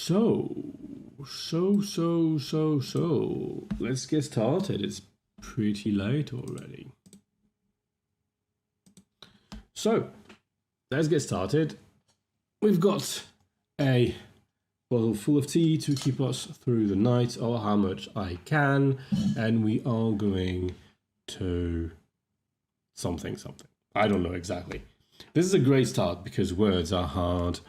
So, let's get started. It's pretty late already. So, let's get started. We've got a bottle full of tea to keep us through the night, or how much I can, and we are going to something. I don't know exactly. This is a great start because words are hard.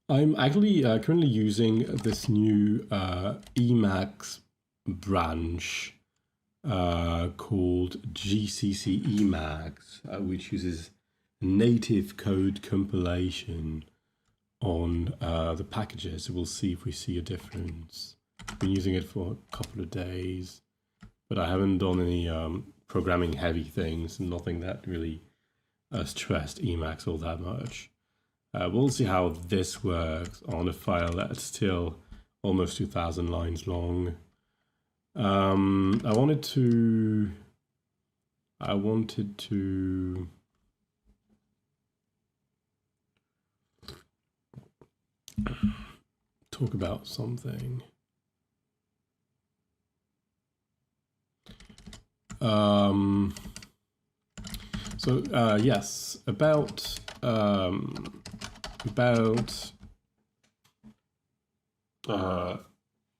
I'm actually currently using this new Emacs branch called GCC Emacs, which uses native code compilation on the packages. So we'll see if we see a difference. I've been using it for a couple of days, but I haven't done any programming heavy things, nothing that really stressed Emacs all that much. We'll see how this works on a file that's still almost 2,000 lines long. I wanted to talk about something. Yes, about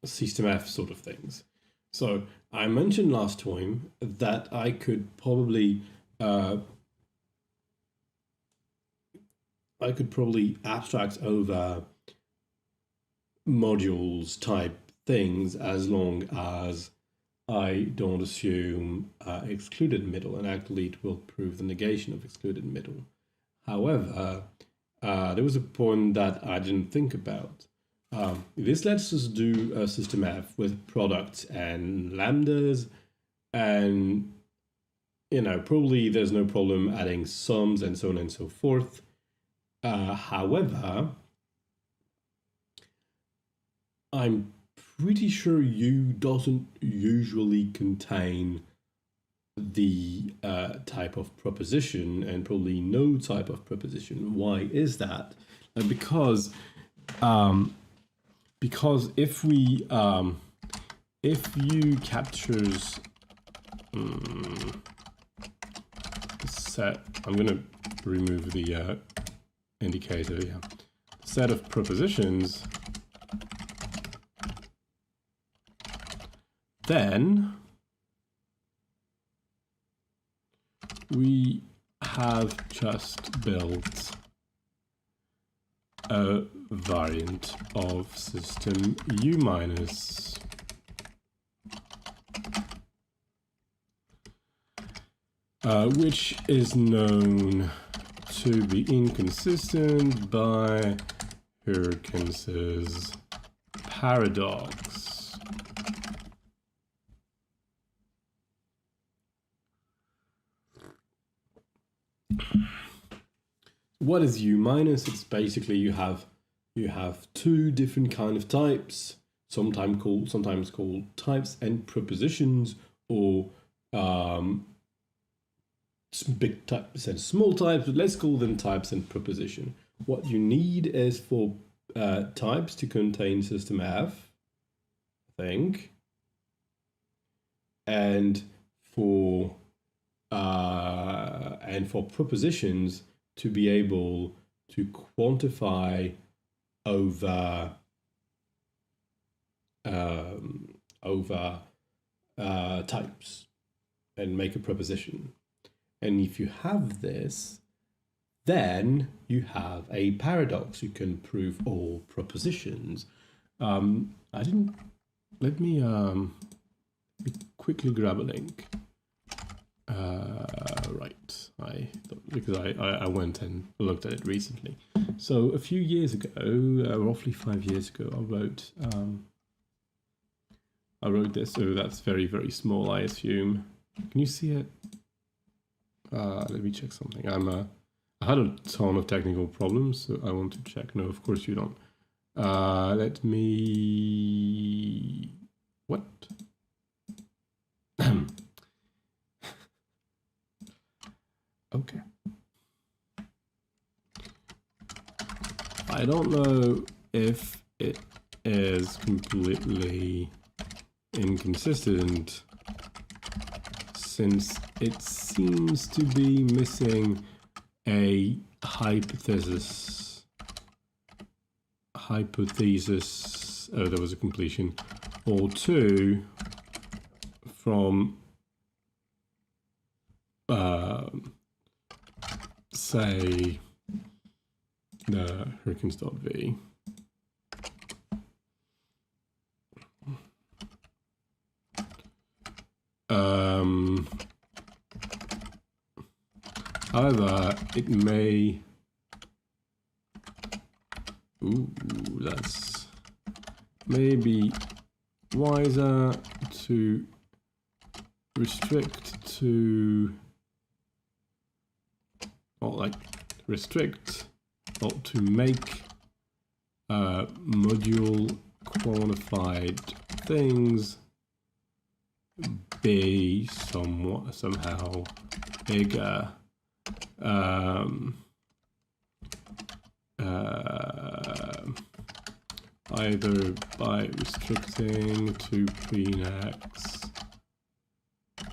System F sort of things. So I mentioned last time that I could probably abstract over modules type things as long as I don't assume excluded middle, and actually it will prove the negation of excluded middle. However, there was a point that I didn't think about. This lets us do a System F with products and lambdas, and probably there's no problem adding sums and so on and so forth. However, I'm pretty sure U doesn't usually contain the type of proposition, and probably no type of proposition. Why is that? Because if U captures set, I'm going to remove the indicator. Yeah, set of propositions. Then we have just built a variant of system U minus. Which is known to be inconsistent by Hurkins's paradox. What is U minus? It's basically you have two different kind of types, sometimes called types and propositions, or big types and small types, but let's call them types and proposition. What you need is for types to contain system F, I think, and for propositions to be able to quantify over types and make a proposition. And if you have this, then you have a paradox. You can prove all propositions. Let me quickly grab a link. Right, because I went and looked at it recently. So a few years ago, roughly 5 years ago, I wrote this. So that's very, very small, I assume. Can you see it? Let me check something. I had a ton of technical problems, so I want to check. No, of course you don't. Let me... What? Okay. I don't know if it is completely inconsistent, since it seems to be missing a hypothesis. Oh, there was a completion, or two from say the hurricanes.v. However, it may... Ooh, that's maybe wiser to restrict to... or to make module quantified things be somehow bigger. Either by restricting to pre-next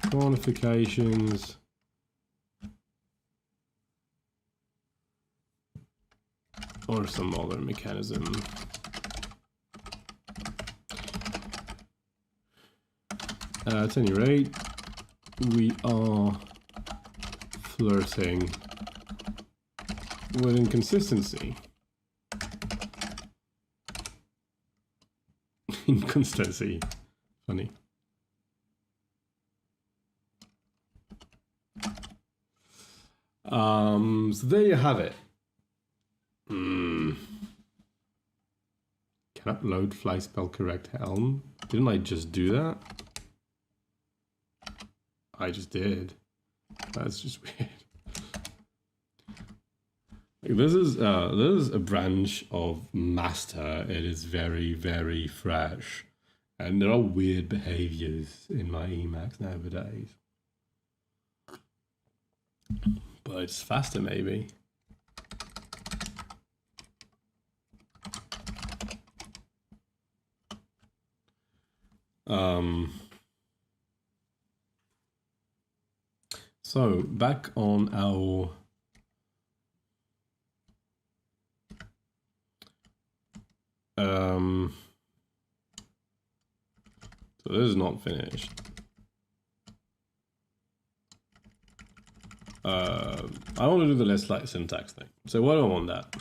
quantifications or some other mechanism. At any rate, we are flirting with inconsistency. Inconsistency. Funny. So there you have it. Can upload fly spell correct Helm. Didn't I just do that? I just did. That's just weird. This is a branch of master. It is very, very fresh, and there are weird behaviors in my Emacs nowadays. But it's faster, maybe. So back on our so this is not finished. I want to do the less light syntax thing. So what do I want that?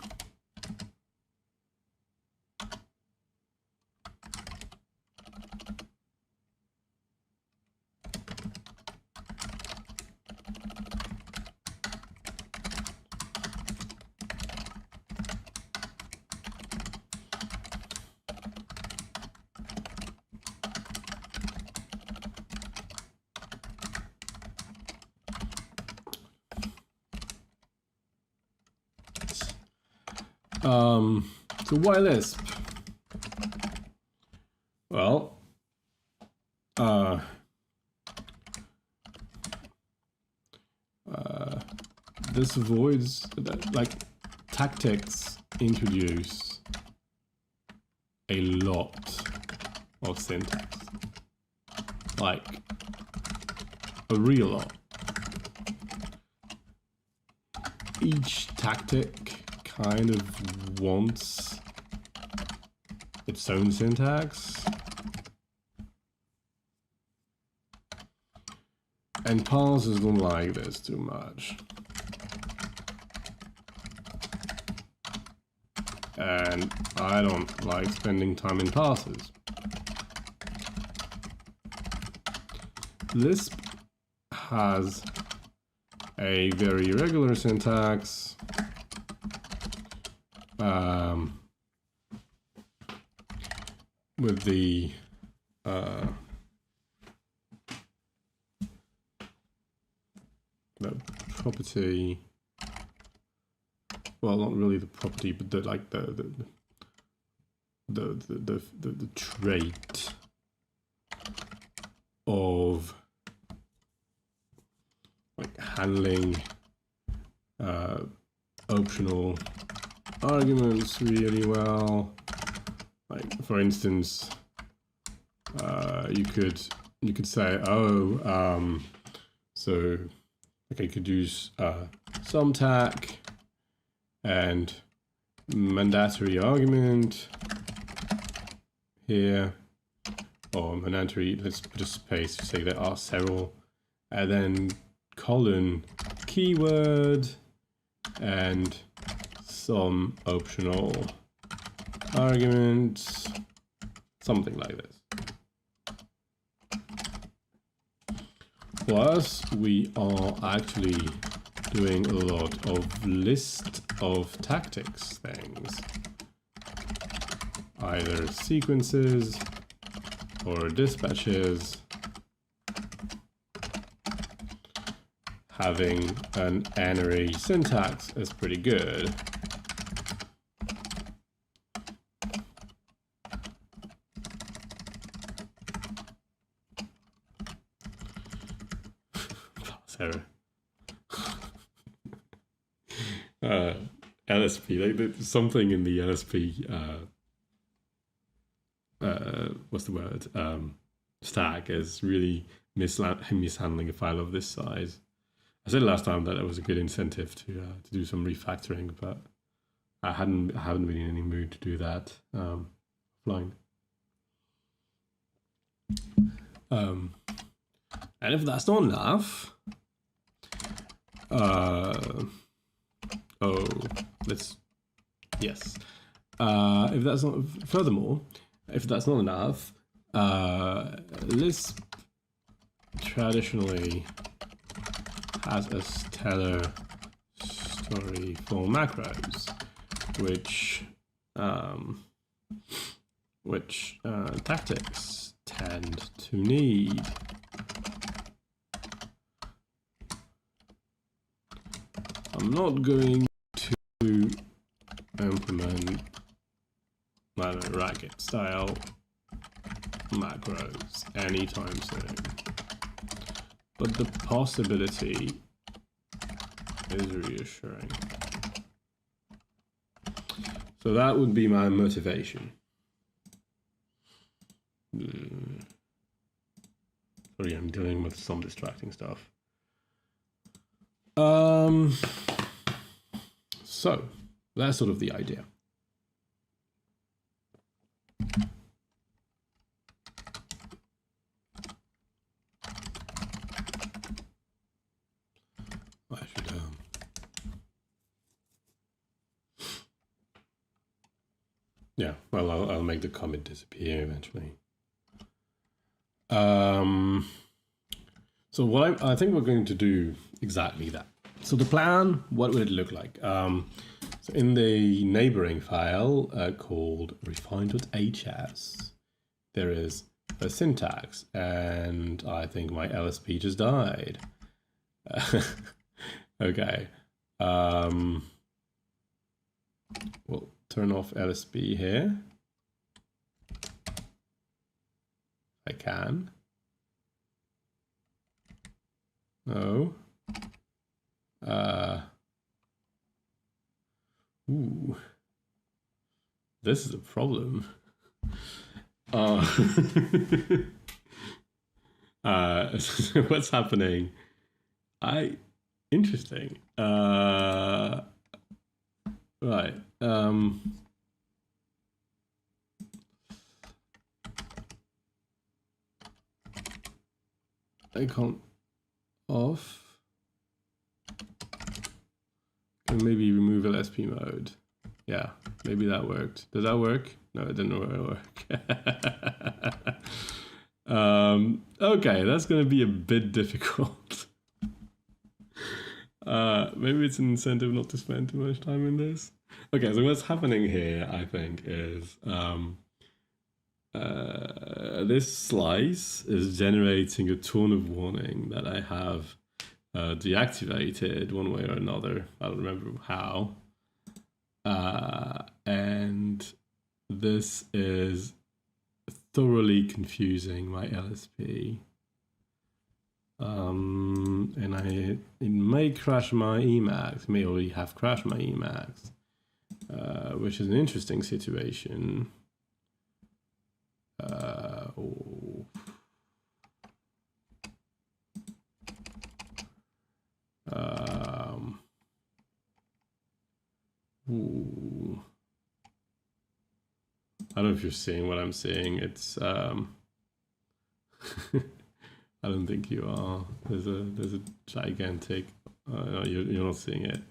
So why Lisp? Well, this avoids that, like, tactics introduce a lot of syntax, like a real lot. Each tactic kind of wants its own syntax, and parsers don't like this too much, and I don't like spending time in parsers. Lisp has a very regular syntax. With the property, well, not really the property, but the like the trait of like handling optional arguments really well. Like for instance, you could say, oh, so okay, you could use some tag and mandatory argument here, or mandatory, let's put a space to say there are several, and then colon keyword and some optional arguments, something like this. Plus, we are actually doing a lot of list of tactics things, either sequences or dispatches. Having an n-array syntax is pretty good. Error. LSP, like something in the LSP, what's the word? Stack is really mishandling a file of this size. I said last time that it was a good incentive to do some refactoring, but I haven't been in any mood to do that offline. And if that's not enough, if that's not, furthermore, if that's not enough, Lisp traditionally has a stellar story for macros, which tactics tend to need. I'm not going to implement racket style macros anytime soon, but the possibility is reassuring. So that would be my motivation. Sorry, I'm dealing with some distracting stuff. So that's sort of the idea. I should yeah, well, I'll make the comment disappear eventually. So what I think we're going to do exactly that. So the plan, what would it look like? So in the neighboring file called refine.hs, there is a syntax, and I think my LSP just died. Okay. We'll turn off LSP here. I can. No. Ooh. This is a problem. What's happening? Interesting. Right. Icon off. And maybe remove LSP mode. Yeah, maybe that worked. Did that work? No, it didn't work. Okay, that's going to be a bit difficult. Maybe it's an incentive not to spend too much time in this. Okay, so what's happening here, I think, is this slice is generating a tone of warning that I have deactivated one way or another. I don't remember how. And this is thoroughly confusing my LSP. And it may crash my Emacs, may already have crashed my Emacs, which is an interesting situation. Oh. Ooh. I don't know if you're seeing what I'm seeing. It's I don't think you are. There's a gigantic. No, you're not seeing it.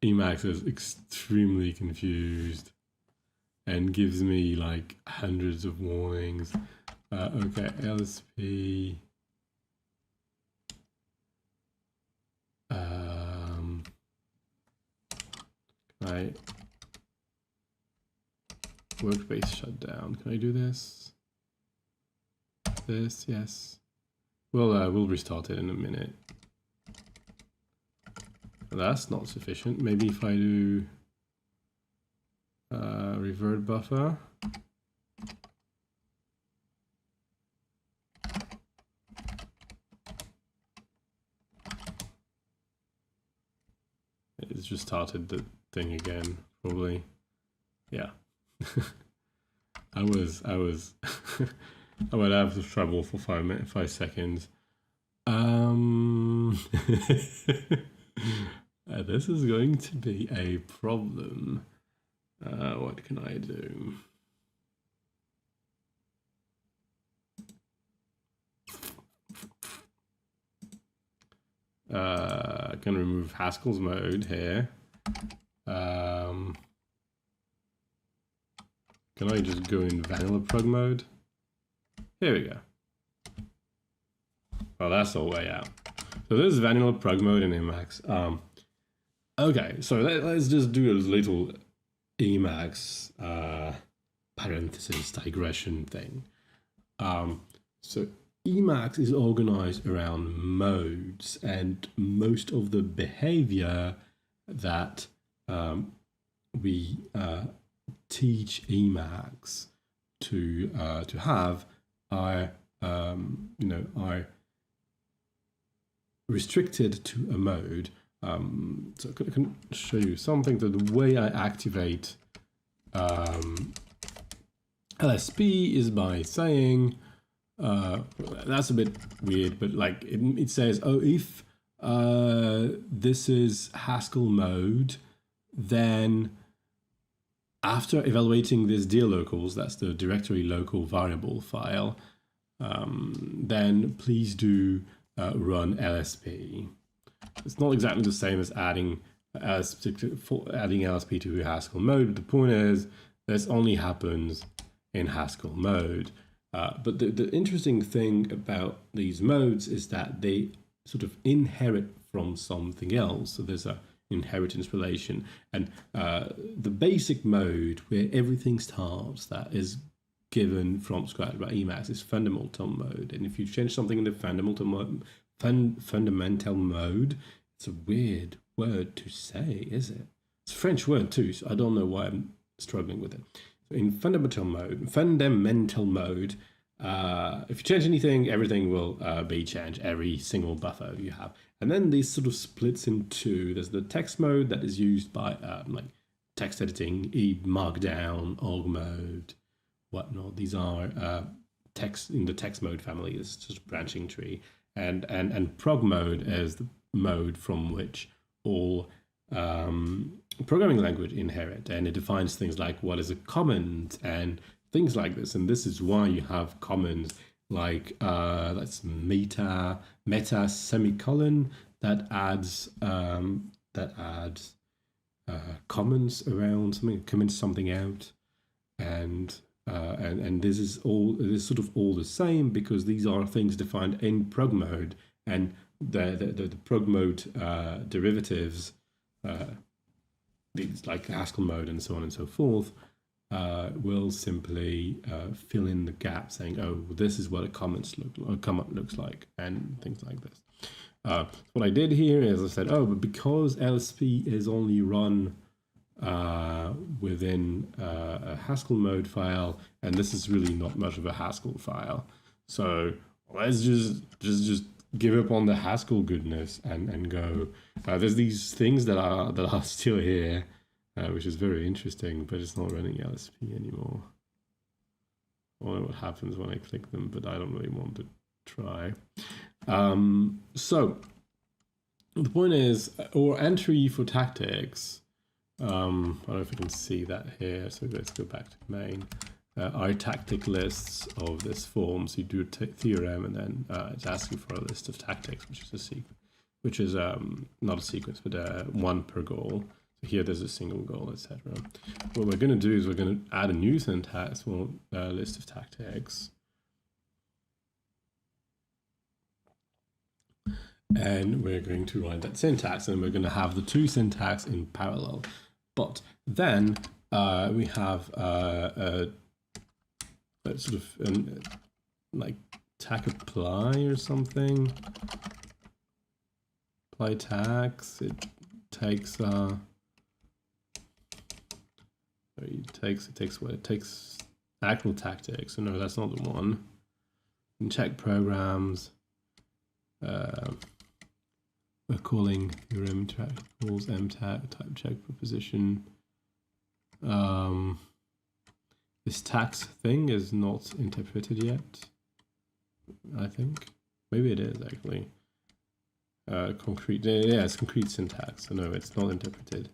Emacs is extremely confused and gives me like hundreds of warnings. Okay, LSP. Right. Workspace shutdown. Can I do this? This, yes. Well, we'll restart it in a minute. That's not sufficient. Maybe if I do revert buffer. It's just started the thing again, probably. Yeah. I would have trouble for 5 seconds. This is going to be a problem. What can I do? I can remove Haskell's mode here. Can I just go in vanilla prog mode? Here we go. Well, that's all way out. So this is vanilla prog mode in Emacs. Okay, so let's just do a little Emacs parenthesis digression thing. So Emacs is organized around modes, and most of the behavior that we teach Emacs to have are are restricted to a mode. So I can show you something. So the way I activate LSP is by saying, that's a bit weird, but like it says, oh, if this is Haskell mode, then after evaluating this dir locals, that's the directory local variable file, then please do run LSP. It's not exactly the same as adding LSP to Haskell mode, but the point is this only happens in Haskell mode. But the interesting thing about these modes is that they sort of inherit from something else. So there's a inheritance relation, and the basic mode where everything starts that is given from scratch by Emacs is fundamental mode. And if you change something in the fundamental mode, it's a weird word to say, is it? It's a French word too, so I don't know why I'm struggling with it. So in fundamental mode, if you change anything, everything will be changed, every single buffer you have. And then these sort of splits in two. There's the text mode that is used by like text editing, markdown, org mode, whatnot. These are text in the text mode family. It's just a branching tree. And prog mode is the mode from which all programming language inherit, and it defines things like what is a comment and things like this. And this is why you have comments like that's meta semicolon that adds comments around something, comments something out. and this is sort of all the same because these are things defined in prog mode, and the prog mode derivatives, these like Haskell mode and so on and so forth, will simply fill in the gap, saying, "Oh, this is what a comment looks like," and things like this. What I did here is I said, "Oh, but because LSP is only run within a Haskell mode file, and this is really not much of a Haskell file, so let's just give up on the Haskell goodness and go." There's these things that are still here, which is very interesting, but it's not running LSP anymore. I don't know what happens when I click them, but I don't really want to try. So the point is, or entry for tactics. I don't know if you can see that here. So let's go back to main. Are tactic lists of this form. So you do a theorem, and then it's asking for a list of tactics, which is a sequence, which is not a sequence, but one per goal. So here there's a single goal, etc. What we're going to do is we're going to add a new syntax for a list of tactics. And we're going to write that syntax, and we're going to have the two syntax in parallel. But then we have a sort of like tag apply or something. Apply tags. It takes it takes actual tactics. So no, that's not the one. And check programs. We're calling theorem calls mtag type check proposition. This tax thing is not interpreted yet, I think. Maybe it is actually. Concrete, yeah, it's concrete syntax. So no, it's not interpreted.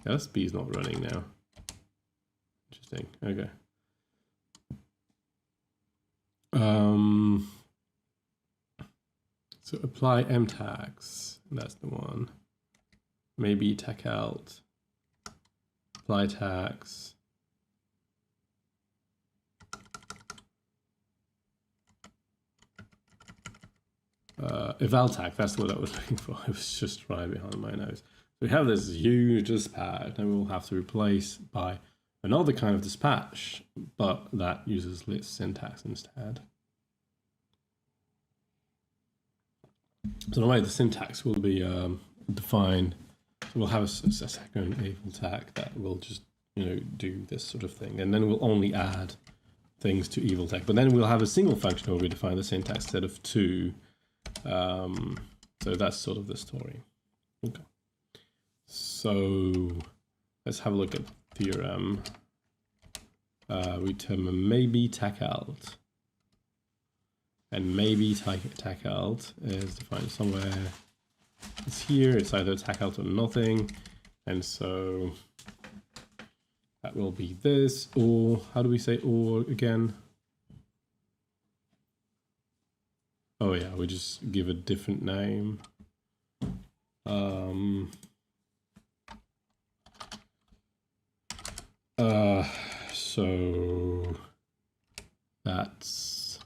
LSP is not running now. Interesting. Okay. So apply mtags, that's the one. Maybe tag out, apply tags. Eval tag, that's what I was looking for. It was just right behind my nose. So we have this huge dispatch, and we'll have to replace by another kind of dispatch, but that uses list syntax instead. So the way the syntax will be defined, we'll have a second eval tag that will just do this sort of thing, and then we'll only add things to eval tag. But then we'll have a single function where we define the syntax instead of two. So that's sort of the story. Okay. So let's have a look at theorem. We term a maybe tag out. And maybe tag out is defined somewhere. It's here. It's either tag out or nothing. And so that will be this, or how do we say or again? Oh yeah, we just give a different name. So that's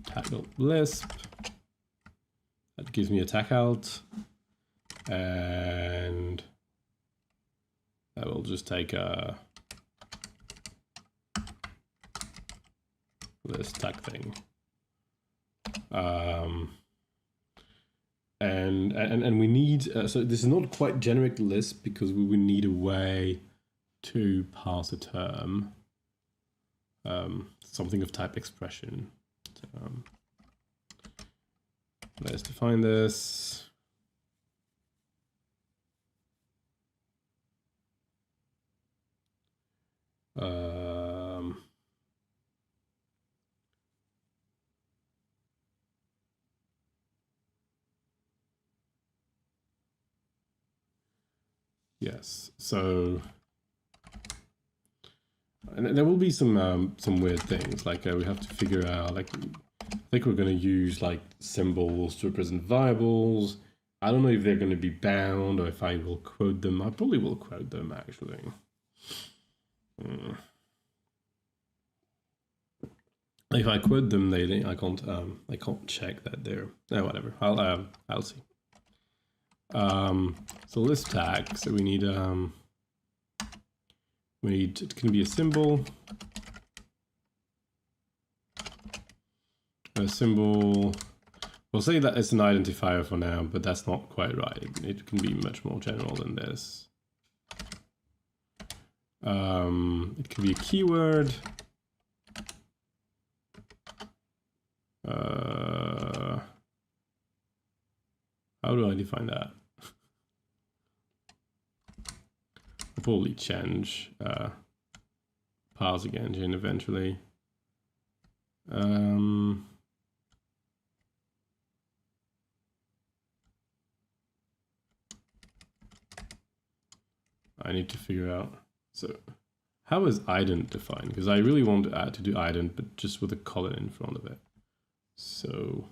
tag.lisp. That gives me a tag out, and I will just take a this tag thing. And we need so this is not quite generic Lisp because we would need a way to pass a term, something of type expression. Let's define this. Yes, so and there will be some weird things, like we have to figure out, like I think we're going to use like symbols to represent variables. I don't know if they're going to be bound or if I will quote them. I probably will quote them actually. If I quote them, I can't check that they're whatever. I'll see. So list tag. So we need it can be a symbol. A symbol. We'll say that it's an identifier for now, but that's not quite right. It can be much more general than this. It can be a keyword. How do I define that? I'll probably change parsing engine eventually. I need to figure out. So how is ident defined? Because I really want to do ident, but just with a colon in front of it. So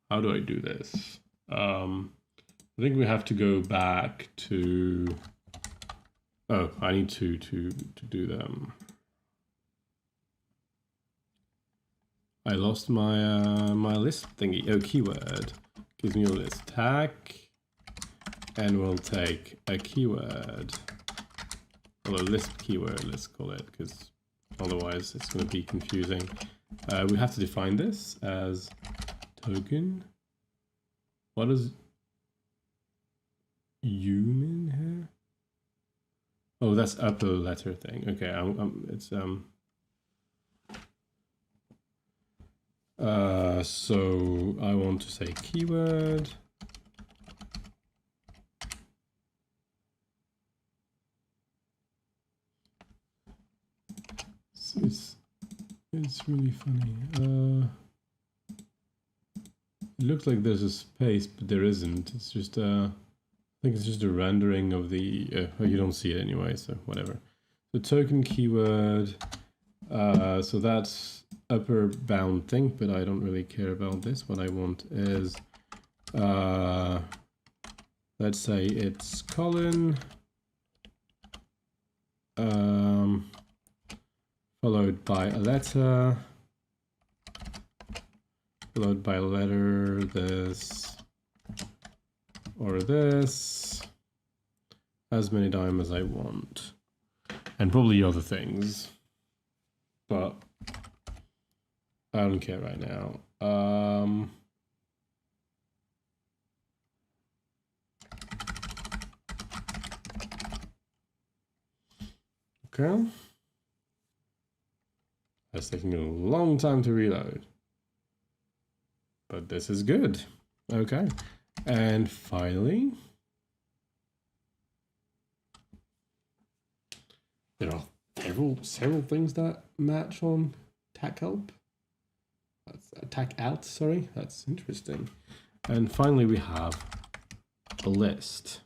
how do I do this? I think we have to go back to. Oh, I need to do them. I lost my my list thingy. Oh, keyword gives me a list tag, and we'll take a keyword, or a list keyword. Let's call it, because otherwise it's going to be confusing. We have to define this as token. What is human here? Oh, that's upper letter thing. Okay, it's so I want to say keyword. So it's really funny. It looks like there's a space, but there isn't. It's just I think it's just a rendering of the. Oh, you don't see it anyway, so whatever. The token keyword. So that's upper bound thing, but I don't really care about this. What I want is, let's say it's colon, followed by a letter, followed by a letter, this, or this, as many times as I want, and probably other things, but I don't care right now. Okay. That's taking a long time to reload, but this is good. Okay, and finally, there are several things that match on tac help. That's tac out, sorry. That's interesting. And finally, we have a list.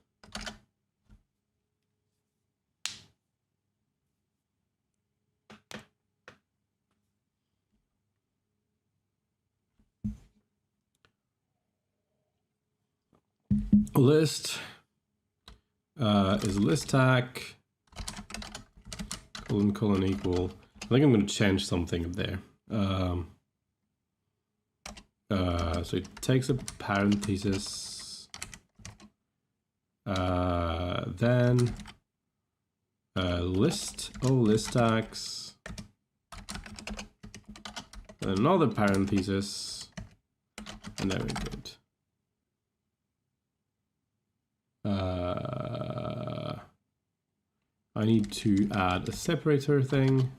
A list is a list tag, colon equal. I think I'm going to change something up there. So it takes a parenthesis, then list, list tags, another parenthesis, and there we go. I need to add a separator thing.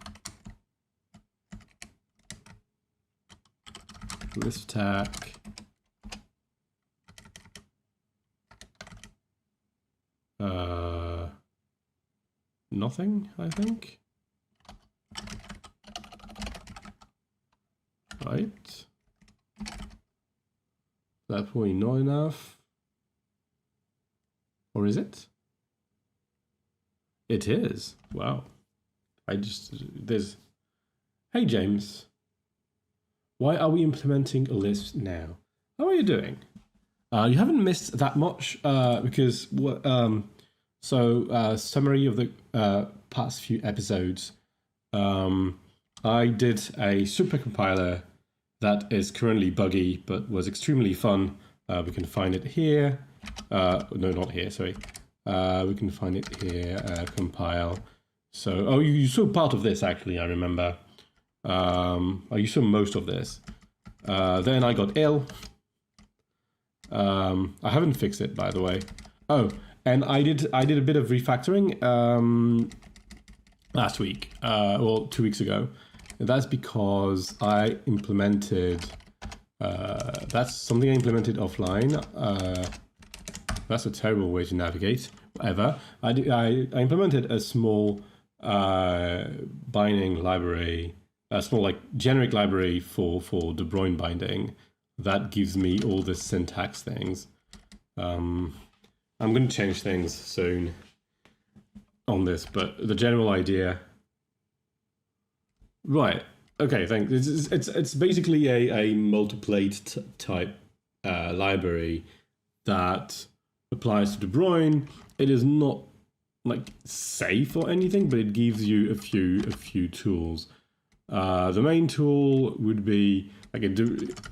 List tag. Nothing, I think. Right. That's probably not enough. Or is it? It is. Wow. Hey James, why are we implementing a list now? How are you doing? You haven't missed that much because summary of the past few episodes. I did a supercompiler that is currently buggy but was extremely fun. We can find it here. No, not here. Sorry. We can find it here. Compile. So, oh, you saw part of this actually. I remember. You saw most of this. Then I got ill. I haven't fixed it, by the way. Oh, and I did a bit of refactoring last week, well, 2 weeks ago. And that's because I implemented. That's something I implemented offline. That's a terrible way to navigate. Whatever. I implemented a small binding library, a small like generic library for De Bruijn binding that gives me all the syntax things. I'm going to change things soon on this, but the general idea. Right. Okay. Thanks. It's basically a multiplate type library that applies to De Bruijn. It is not like safe or anything, but it gives you a few tools. The main tool would be like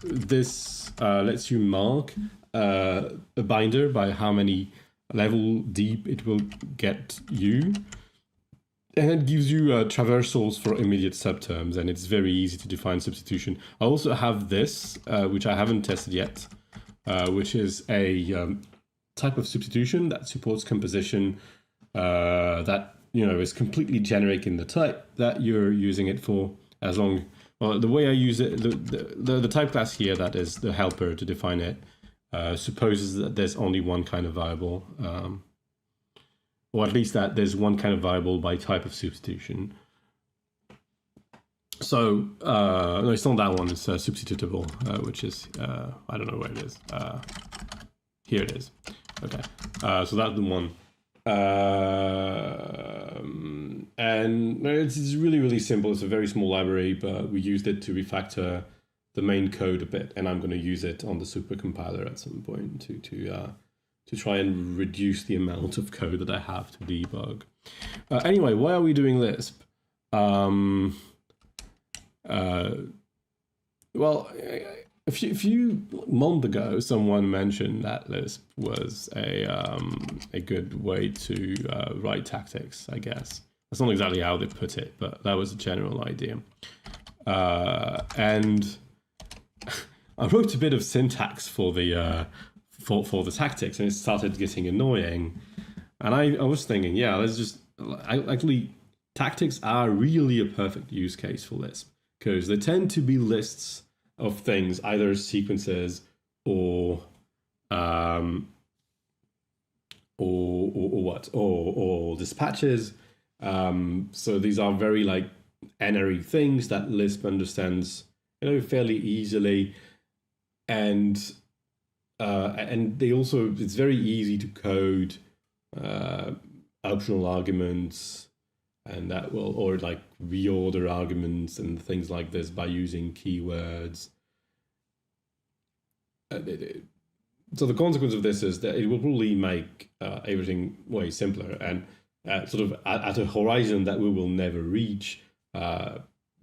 this lets you mark a binder by how many level deep it will get you. And it gives you traversals for immediate subterms, and it's very easy to define substitution. I also have this, which I haven't tested yet, which is a type of substitution that supports composition that is completely generic in the type that you're using it for. As long, well, the way I use it, the type class here that is the helper to define it supposes that there's only one kind of variable. Or at least that there's one kind of variable by type of substitution. So, no, it's not that one, it's substitutable, which is, I don't know where it is. Here it is. Okay, so that's the one. And it's really, really simple. It's a very small library, but we used it to refactor the main code a bit, and I'm going to use it on the supercompiler at some point to try and reduce the amount of code that I have to debug. Anyway, why are we doing Lisp? Well, a few months ago, someone mentioned that Lisp was a good way to write tactics, I guess. That's not exactly how they put it, but that was a general idea. And I wrote a bit of syntax for the tactics, and it started getting annoying. And I was thinking, yeah, let's just actually tactics are really a perfect use case for Lisp because they tend to be lists of things, either sequences or dispatches. So these are very like n-ary things that Lisp understands, fairly easily, and they also, it's very easy to code optional arguments, and that will, or like reorder arguments and things like this by using keywords. So the consequence of this is that it will probably make everything way simpler, and sort of at a horizon that we will never reach.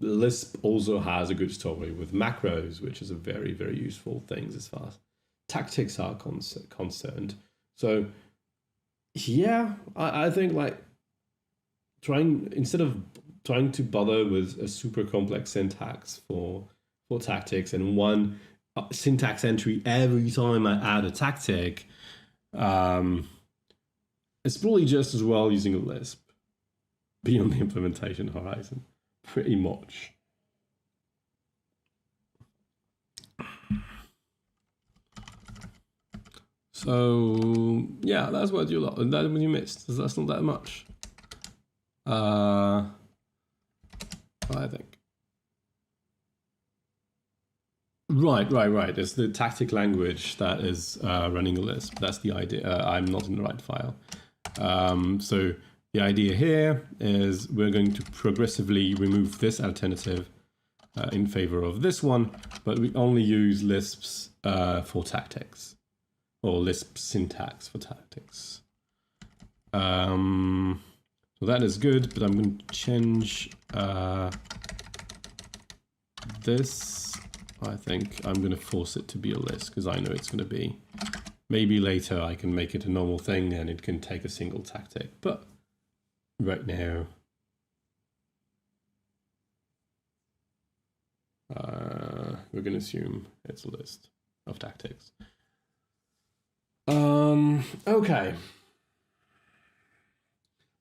Lisp also has a good story with macros, which is a very, very useful thing as far as tactics are concerned. So yeah, I think like instead of trying to bother with a super complex syntax for tactics and one syntax entry every time I add a tactic, it's probably just as well using a Lisp beyond the implementation horizon, pretty much. So yeah, that's what you missed. That's not that much. I think. Right. It's the tactic language that is running a Lisp. That's the idea. I'm not in the right file. So the idea here is we're going to progressively remove this alternative in favor of this one, but we only use Lisps for tactics. or Lisp syntax for tactics. So that is good, but I'm going to change this. I think I'm going to force it to be a list because I know it's going to be. Maybe later I can make it a normal thing and it can take a single tactic, but right now we're going to assume it's a list of tactics. Okay.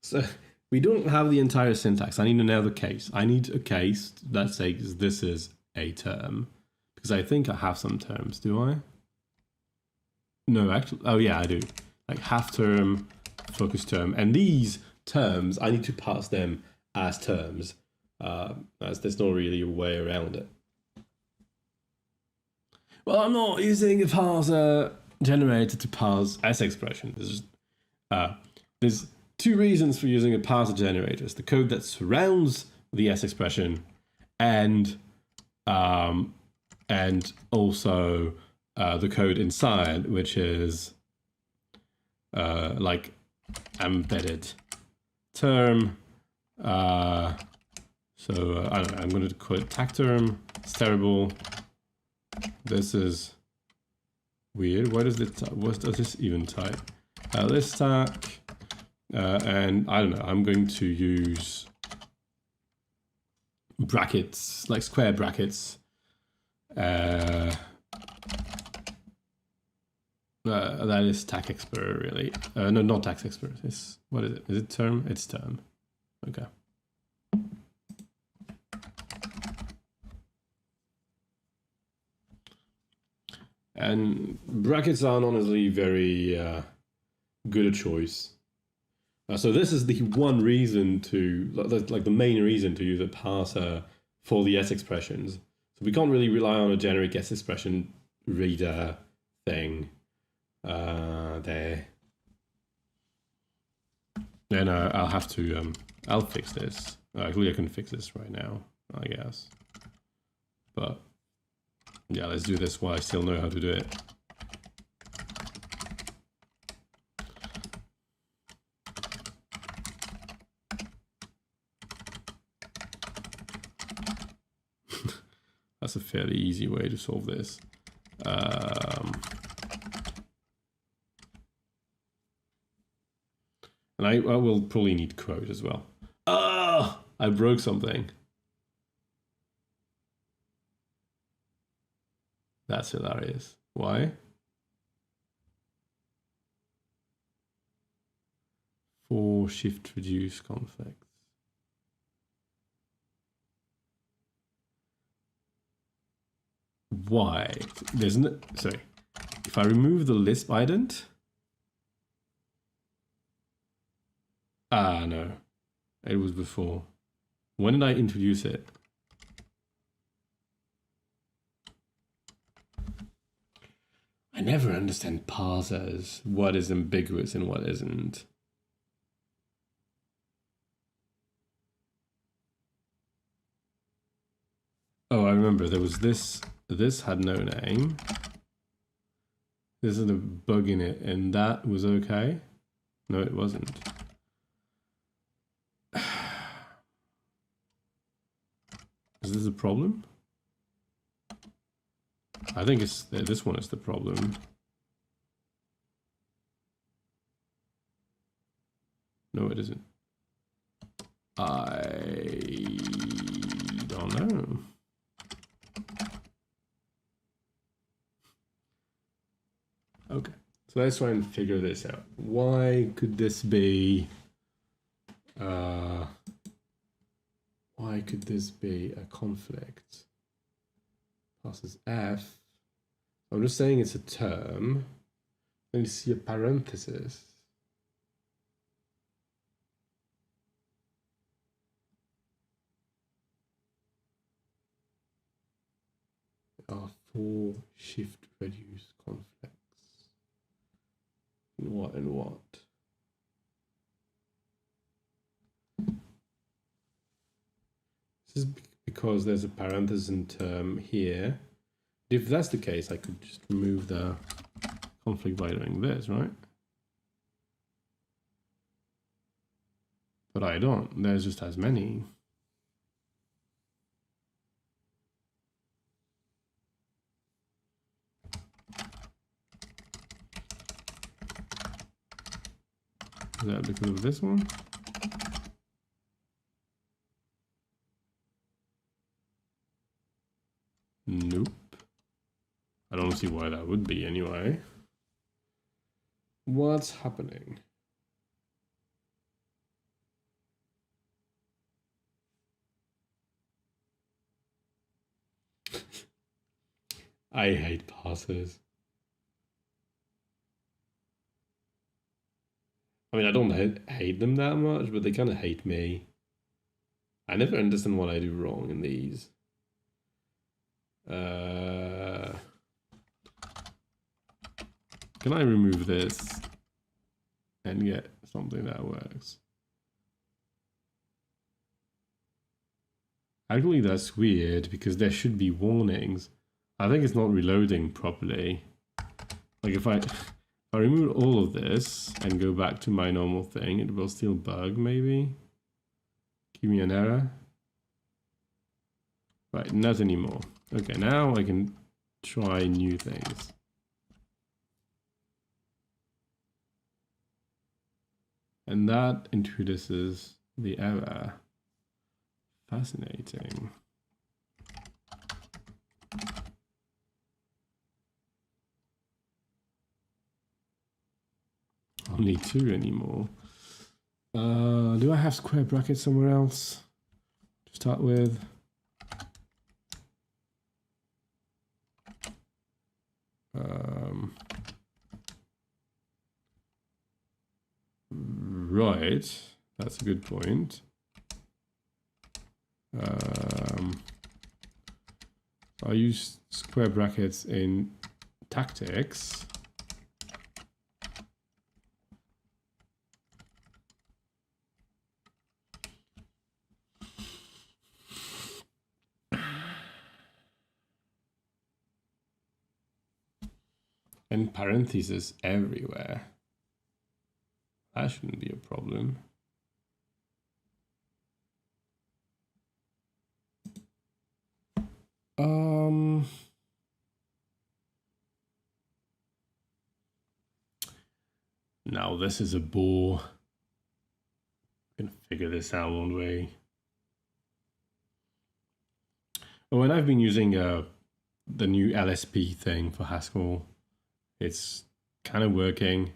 So we don't have the entire syntax. I need another case. I need a case that says this is a term, because I think I have some terms. Do I? No, actually. Oh yeah, I do. Like half term, focus term, and these terms I need to pass them as terms, as there's not really a way around it. Well, I'm not using a parser generator to parse S expression. There's two reasons for using a parser generator. It's the code that surrounds the S expression, and also the code inside, which is like embedded term. I don't know. I'm going to call it tac term. It's terrible. This is weird. What does this even type? List tac, and I don't know. I'm going to use brackets, like square brackets. That is tac expert, really. No, not tax expert. It's, what is it? Is it term? It's term. Okay. And brackets are honestly very good a choice. So this is the one reason to, like the main reason to use a parser for the S expressions. So we can't really rely on a generic S expression reader thing there. Then I'll have to, I'll fix this. Actually, I can fix this right now, I guess. But yeah, let's do this while I still know how to do it. That's a fairly easy way to solve this. And I will probably need quote as well. Ah, I broke something. That's hilarious. Why? For shift reduce conflicts. Why? There's no, sorry. If I remove the Lisp ident. Ah, no. It was before. When did I introduce it? I never understand parsers. What is ambiguous and what isn't. Oh, I remember there was this. This had no name. This is a bug in it, and that was okay. No, it wasn't. Is this a problem? I think it's this one is the problem. No, it isn't. I don't know. Okay, so let's try and figure this out. Why could this be? Why could this be a conflict? Passes F. I'm just saying it's a term. Then you see a parenthesis. There are 4 shift reduce conflicts. And what and what? This is because there's a parenthesis term here. If that's the case, I could just remove the conflict by doing this, right? But I don't. There's just as many. Is that because of this one? Nope. I don't see why that would be anyway. What's happening? I hate parsers. I mean, I don't hate them that much, but they kind of hate me. I never understand what I do wrong in these. Can I remove this and get something that works? Actually, that's weird because there should be warnings. I think it's not reloading properly. Like if I remove all of this and go back to my normal thing, it will still bug maybe. Give me an error. Right, not anymore. Okay, now I can try new things. And that introduces the error. Fascinating. Only 2 anymore. Do I have square brackets somewhere else to start with? Right, that's a good point. I use square brackets in tactics. And parentheses everywhere. That shouldn't be a problem. Now this is a bore. I'm gonna figure this out one way. Oh, and I've been using the new LSP thing for Haskell. It's kind of working,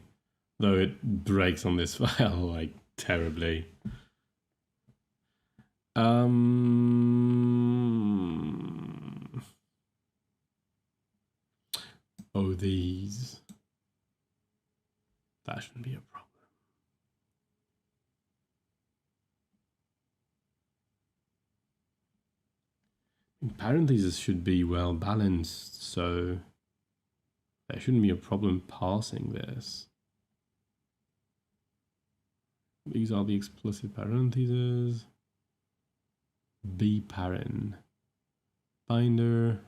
though it breaks on this file like terribly. Oh, these. That shouldn't be a problem. Parentheses should be well balanced, so there shouldn't be a problem parsing this. These are the explicit parentheses. Bparen. Binder.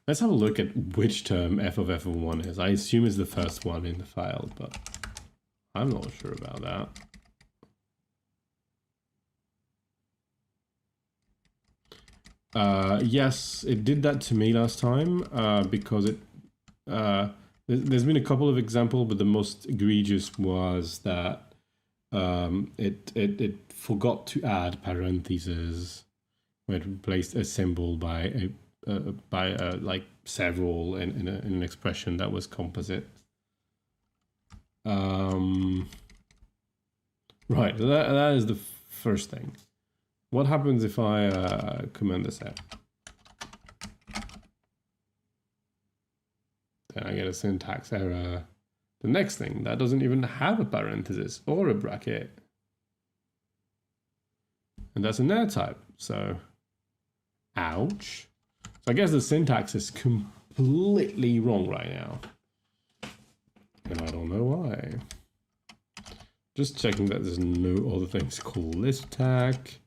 Let's have a look at which term f of f(1) is. I assume it's the first one in the file, but I'm not sure about that. Yes, it did that to me last time because it. There's been a couple of examples, but the most egregious was that it forgot to add parentheses when it replaced a symbol by like several in an expression that was composite. Right, that is the first thing. What happens if I comment this out? Then I get a syntax error. The next thing, that doesn't even have a parenthesis or a bracket. And that's an error type, so ouch. So I guess the syntax is completely wrong right now. And I don't know why. Just checking that there's no other things called list tag.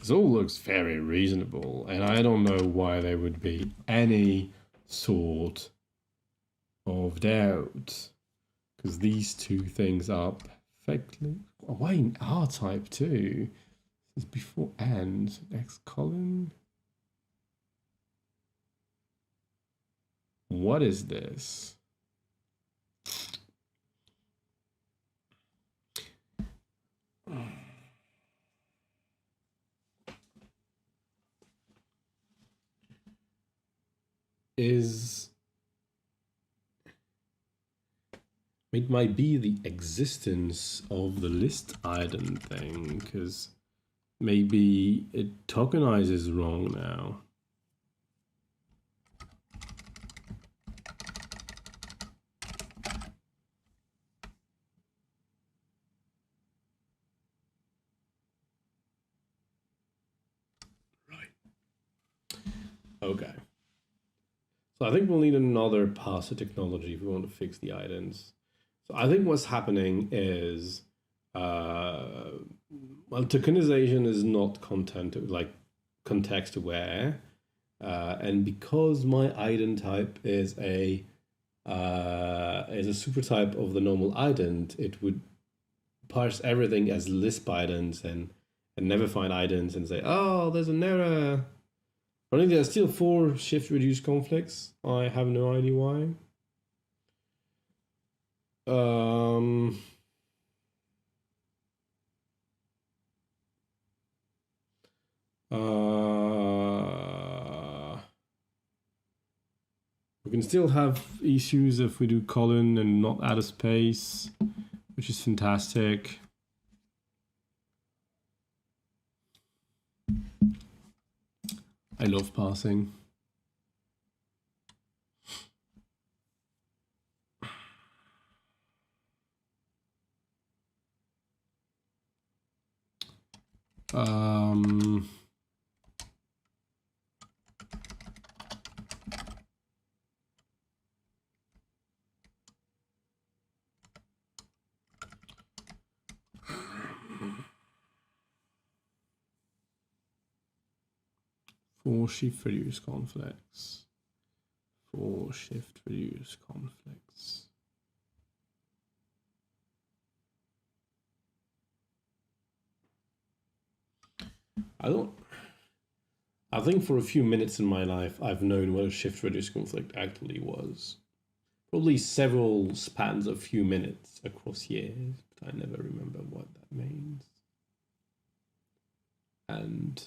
This all looks very reasonable, and I don't know why there would be any sort of doubt, because these two things are perfectly. Why in R type too? It's before and next column. What is this? It might be the existence of the list item thing, because maybe it tokenizes wrong now. Right. Okay. So I think we'll need another parser technology if we want to fix the idents. So I think what's happening is, well, tokenization is not context aware, and because my ident type is a supertype of the normal ident, it would parse everything as Lisp idents and never find idents and say, oh, there's an error. I think there's still 4 shift reduce conflicts. I have no idea why. We can still have issues if we do colon and not add a space, which is fantastic. I love parsing. For shift reduce conflicts. For shift reduce conflicts. I think for a few minutes in my life, I've known what a shift reduce conflict actually was. Probably several spans of few minutes across years, but I never remember what that means. And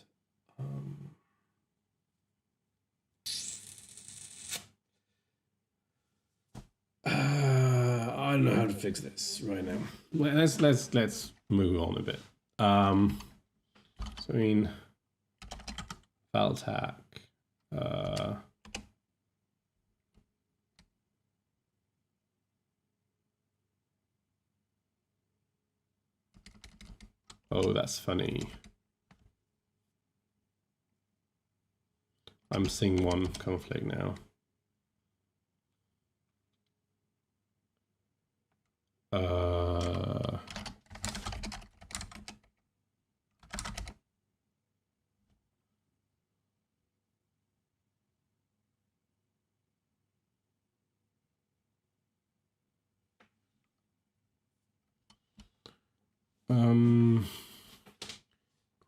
I don't know how to fix this right now. Let's move on a bit. So I mean, file tag. Oh, that's funny. I'm seeing one conflict now.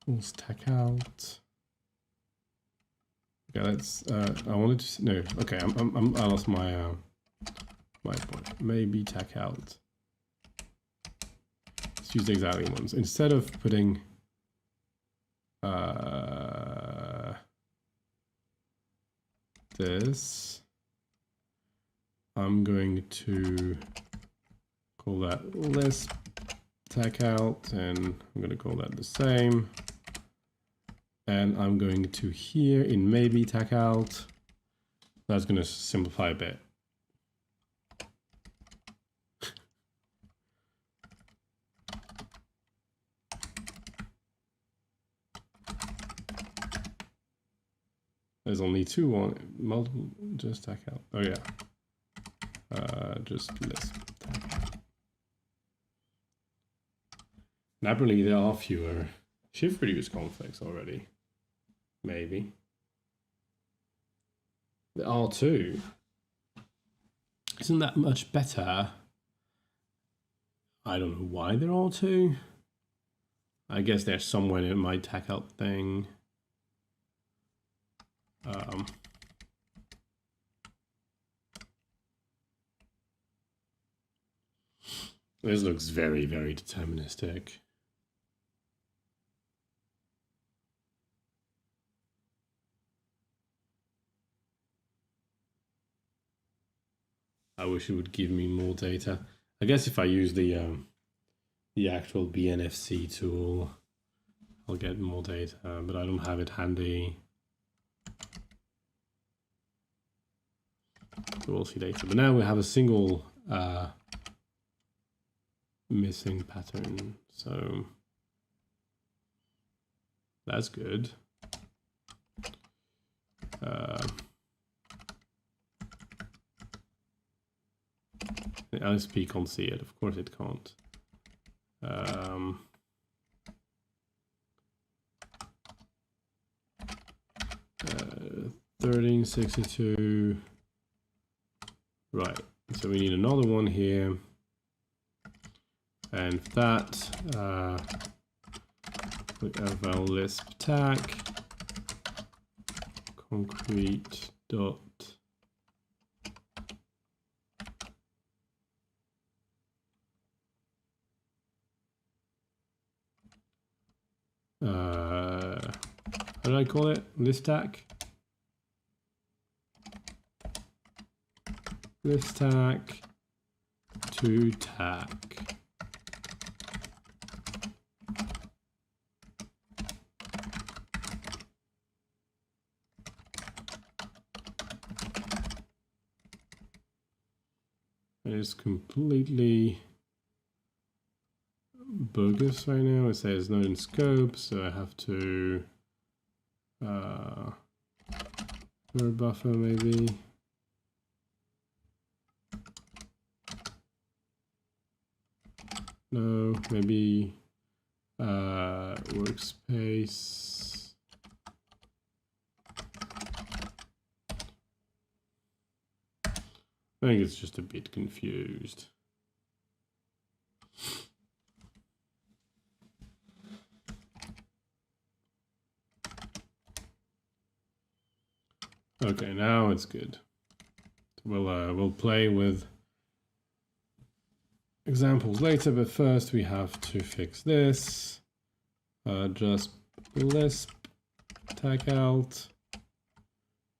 Let's tech out. Okay, let's. I wanted to no. Okay, I lost my my point. Maybe tech out. Let's use the exactly ones instead of putting. This. I'm going to call that Lisp tech out, and I'm going to call that the same. And I'm going to here in maybe tech out. That's going to simplify a bit. There's only two on multiple, just tech out. Oh yeah. Just Lisp tech out. Naturally, there are fewer Should reduce conflicts already. Maybe. The R2 isn't that much better. I don't know why they're R2. I guess there's somewhere in my tackle thing. This looks very, very deterministic. I wish it would give me more data. I guess if I use the actual BNFC tool, I'll get more data, but I don't have it handy. So we'll see data. But now we have a single missing pattern, so that's good. The LSP can't see it, of course it can't. 1362. Right, so we need another one here. And that we have our Lisp tag concrete dot how did I call it? List tag? List tag to tag. It's completely bogus right now. It says not in scope, so I have to for a buffer maybe. No, maybe workspace. I think it's just a bit confused. Okay, now it's good. We'll play with examples later, but first we have to fix this. Just Lisp tag out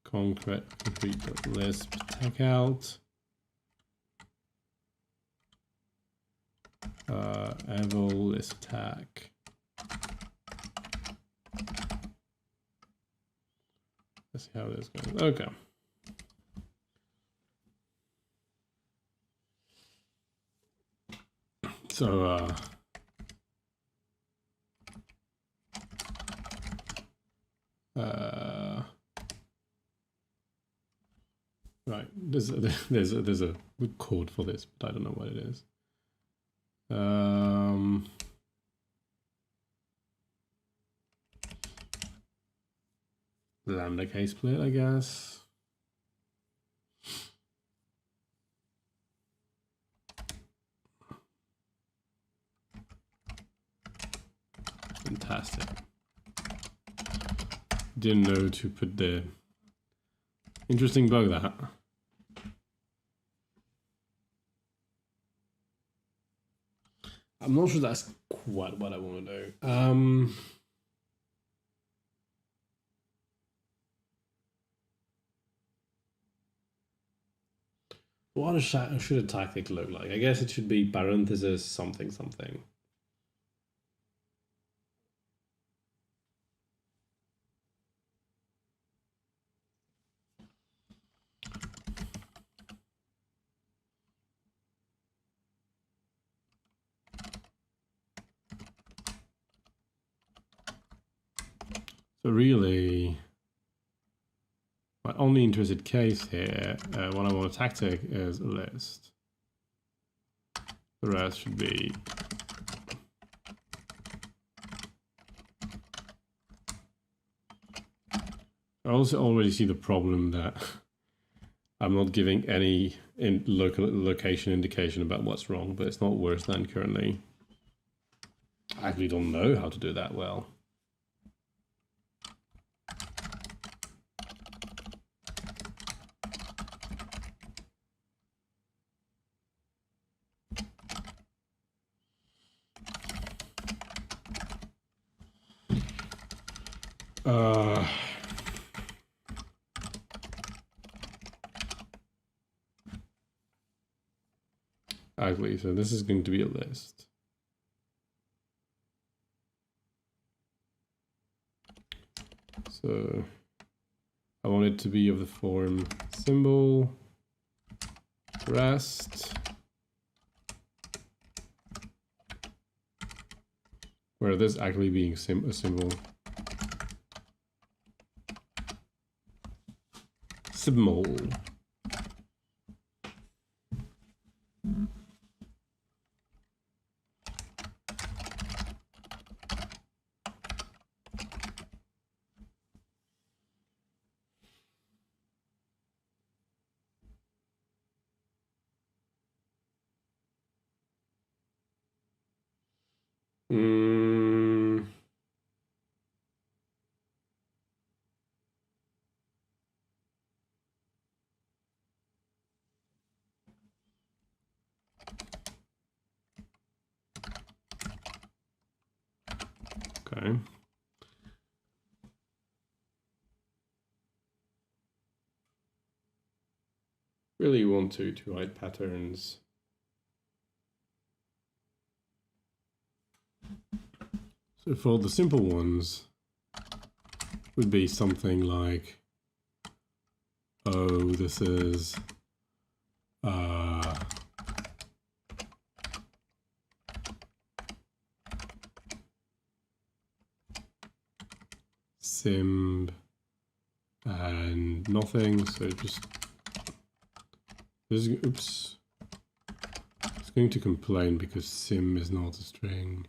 concrete.lisp tag out eval Lisp tag. Let's see how this goes. Okay. So right, there's a code for this, but I don't know what it is. Lambda case split, I guess. Fantastic. Didn't know to put the interesting bug that. I'm not sure that's quite what I want to do. What should a tactic look like? I guess it should be parenthesis something something. So really, my only interested case here, when I want a tactic, is a list. The rest should be I also already see the problem that I'm not giving any location indication about what's wrong, but it's not worse than currently. I actually don't know how to do that well. Actually, so this is going to be a list. So I want it to be of the form symbol, rest, where this actually being a symbol. Symbol. Okay. Really want to write patterns. So for the simple ones, would be something like, oh, this is sim and nothing. So just this is, oops, it's going to complain because sim is not a string.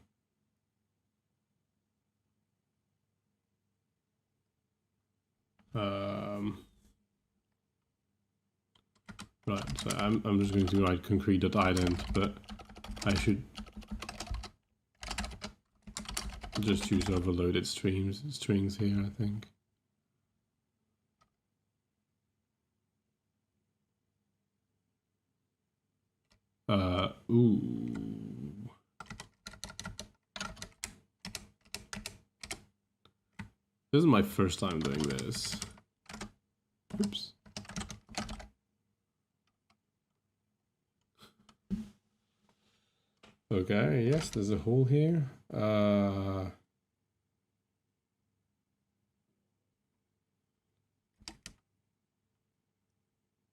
Right, so I'm just going to write concrete.ident, but I should just use overloaded strings here, I think. Ooh. This is my first time doing this. Oops. Okay, yes, there's a hole here.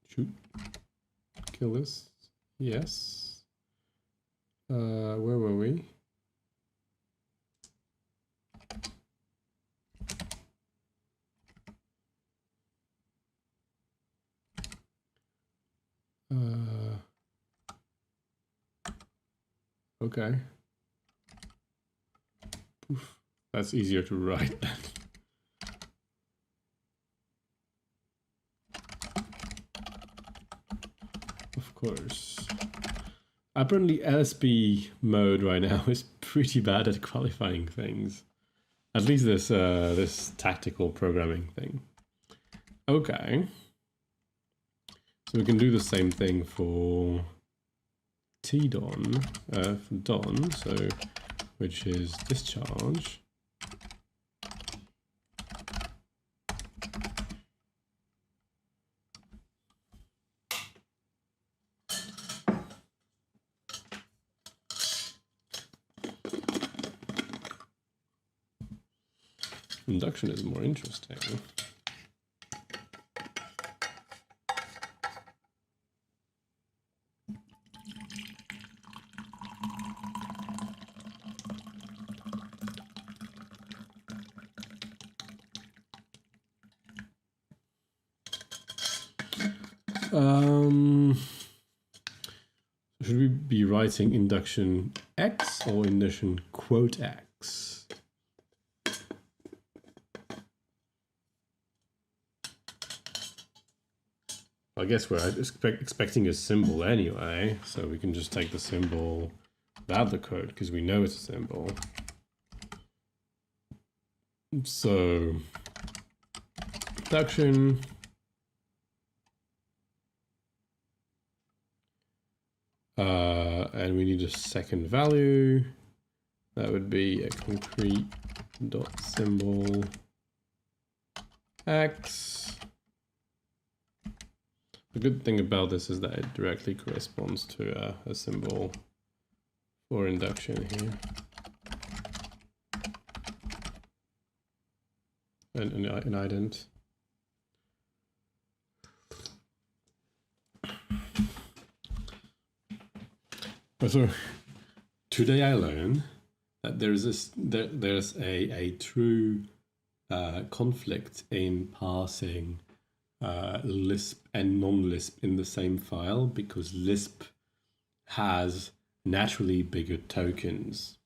Shoot. Kill this. Yes. Where were we? Okay. Oof. That's easier to write than. Of course. Apparently LSP mode right now is pretty bad at qualifying things. At least this this tactical programming thing. Okay. So we can do the same thing for tdon, for don, so which is discharge. Induction is more interesting. Should we be writing induction X or induction quote X? I guess we're expecting a symbol anyway, so we can just take the symbol without the code because we know it's a symbol. So production. And we need a second value. That would be a concrete dot symbol x. The good thing about this is that it directly corresponds to a symbol for induction here. An ident. So today I learned that there's a true conflict in parsing Lisp and non-Lisp in the same file, because Lisp has naturally bigger tokens.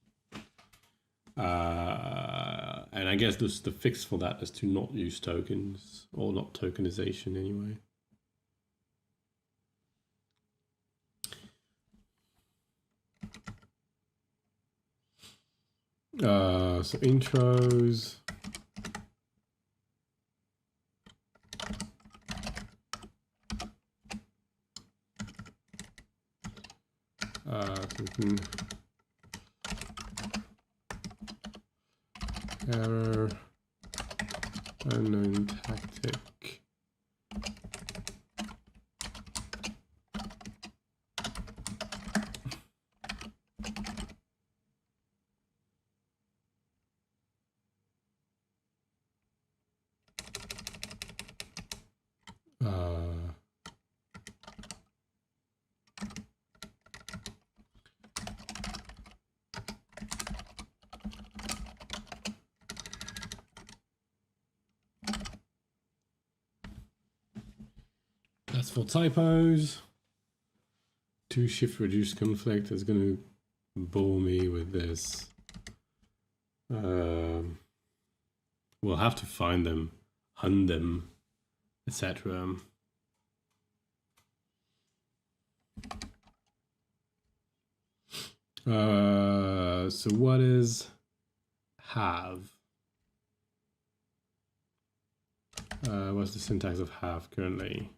And I guess the fix for that is to not use tokens, or not tokenization anyway. So intros. Error, unknown tactic. That's for typos. To shift reduce conflict is going to bore me with this. We'll have to find them, hunt them, etc. So what is have? What's the syntax of have currently?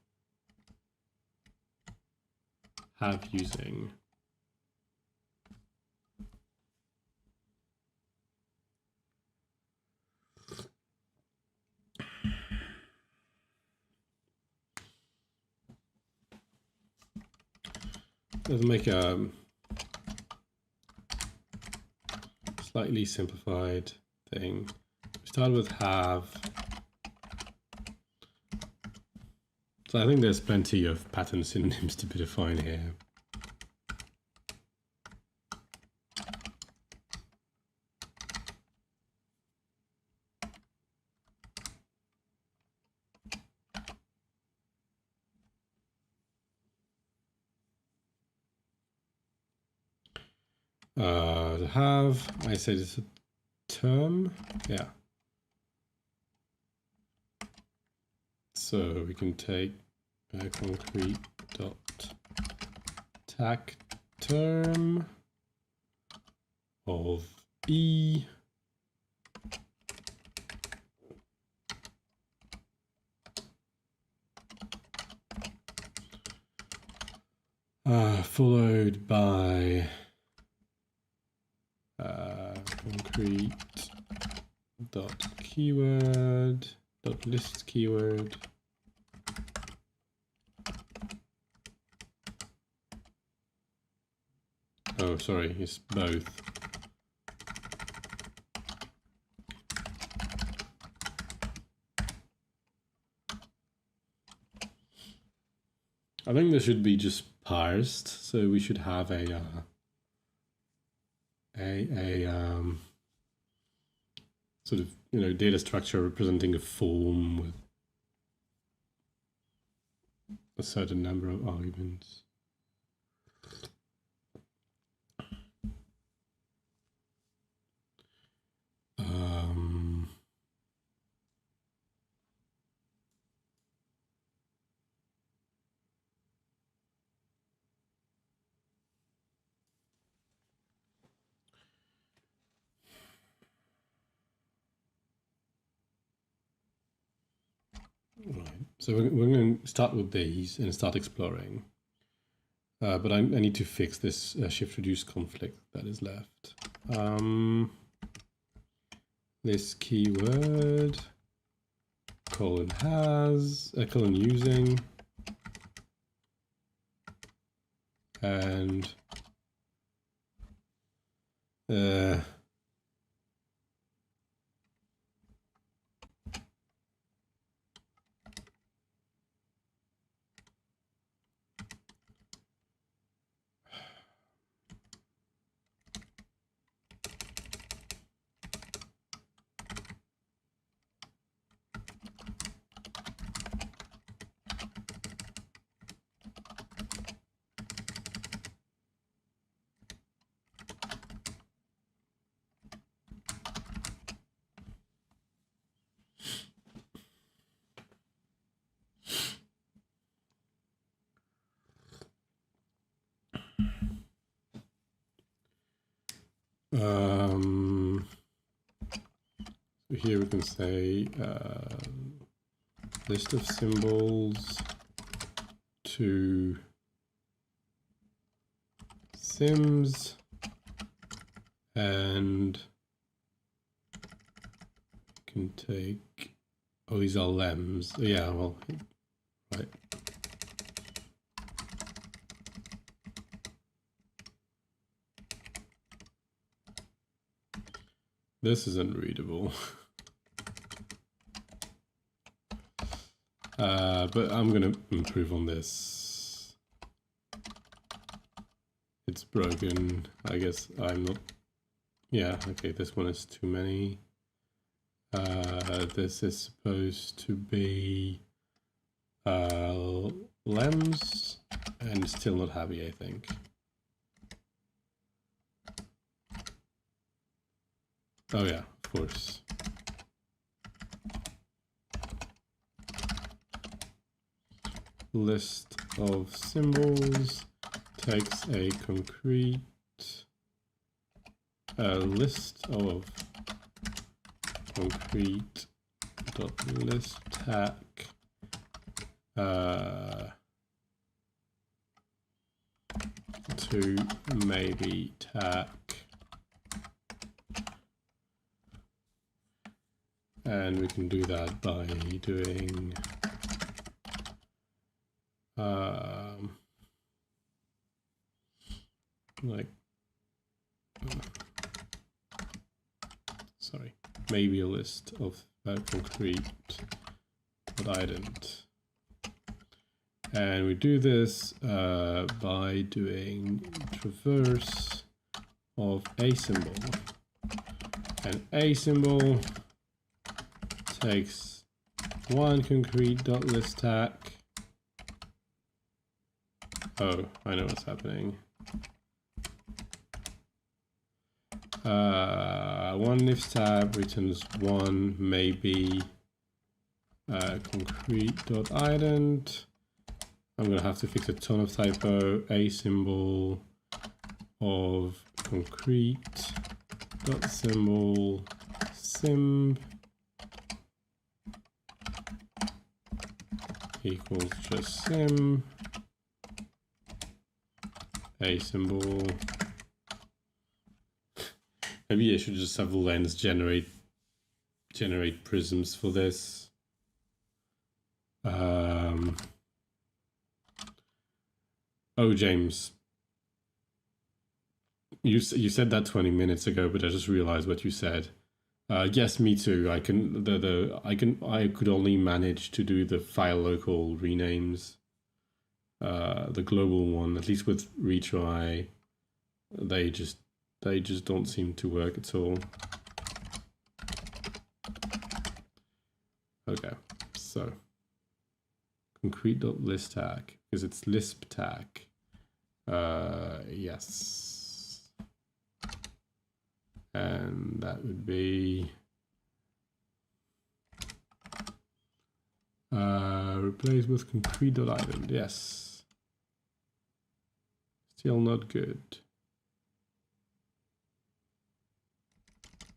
Have using. Let's make a slightly simplified thing. Start with have. So I think there's plenty of pattern synonyms to be defined here. To have, I said it's a term, yeah. So we can take a concrete dot tac term of E. Followed by concrete dot keyword dot list keyword. Oh, sorry, it's both. I think this should be just parsed, so we should have a sort of, you know, data structure representing a form with a certain number of arguments. So we're going to start with these and start exploring. But I need to fix this shift reduce conflict that is left. This keyword colon has colon using and so here we can say list of symbols to sims, and can take, oh, these are lems. Yeah, well, right. This is unreadable. But I'm gonna improve on this. It's broken. I guess I'm not. Yeah, okay, this one is too many. This is supposed to be lems, and still not happy, I think. Oh yeah, of course. List of symbols takes a concrete list of concrete dot list tag to maybe tag, and we can do that by doing like sorry, maybe a list of concrete but ident, and we do this by doing traverse of a symbol, and a symbol takes one concrete dot list tag. Oh, I know what's happening. One if tab returns one, maybe concrete dot ident. I'm gonna have to fix a ton of typo. A symbol of concrete dot symbol sim equals just sim. A symbol. Maybe I should just have lens generate prisms for this. Oh, James, you said that 20 minutes ago, but I just realized what you said. Yes, me too. I could only manage to do the file local renames. The global one, at least with retry, they just don't seem to work at all. Okay, so concrete.list tag, because it's Lisp tag. Yes. And that would be replace with concrete.ident. Yes. Still not good.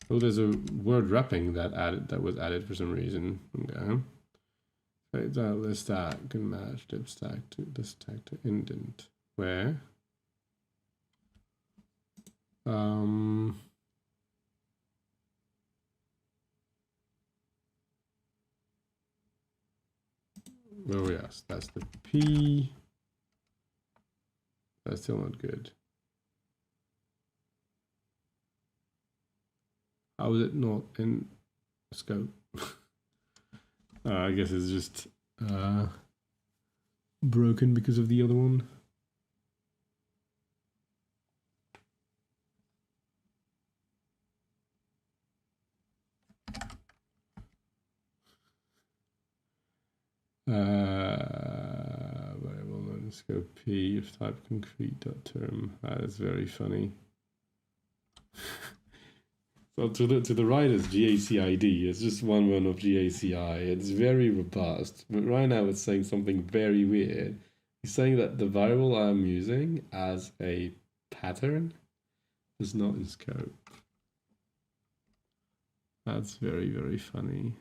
Oh, there's a word wrapping that was added for some reason. Okay. Right, list stack can match dip stack to this stack to indent. Where? Oh yes, that's the P. That's still not good. How is it not in scope? I guess it's just broken because of the other one. Variable scope P of type concrete dot term. That is very funny. So to the right is GACID. It's just one of GACI. It's very robust, but right now it's saying something very weird. It's saying that the variable I'm using as a pattern is not in scope. That's very, very funny.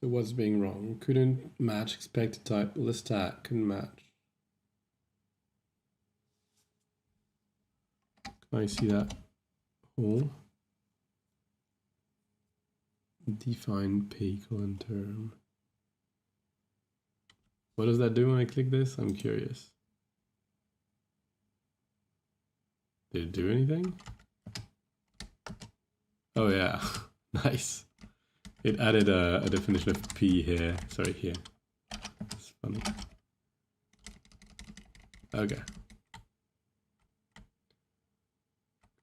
So what's being wrong? Couldn't match expected type. List stack couldn't match. Can I see that hole? Define P colon term. What does that do when I click this? I'm curious. Did it do anything? Oh yeah, nice. It added a definition of P here. Sorry, here. It's funny. Okay.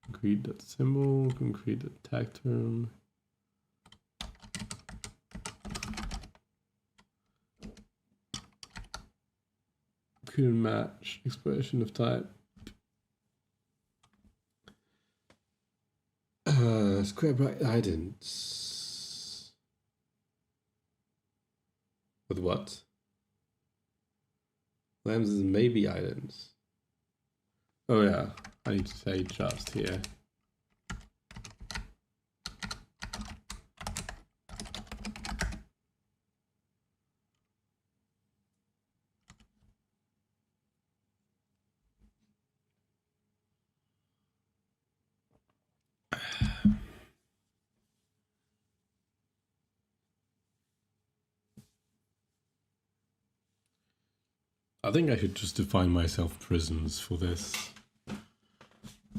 Concrete.symbol, concrete.tag term. Couldn't match expression of type. Square bracket idents. With what? Lambs is maybe idents. Oh yeah, I need to say just here. I think I should just define myself prisons for this.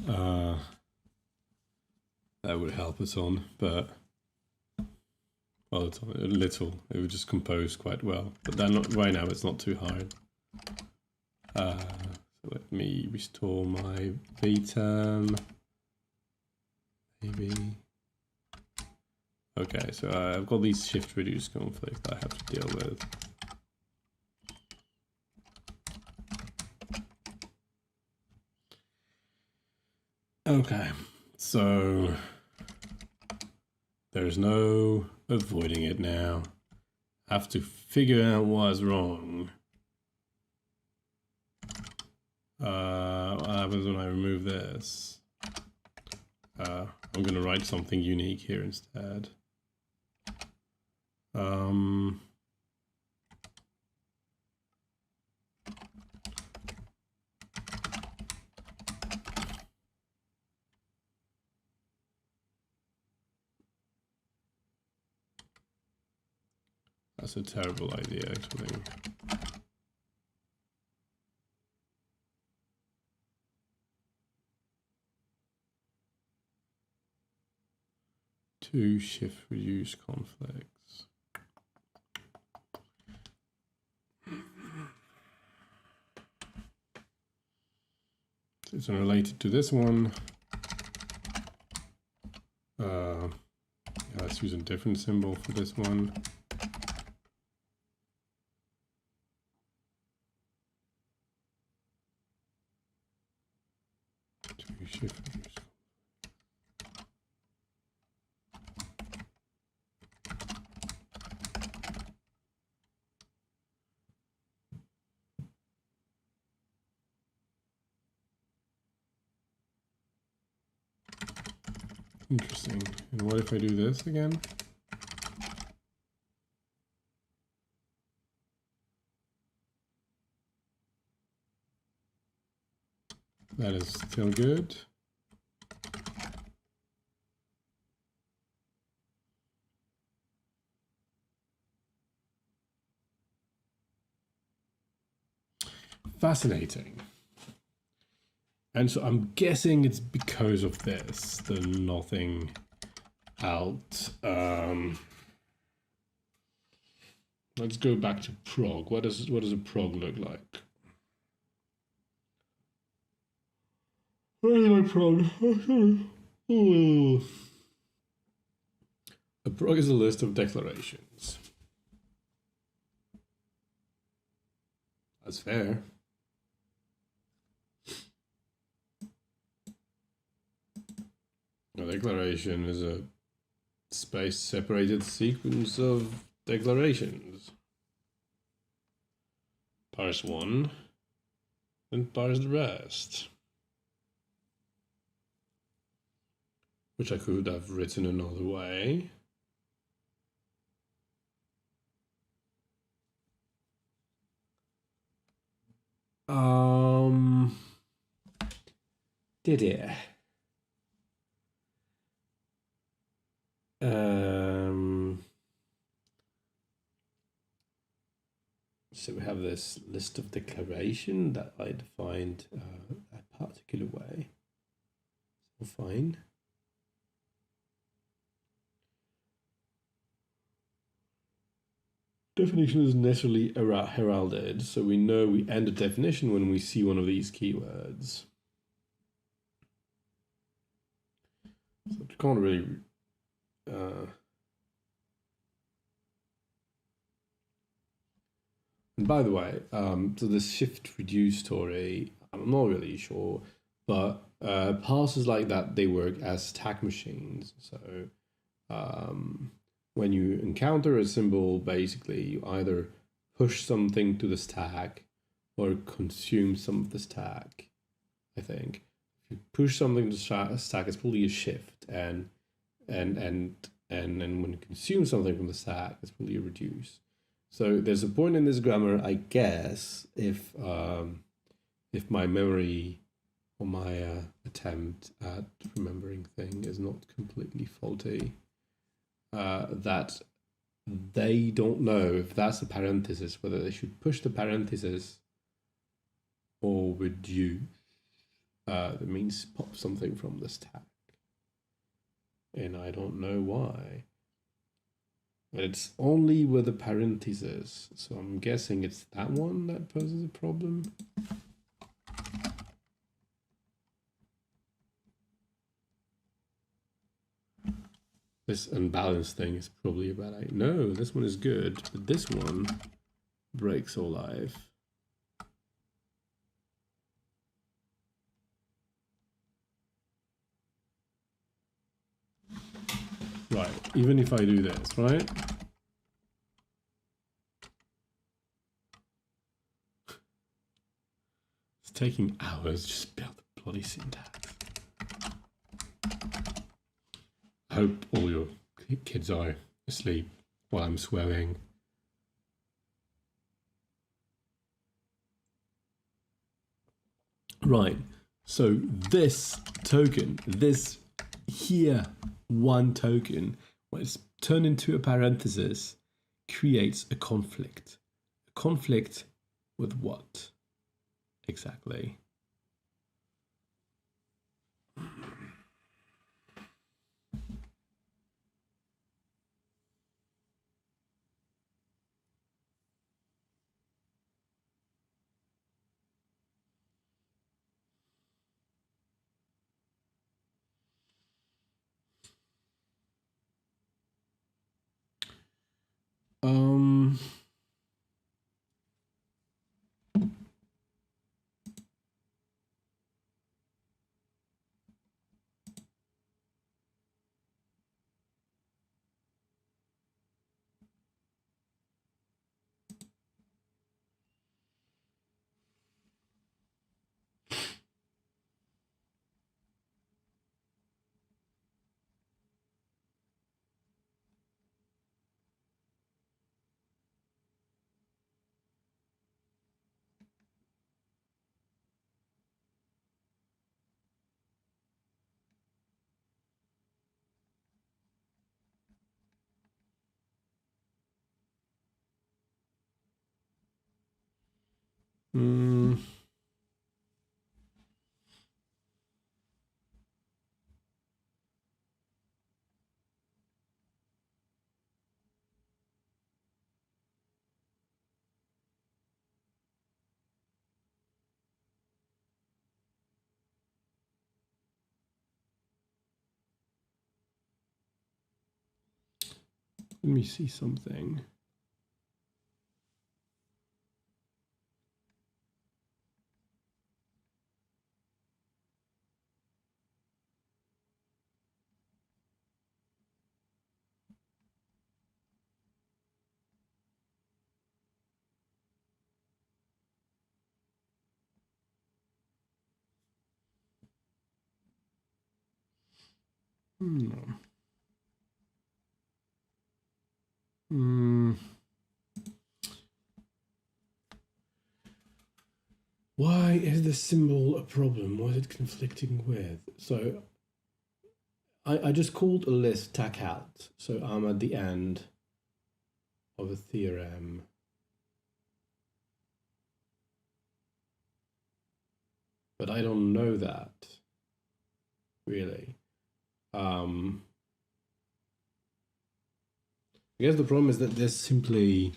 That would help us on, but well, it's a little. It would just compose quite well, but then right now it's not too hard. So let me restore my vterm. Maybe. Okay, so I've got these shift reduce conflicts that I have to deal with. Okay, so there's no avoiding it now. I have to figure out what's wrong. What happens when I remove this? I'm going to write something unique here instead. That's a terrible idea, actually. Two shift reduce conflicts. It's unrelated to this one. Yeah, let's use a different symbol for this one. Two shift reduce. Interesting. And what if I do this again? That is still good. Fascinating. And so I'm guessing it's because of this, the nothing out. Let's go back to prog. What does a prog look like? Where is my prog? Oh. A prog is a list of declarations. That's fair. A declaration is a space-separated sequence of declarations. Parse one, and parse the rest. Which I could have written another way. Did it? So we have this list of declaration that I defined a particular way. So fine. Definition is necessarily heralded, so we know we end a definition when we see one of these keywords. So you can't really and by the way, so this shift reduce story, I'm not really sure, but parsers like that, they work as tag machines. So when you encounter a symbol, basically you either push something to the stack or consume some of the stack, I think. If you push something to the stack, it's probably a shift, and when you consume something from the stack, it's probably a reduce. So there's a point in this grammar, I guess, if my memory or my attempt at remembering thing is not completely faulty, that they don't know if that's a parenthesis, whether they should push the parenthesis or reduce. That means pop something from the stack. And I don't know why. It's only with a parenthesis, so I'm guessing it's that one that poses a problem. This unbalanced thing is probably a bad idea. No, this one is good, but this one breaks all life. Right, even if I do this, right? It's taking hours to just build the bloody syntax. I hope all your kids are asleep while I'm swearing. Right, so this token, this here one token, when it's turned into a parenthesis, creates a conflict. A conflict with what exactly? Mm. Let me see something. Hmm. Why is this symbol a problem? What is it conflicting with? So I just called a list tac out. So I'm at the end of a theorem. But I don't know that, really. I guess the problem is that there's simply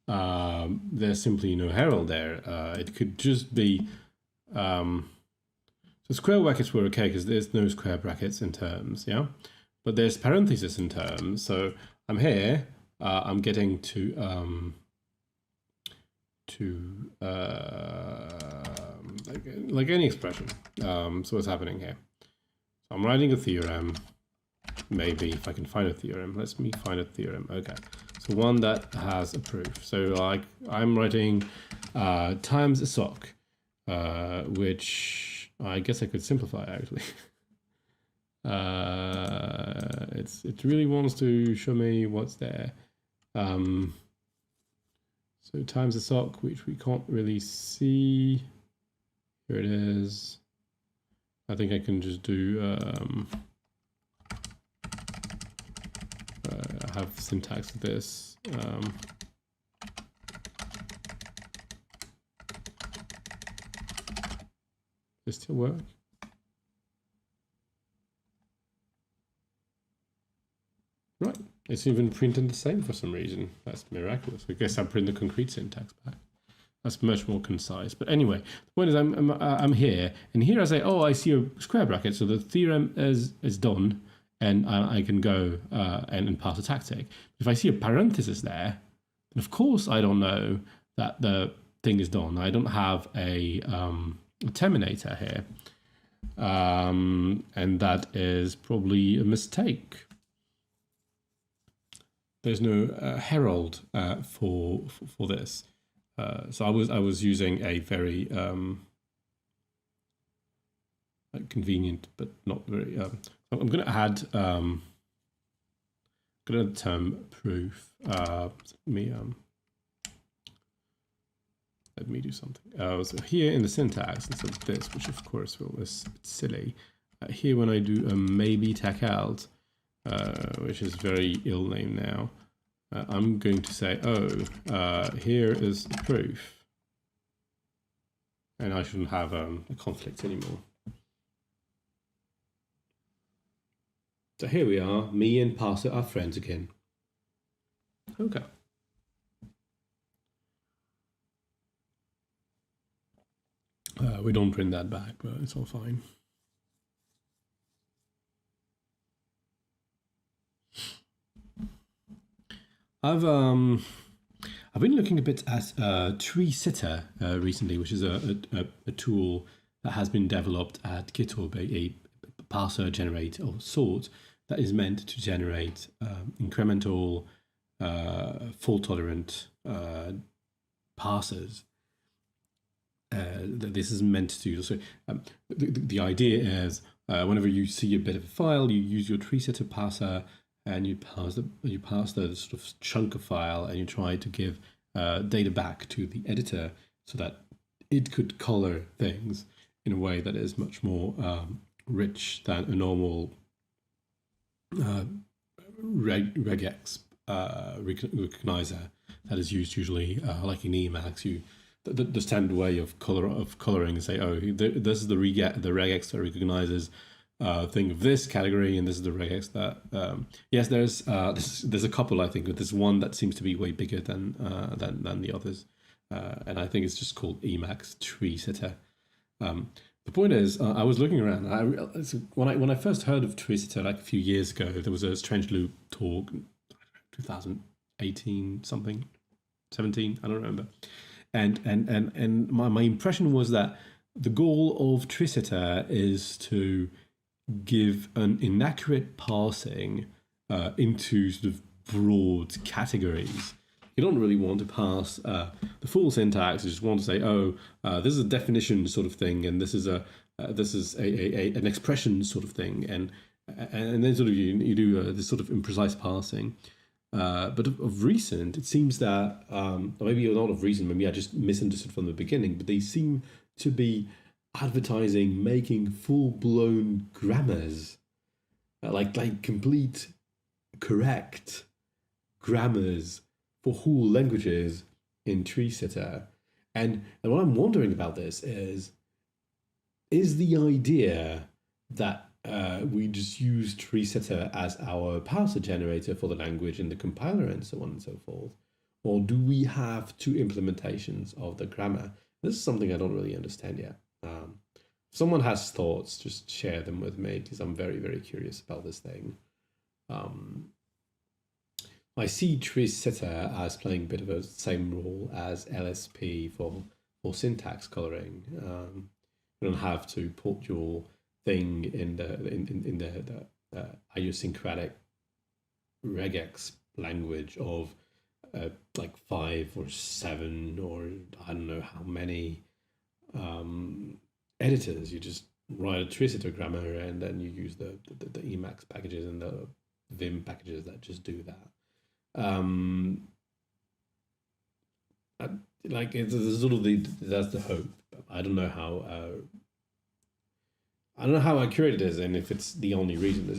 no herald there. It could just be so square brackets were okay because there's no square brackets in terms, yeah, but there's parentheses in terms. So I'm here, I'm getting to like any expression. So what's happening here? So I'm writing a theorem. Maybe if I can find a theorem. Let me find a theorem. Okay, so one that has a proof. So like I'm writing times a sock, which I guess I could simplify actually. It really wants to show me what's there. So times a sock, which we can't really see. Here it is. I think I can just do have syntax of this. Does it still work? Right, it's even printed the same for some reason. That's miraculous. I guess I print the concrete syntax back. That's much more concise. But anyway, the point is I'm here, and here I say, oh, I see a square bracket, so the theorem is done, and I can go and pass a tactic. If I see a parenthesis there, then of course I don't know that the thing is done. I don't have a terminator here, and that is probably a mistake. There's no herald for this. So I was using a very convenient but not very. I'm going to add the term proof. Let me do something. So here in the syntax, instead of this, which of course is silly. Here when I do a maybe tac out, which is very ill named now. I'm going to say, oh, here is the proof. And I shouldn't have a conflict anymore. So here we are, me and parser are friends again. Okay. We don't print that back, but it's all fine. I've been looking a bit at Tree Sitter recently, which is a tool that has been developed at GitHub, a parser generator of sorts that is meant to generate incremental, fault-tolerant parsers. This is meant to do. So the idea is whenever you see a bit of a file, you use your Tree Sitter parser and you pass the sort of chunk of file, and you try to give data back to the editor so that it could color things in a way that is much more rich than a normal regex recognizer that is used usually like in Emacs. You the standard way of coloring and say, oh, this is the regex that recognizes thing of this category, and this is the regex that. Yes, there's a couple, I think, but there's one that seems to be way bigger than the others, and I think it's just called Emacs tree sitter. The point is, I was looking around. And I realized when I first heard of tree sitter like a few years ago, there was a Strange Loop talk, 2018 something, 17, I don't remember. And my impression was that the goal of tree sitter is to give an inaccurate parsing into sort of broad categories. You don't really want to parse the full syntax. You just want to say, oh, this is a definition sort of thing, and this is an expression sort of thing, and then sort of you do this sort of imprecise parsing. But of recent, it seems that, or maybe not of recent, maybe I just misunderstood from the beginning, but they seem to be advertising making full-blown grammars, like complete, correct grammars for whole languages in tree sitter. And what I'm wondering about this is the idea that we just use tree sitter as our parser generator for the language and the compiler and so on and so forth? Or do we have two implementations of the grammar? This is something I don't really understand yet. If someone has thoughts, just share them with me, because I'm very, very curious about this thing. I see tree sitter as playing a bit of a same role as LSP for syntax coloring. You don't have to put your thing in the idiosyncratic regex language of like 5 or 7 or I don't know how many editors. You just write a tree sitter grammar and then you use the Emacs packages and the Vim packages that just do that. Like it's sort of that's the hope. I don't know how accurate it is, and if it's the only reason.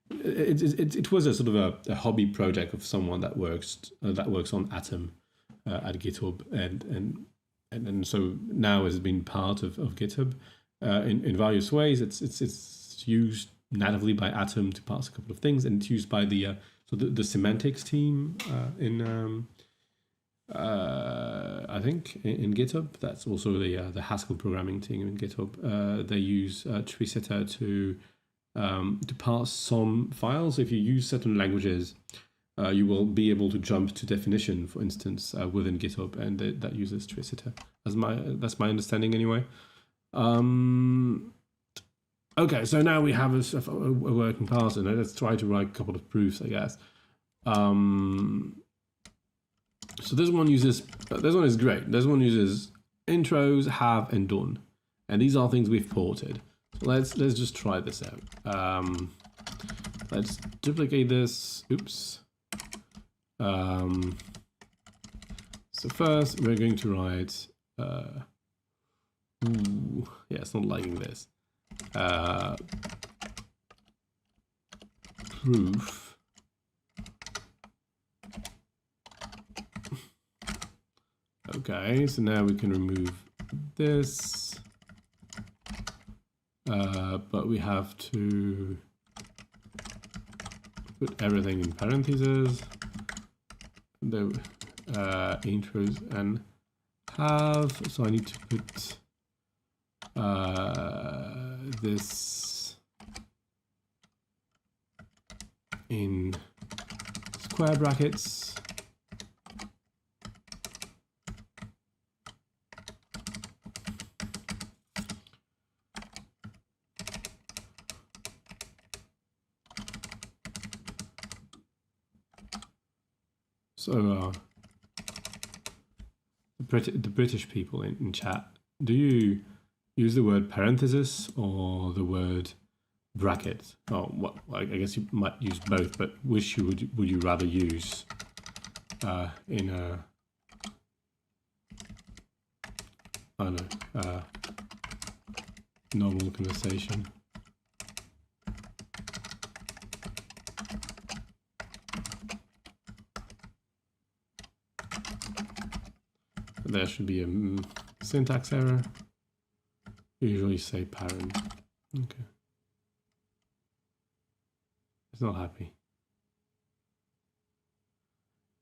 It was a sort of a hobby project of someone that works on Atom at GitHub, and so now has been part of GitHub in various ways. It's used natively by Atom to parse a couple of things, and it's used by the semantics team I think in GitHub. That's also the Haskell programming team in GitHub. They use tree sitter to parse some files. If you use certain languages, you will be able to jump to definition, for instance, within GitHub, and that uses tree sitter. That's my understanding anyway. Okay, so now we have a working parser. Now let's try to write a couple of proofs, I guess. So this one is great. This one uses intros, have, and done, and these are things we've ported. So let's just try this out. Let's duplicate this. Oops. So first we're going to write. Yeah, it's not liking this. Proof. Okay, so now we can remove this, but we have to put everything in parentheses. The intros and have. So I need to put this in square brackets. So the British people in chat, do you use the word parenthesis or the word bracket? Oh, well, I guess you might use both, but which would you rather use in a normal conversation? there should be a syntax error. Usually say parent. Okay. It's not happy.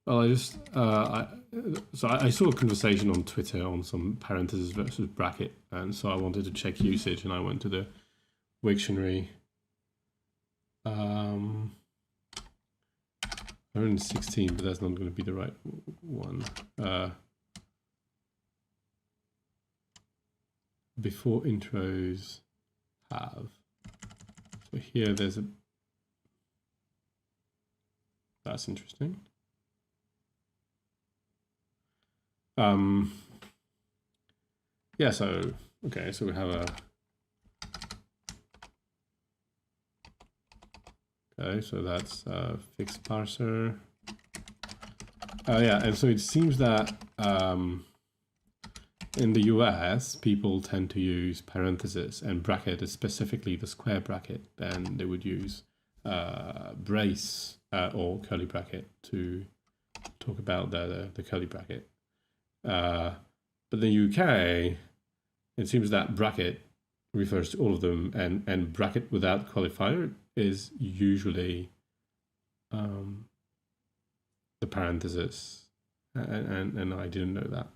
Well, I saw a conversation on Twitter on some parentheses versus bracket, and so I wanted to check usage, and I went to the Wiktionary. 116, but that's not going to be the right one. Before intros have. So here there's a. That's interesting. Yeah, so, okay, so we have a. Okay, so that's fixed parser. Yeah, and so it seems that in the US, people tend to use parentheses and bracket, specifically the square bracket, and they would use brace or curly bracket to talk about the curly bracket. But in the UK, it seems that bracket refers to all of them, and bracket without qualifier is usually the parenthesis, and I didn't know that.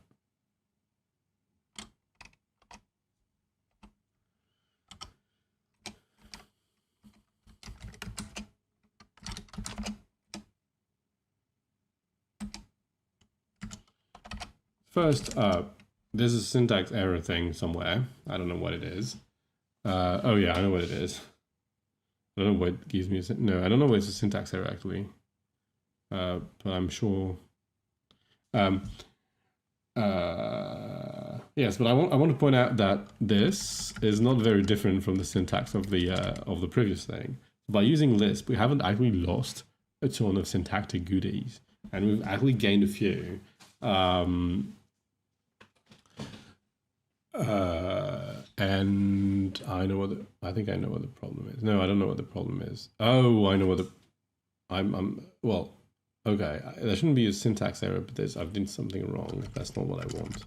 First, there's a syntax error thing somewhere. I don't know what it is. Oh yeah, I know what it is. I don't know what gives me a, no, I don't know what it's a syntax error actually. But I'm sure. Yes, but I want to point out that this is not very different from the syntax of the previous thing. By using Lisp, we haven't actually lost a ton of syntactic goodies, and we've actually gained a few. And I know what I think I know what the problem is. No, I don't know what the problem is. Oh, I know what the well, okay. There shouldn't be a syntax error, but I've done something wrong. That's not what I want.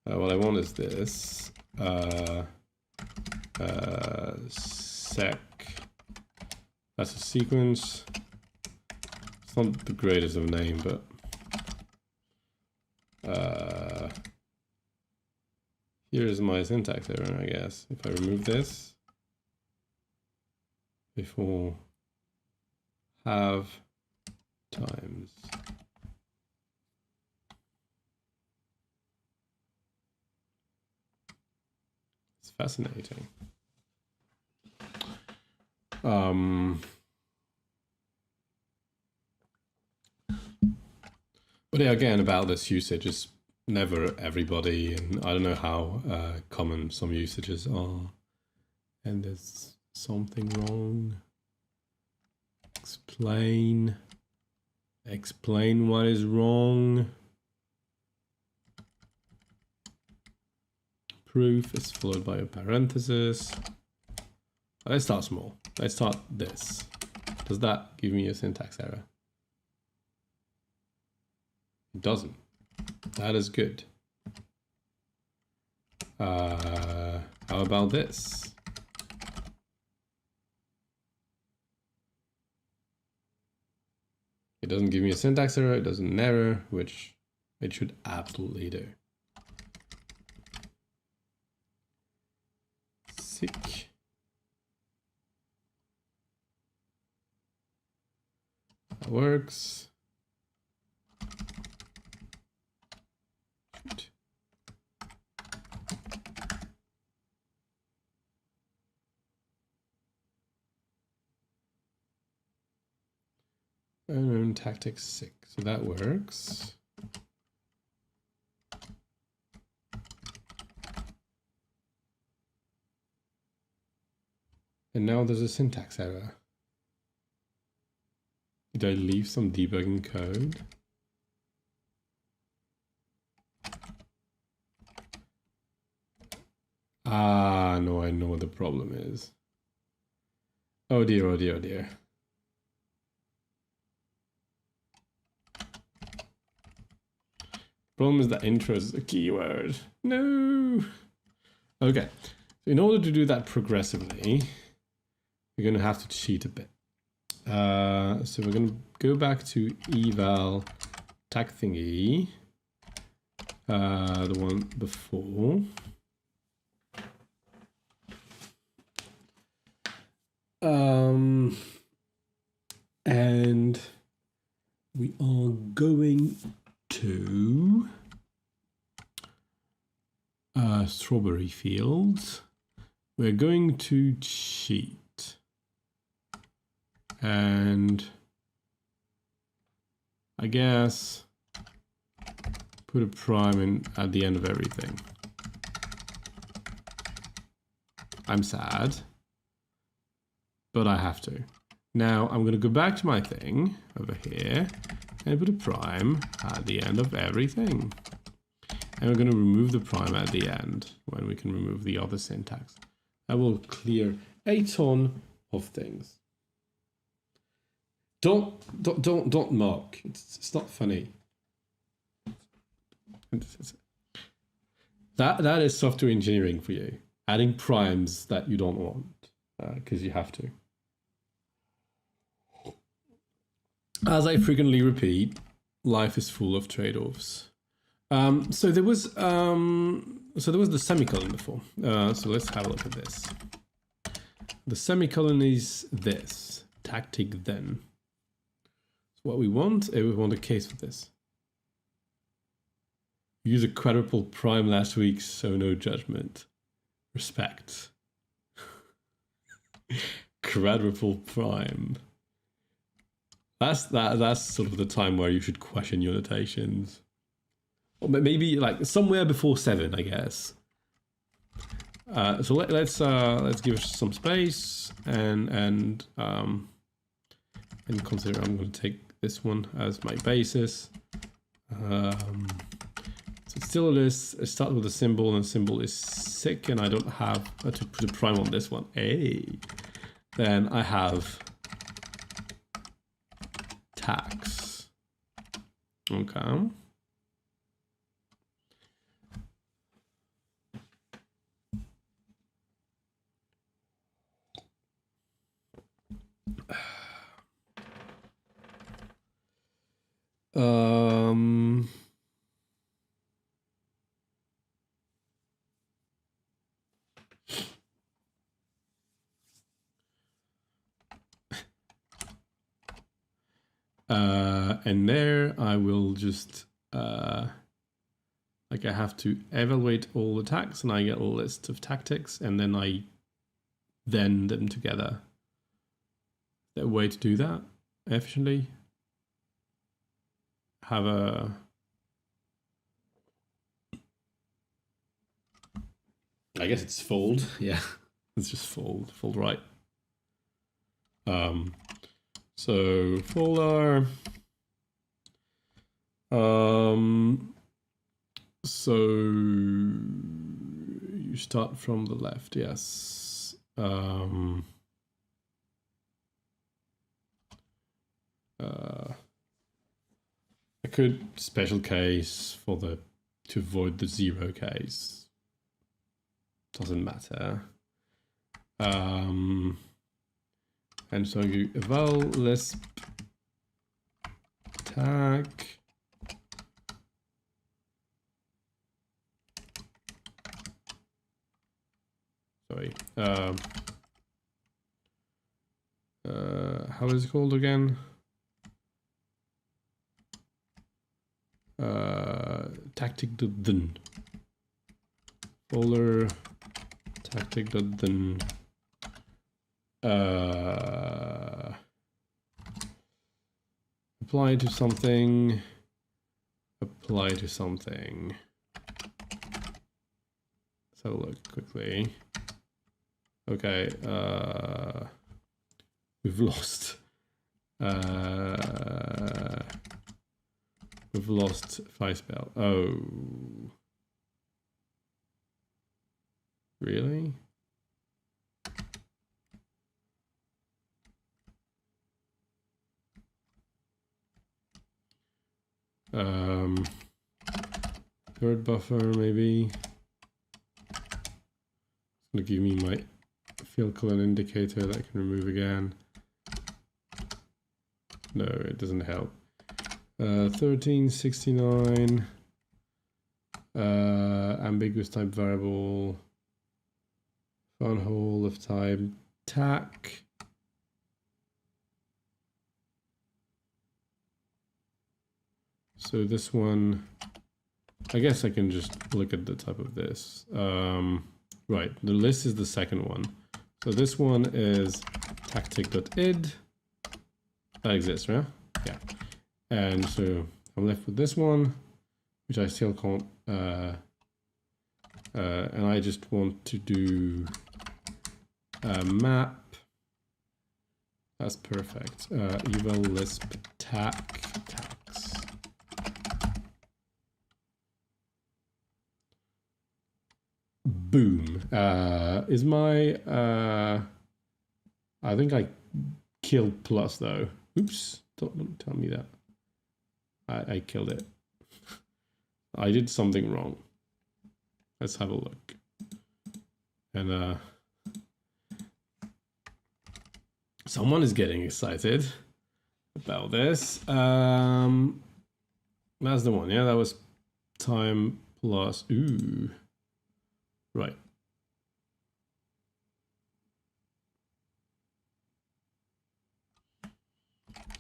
What I want is this sec. That's a sequence. It's not the greatest of name, but here's my syntax error, I guess. If I remove this before have times. It's fascinating. But yeah, again, about this usage, it's never everybody, and I don't know how common some usages are. And there's something wrong. Explain what is wrong. Proof is followed by a parenthesis. Let's start small. Let's start this. Does that give me a syntax error? It doesn't. That is good. How about this? It doesn't give me a syntax error, it doesn't an error, which it should absolutely do. Sick. That works. Unknown tactics 6, so that works. And now there's a syntax error. Did I leave some debugging code? Ah, no, I know what the problem is. Oh dear, oh dear, oh dear. Problem is that interest is a keyword. No. Okay. So in order to do that progressively, we're going to have to cheat a bit. So we're going to go back to eval tag thingy, the one before. And we are going to strawberry fields. We're going to cheat. And I guess put a prime in at the end of everything. I'm sad, but I have to. Now I'm going to go back to my thing over here and put a prime at the end of everything. And we're going to remove the prime at the end when we can remove the other syntax. That will clear a ton of things. Don't mock. It's not funny. That is software engineering for you. Adding primes that you don't want because you have to. As I frequently repeat, life is full of trade-offs. So there was the semicolon before. So let's have a look at this. The semicolon is this tactic then. So what we want a case for this. Use a quadruple prime last week, so no judgment. Respect. Quadruple prime. That's sort of the time where you should question your notations. Or maybe like somewhere before 7, I guess. So let's give it some space and consider I'm going to take this one as my basis. So it's still a list. I start with a symbol, and the symbol is sick, and I don't have to put a prime on this one. Hey, then I have tax. Okay. And there I will just like I have to evaluate all the tags, and I get a list of tactics, and then I then them together. Is there a way to do that efficiently? Have a I guess it's fold. Yeah, it's just fold right. So folder. So you start from the left, yes. I could special case for to avoid the 0 case. Doesn't matter. And so you eval lisp tag. Sorry. How is it called again? Tactic.then. Folder tactic.then. Apply to something. Apply to something. Let's have a look quickly. Okay, we've lost. We've lost spell. Oh, really? Third buffer, maybe. It's gonna give me my field color indicator that I can remove again. No, it doesn't help. 1369. Ambiguous type variable. Fun hole of type tac. So this one, I guess I can just look at the type of this. Right, the list is the second one. So this one is tactic.id. That exists, right? Yeah. And so I'm left with this one, which I still can't, and I just want to do a map. That's perfect. Eval lisp tax. Boom. Is my, I think I killed plus though. Oops, don't tell me that. I killed it. I did something wrong. Let's have a look. And someone is getting excited about this. That's the one, yeah, that was time plus, ooh. Right.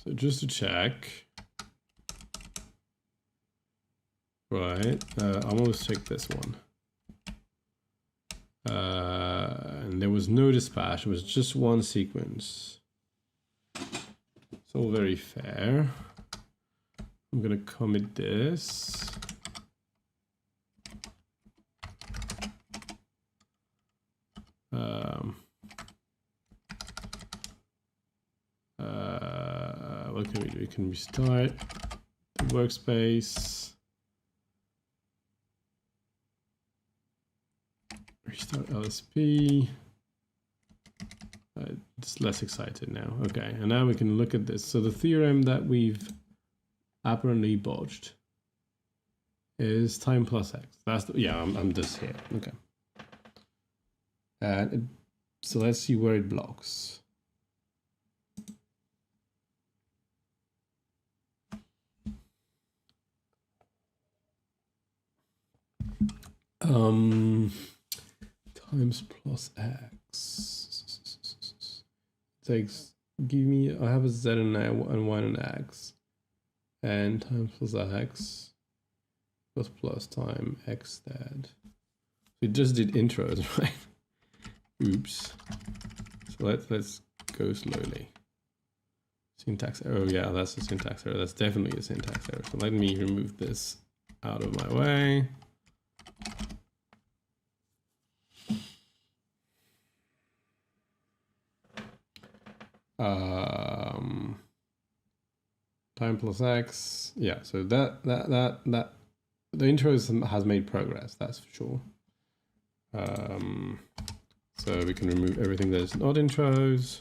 So just to check. Right, I'm going to check this one. And there was no dispatch, it was just one sequence. It's all very fair. I'm going to commit this. What can we do? We can restart the workspace. Restart LSP. It's less excited now. Okay, and now we can look at this. So the theorem that we've apparently botched is time plus x. That's the, yeah, I'm just here. Okay. And so let's see where it blocks. Times plus x takes, give me, I have a z and y and x, and times plus x plus time x z. We just did intros, right? Oops. So let's go slowly. Syntax error. Oh yeah, that's a syntax error. That's definitely a syntax error. So let me remove this out of my way. Time plus x. Yeah, so that the intros has made progress, that's for sure. So we can remove everything that is not intros.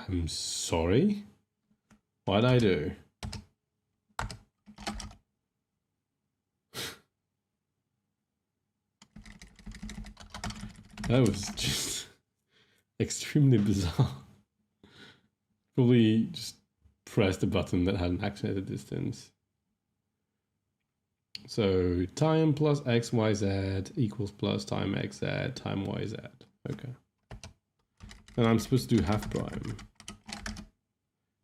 I'm sorry. What'd I do? That was just extremely bizarre. Probably just pressed a button that had an action at a distance. So time plus xyz equals plus time xz time yz. Okay. And I'm supposed to do half prime.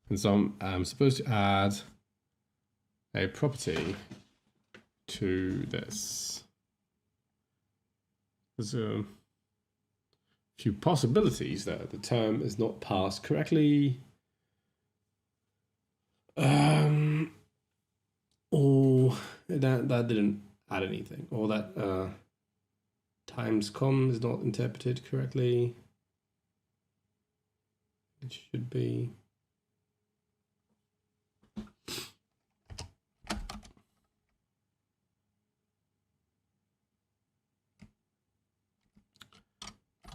And so I'm supposed to add a property to this. There's a few possibilities there. The term is not passed correctly. Or that didn't add anything. Or that times com is not interpreted correctly. It should be.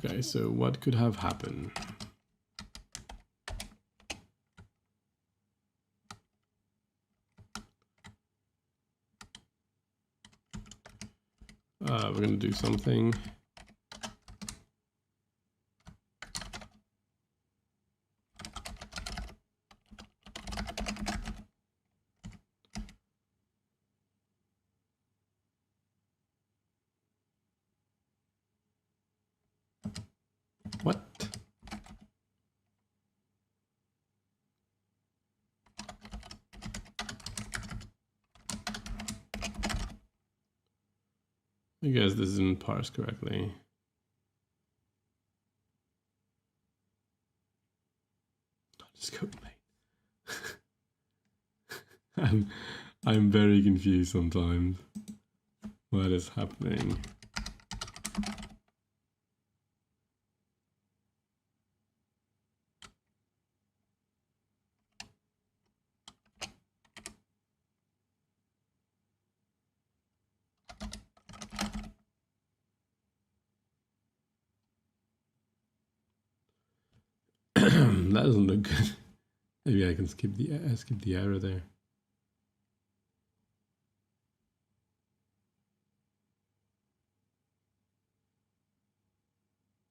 Okay, so what could have happened? We're going to do something. What? I guess this isn't parsed correctly. Just code, mate. I'm very confused sometimes. What is happening? That doesn't look good. Maybe I can skip the error there.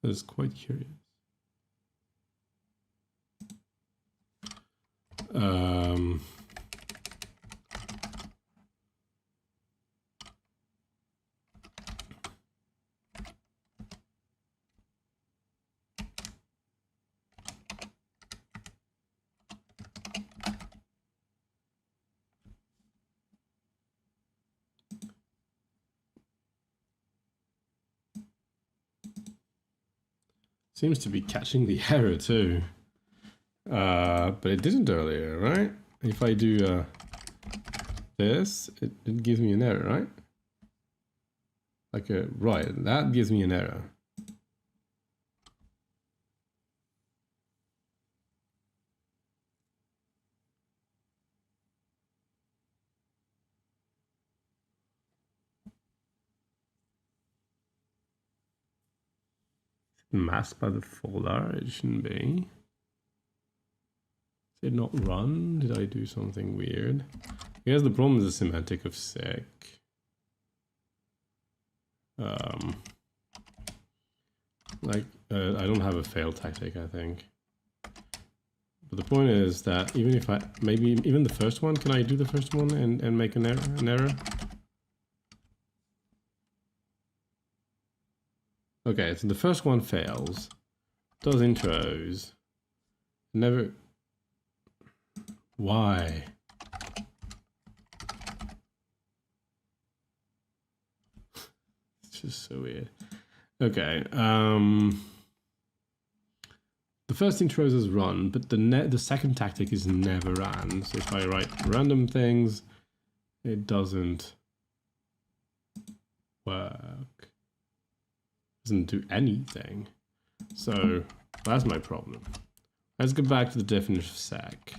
That's quite curious. Seems to be catching the error too. But it didn't earlier, right? If I do this, it gives me an error, right? Like right, that gives me an error. Masked by the folder, it shouldn't be. Did it not run? Did I do something weird? I guess the problem is the semantic of sec. I don't have a fail tactic, I think. But the point is that even if maybe even the first one, can I do the first one and make an error? Okay, so the first one fails. Does intros. Never. Why? It's just so weird. Okay. The first intros is run, but the second tactic is never ran. So if I write random things, it doesn't work. Doesn't do anything. So that's my problem. Let's go back to the definition of sec.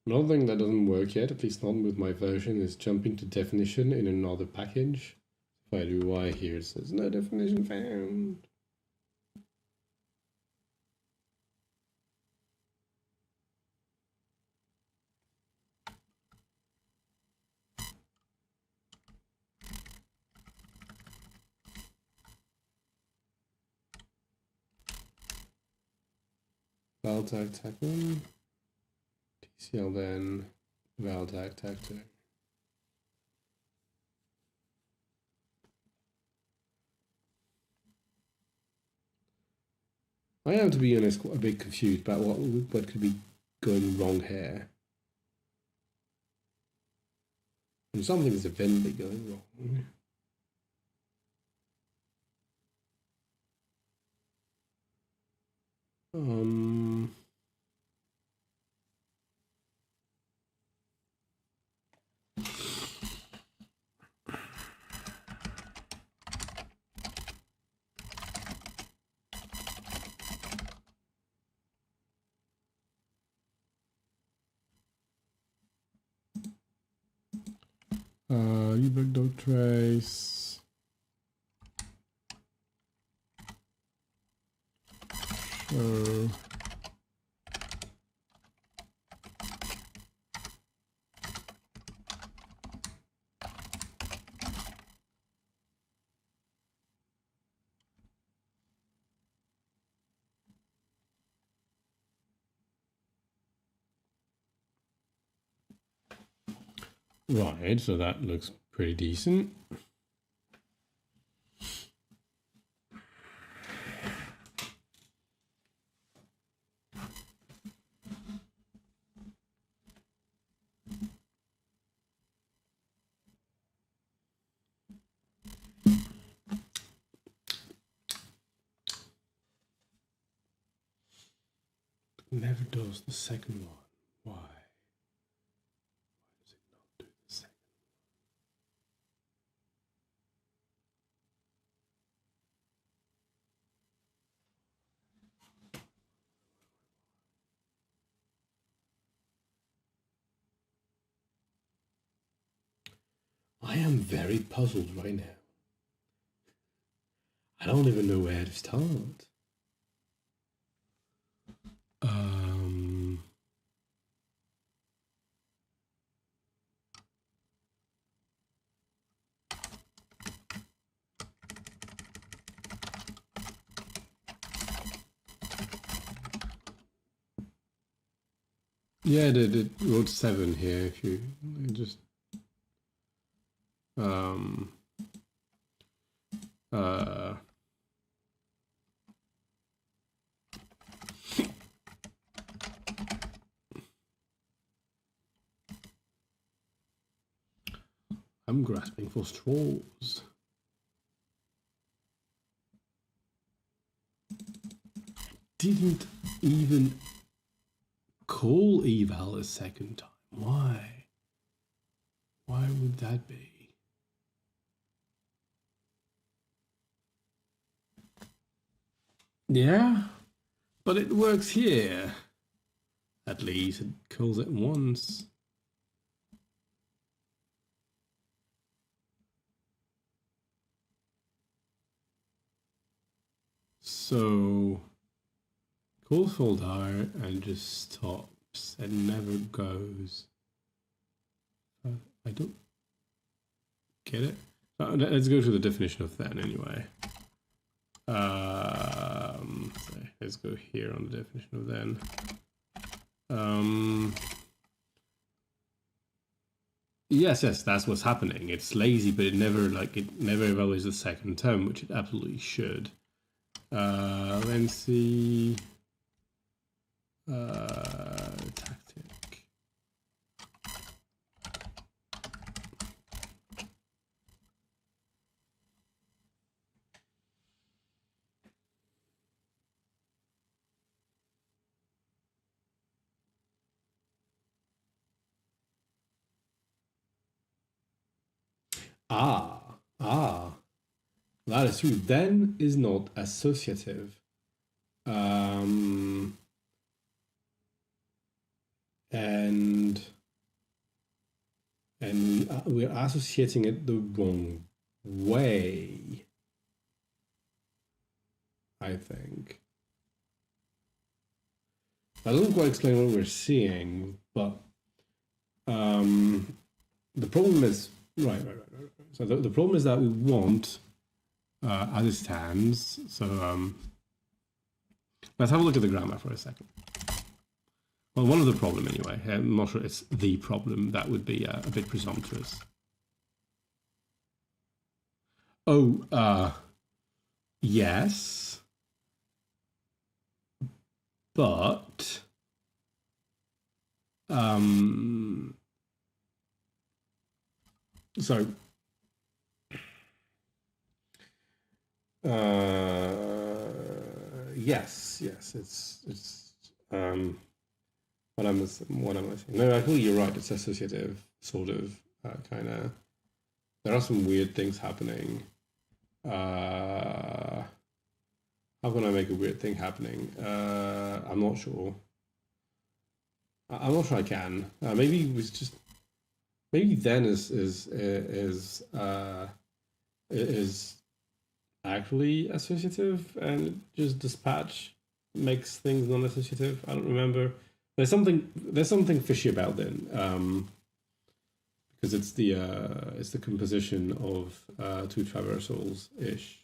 Another thing that doesn't work yet, at least not with my version, is jumping to definition in another package. If I do Y here, it says no definition found. File tag tag one. CL then val tag tag tag. I am, to be honest, quite a bit confused about what could be going wrong here. And something is evidently going wrong. Trace. Show. Right, so that looks pretty decent. Never does the second one. Why? Why does it not do the second one? I am very puzzled right now. I don't even know where to start. Yeah, the road 7 here. If you just I'm grasping for straws. Didn't even call eval a second time. Why? Why would that be? Yeah, but it works here. At least it calls it once. So calls full dart and just stops and never goes. I don't get it. Let's go to the definition of then anyway. So let's go here on the definition of then. Yes, that's what's happening. It's lazy, but it never evaluates the second term, which it absolutely should. Let's see. Tactic. That is true. Then is not associative. And we're associating it the wrong way, I think. That doesn't quite explain what we're seeing, but the problem is right. So the problem is that we want as it stands. So let's have a look at the grammar for a second. Well, one of the problem anyway. I'm not sure it's the problem. That would be a bit presumptuous. Oh, yes. But so yes, it's what am I saying? No, I think you're right. It's associative, sort of, kind of. There are some weird things happening. How can I make a weird thing happening? I'm not sure. I'm not sure I can. Maybe it was just. Maybe then is actually associative, and just dispatch makes things non-associative. I don't remember. There's something fishy about then, because it's the composition of two traversals ish.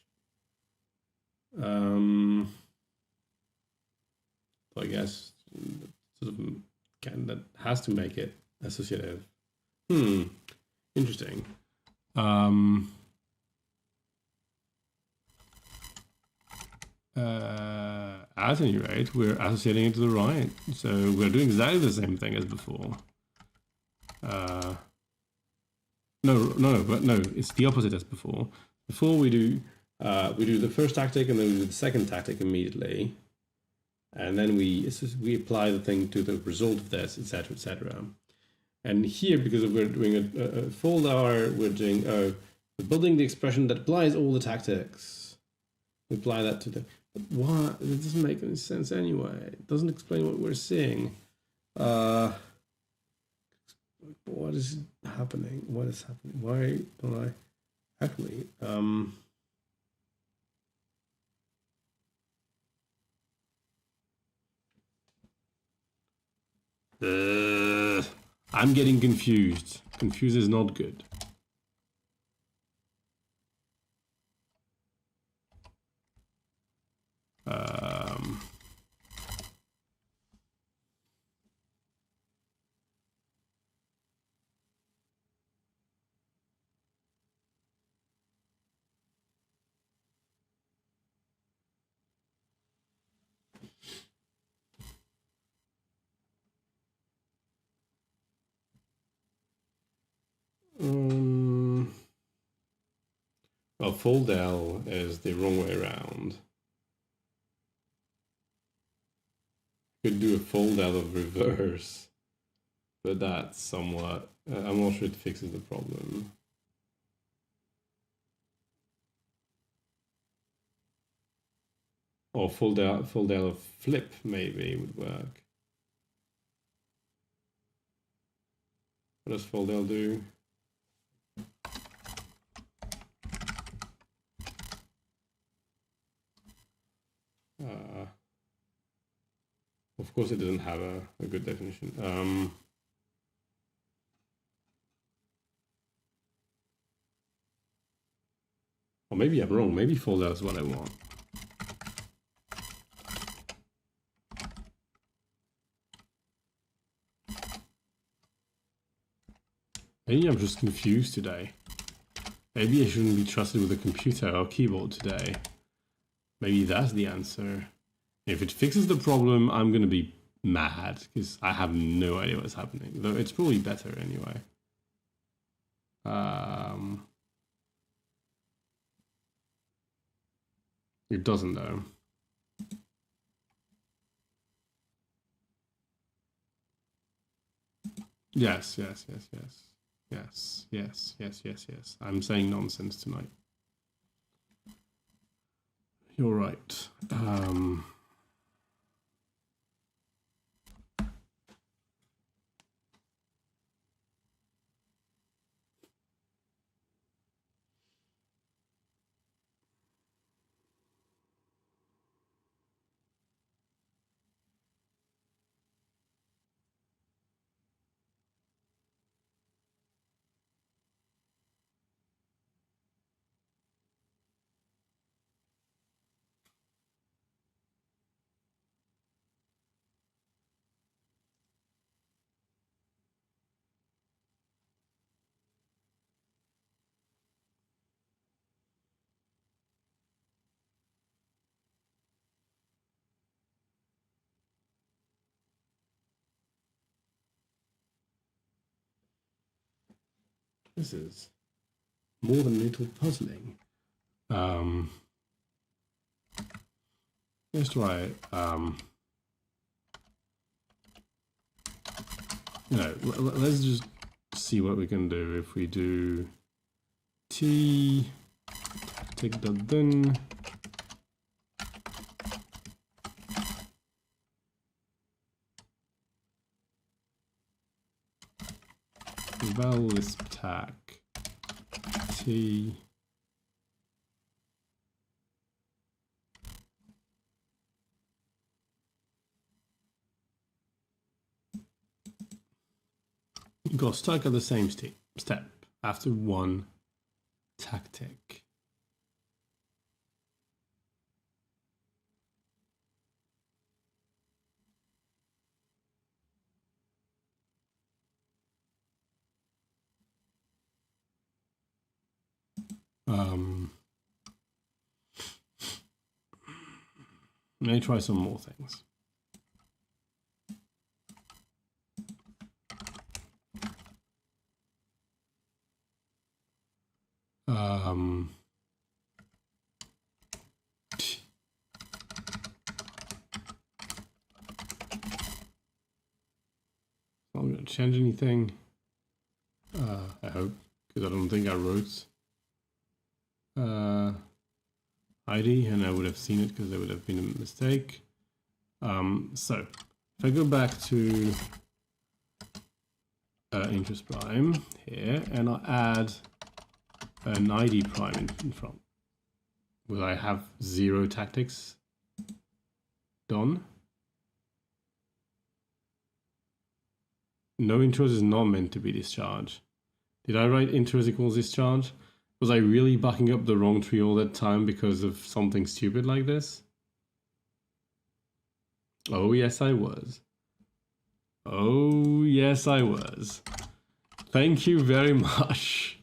I guess sort of that has to make it associative. Interesting. At any rate, we're associating it to the right, so we're doing exactly the same thing as before. No, it's the opposite as before. Before we do the first tactic, and then we do the second tactic immediately, and then we apply the thing to the result of this, etc., etc. And here, because we're doing a fold hour, we're building the expression that applies all the tactics. We apply that to the. What? It doesn't make any sense anyway. It doesn't explain what we're seeing. What is happening? What is happening? Why don't I actually? I'm getting confused. Confused is not good. Well, fold L is the wrong way around. Could do a fold L of reverse, but that's somewhat. I'm not sure it fixes the problem. Or fold L of flip maybe would work. What does fold L do? Of course, it doesn't have a good definition. Or maybe I'm wrong. Maybe fold L is what I want. Maybe I'm just confused today. Maybe I shouldn't be trusted with a computer or keyboard today. Maybe that's the answer. If it fixes the problem, I'm going to be mad because I have no idea what's happening. Though it's probably better anyway. It doesn't though. Yes. I'm saying nonsense tonight. You're right. this is more than a little puzzling. Let's try let's just see what we can do if we do t take that then val lisp tag t got stuck at the same step after one tactic. Let me try some more things. Not going to change anything. I hope, because I don't think I wrote ID, and I would have seen it because there would have been a mistake. So if I go back to interest prime here, and I add an ID prime in front, will I have 0 tactics done? No intros is not meant to be discharge. Did I write intros equals discharge? Was I really backing up the wrong tree all that time because of something stupid like this? Oh, yes, I was. Oh, yes, I was. Thank you very much.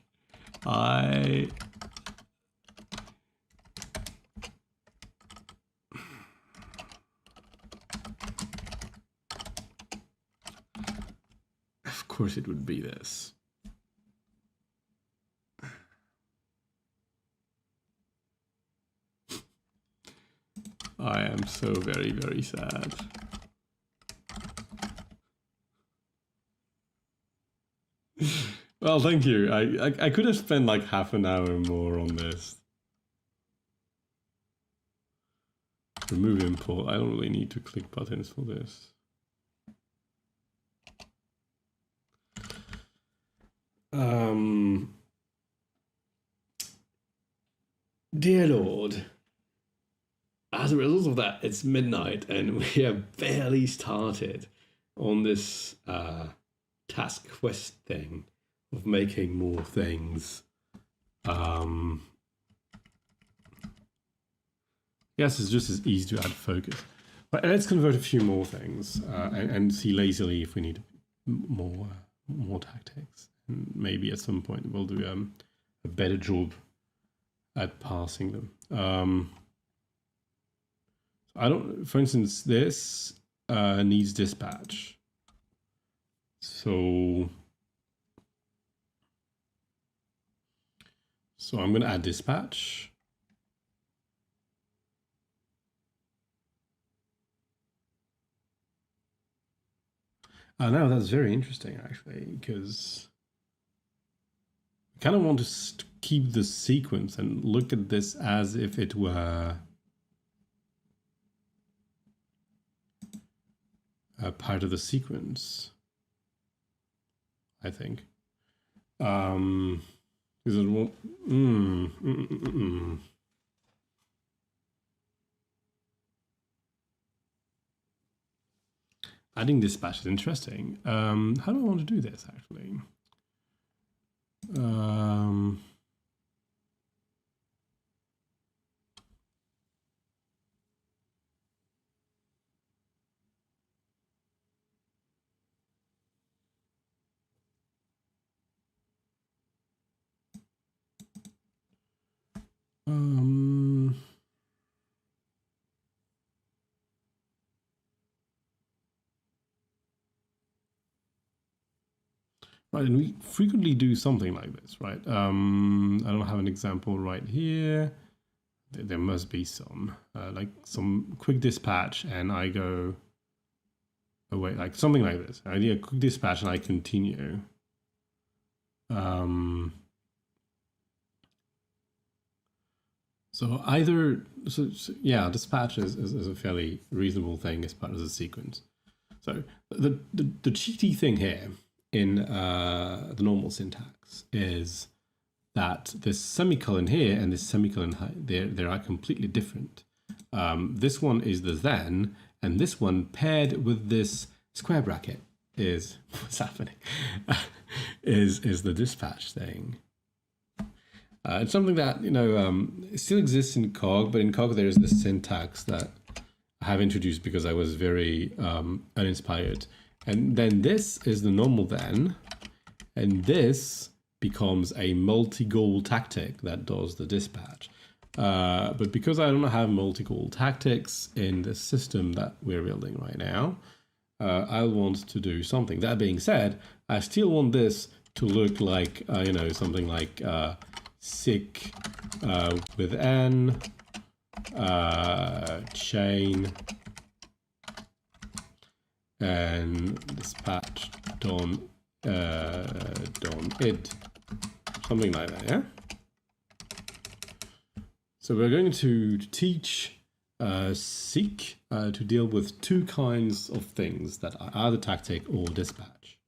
Of course it would be this. I am so very, very sad. Well, thank you. I could have spent like half an hour more on this. Remove import. I don't really need to click buttons for this. Dear Lord, as a result of that, it's midnight and we have barely started on this task quest thing of making more things. Yes, it's just as easy to add focus. But let's convert a few more things and see lazily if we need more tactics. And maybe at some point we'll do a better job at parsing them. I don't. For instance, this needs dispatch. So I'm going to add dispatch. No, that's very interesting, actually, because I kind of want to keep the sequence and look at this as if it were a part of the sequence, I think. Because it won't... Adding dispatch is interesting. How do I want to do this, actually? Right, and we frequently do something like this, right? I don't have an example right here. There must be some, like some quick dispatch, and I go away, like something like this. I do a quick dispatch and I continue. So either, yeah, dispatch is a fairly reasonable thing as part of the sequence. So the cheaty thing here in the normal syntax is that this semicolon here and this semicolon they are completely different. This one is the then, and this one paired with this square bracket is what's happening. is the dispatch thing. It's something that, you know, still exists in Cog, but in Cog there's this syntax that I have introduced because I was very uninspired. And then this is the normal then, and this becomes a multi-goal tactic that does the dispatch. But because I don't have multi-goal tactics in the system that we're building right now, I want to do something. That being said, I still want this to look like, you know, something like sick with n, chain, and dispatch done id, something like that, yeah? So we're going to teach seek to deal with two kinds of things that are either tactic or dispatch.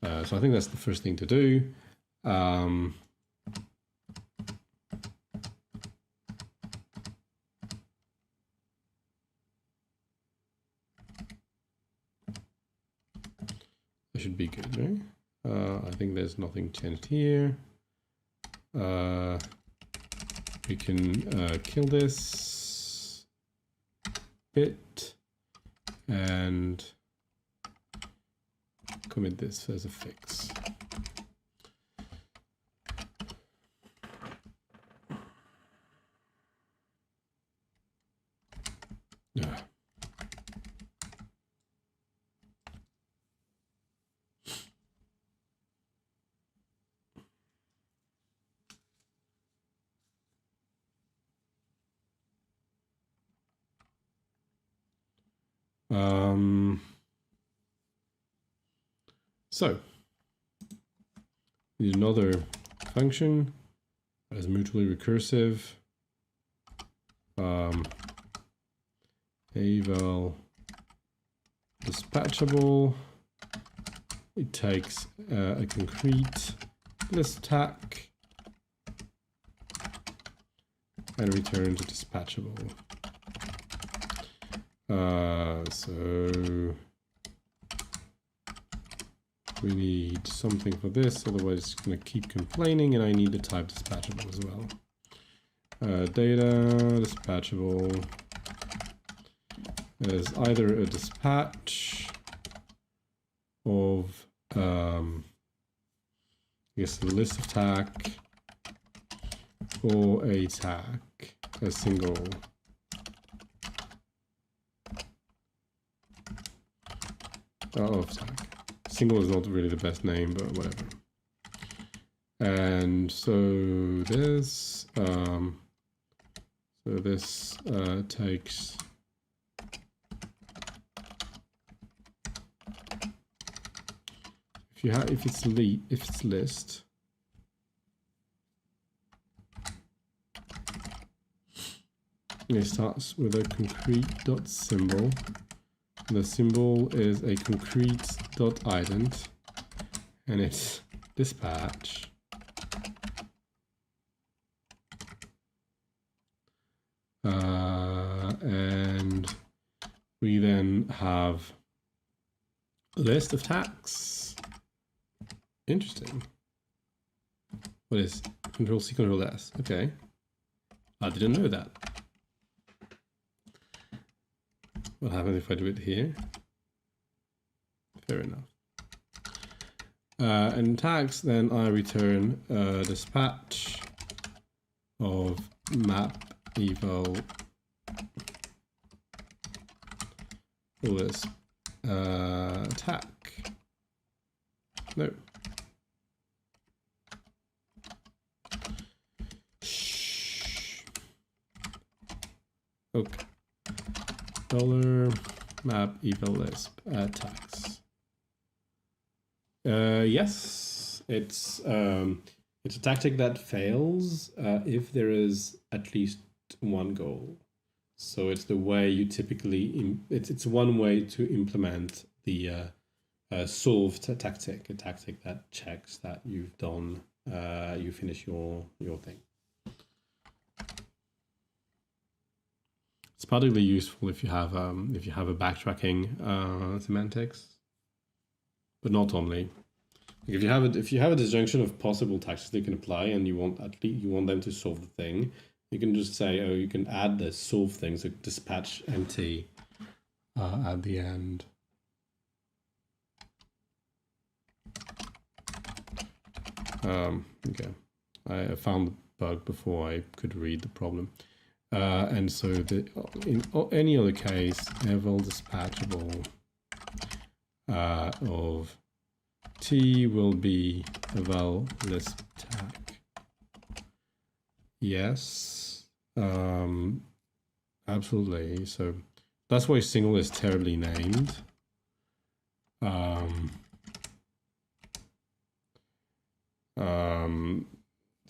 So I think that's the first thing to do. That should be good, right? I think there's nothing changed here. We can kill this bit and commit this as a fix. Yeah. So we need another function that is mutually recursive. Eval dispatchable. It takes a concrete list tag and returns a dispatchable. So we need something for this, otherwise it's going to keep complaining, and I need the type dispatchable as well. Data dispatchable is either a dispatch of I guess the list of tag, or a tag, a single of tag. Single is not really the best name, but whatever. And so this takes if it's list, it starts with a concrete dot symbol. The symbol is a concrete dot ident, and it's dispatch. And we then have a list of tags. Interesting. What is Control C, Control S? Okay. I didn't know that. What happens if I do it here? Fair enough. And tags, then I return dispatch of map eval list tag. No. Okay. Dollar map eval lisp tags. Yes, it's a tactic that fails if there is at least one goal. So it's the way you typically it's one way to implement the solved tactic, a tactic that checks that you've done you finish your thing. It's particularly useful if you have a backtracking semantics, but not only. Like if you have a disjunction of possible tactics they can apply, and you want them to solve the thing, you can just say, oh, you can add this solve thing, so dispatch empty at the end. Okay, I found the bug before I could read the problem. And so in any other case, eval dispatchable of T will be eval lisp tag. Yes, absolutely. So that's why single is terribly named.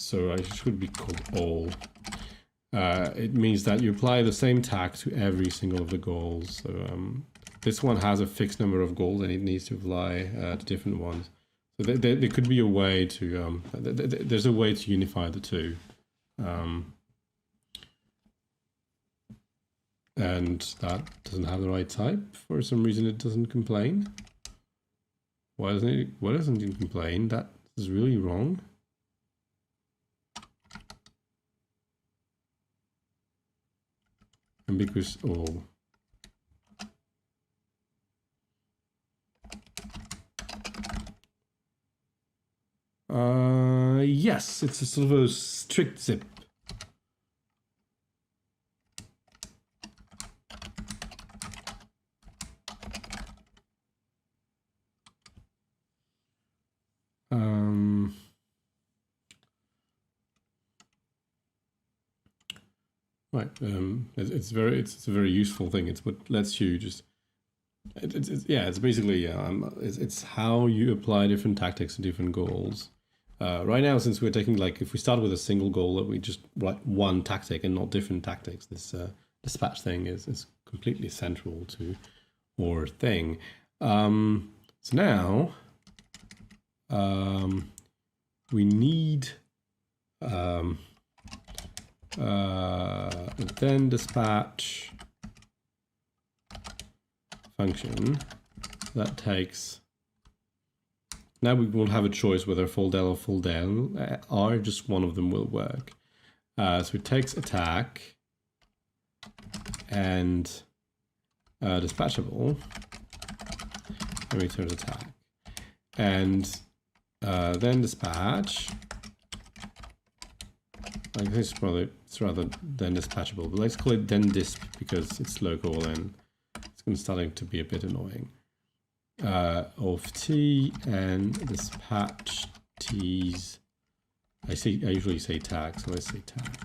So I should be called all. It means that you apply the same tag to every single of the goals. So this one has a fixed number of goals, and it needs to apply to different ones. So there could be a way to there's a way to unify the two, and that doesn't have the right type. For some reason, it doesn't complain. Why doesn't it? Why doesn't it complain? That is really wrong. Ambiguous all. Yes, it's a sort of a strict zip. Right. It's a very useful thing. It's what lets you just. It's basically it's how you apply different tactics to different goals. Right now, since we're taking if we start with a single goal, that we just write one tactic and not different tactics. This dispatch thing is completely central to our thing. So now we need then dispatch function that takes. Now we won't have a choice whether full del or full del, or just one of them will work. So it takes attack and dispatchable and returns attack, and then dispatch. I think it's rather than dispatchable, but let's call it then disp because it's local and it's starting to be a bit annoying. Of T and dispatch T's. I usually say tag, so let's say tag.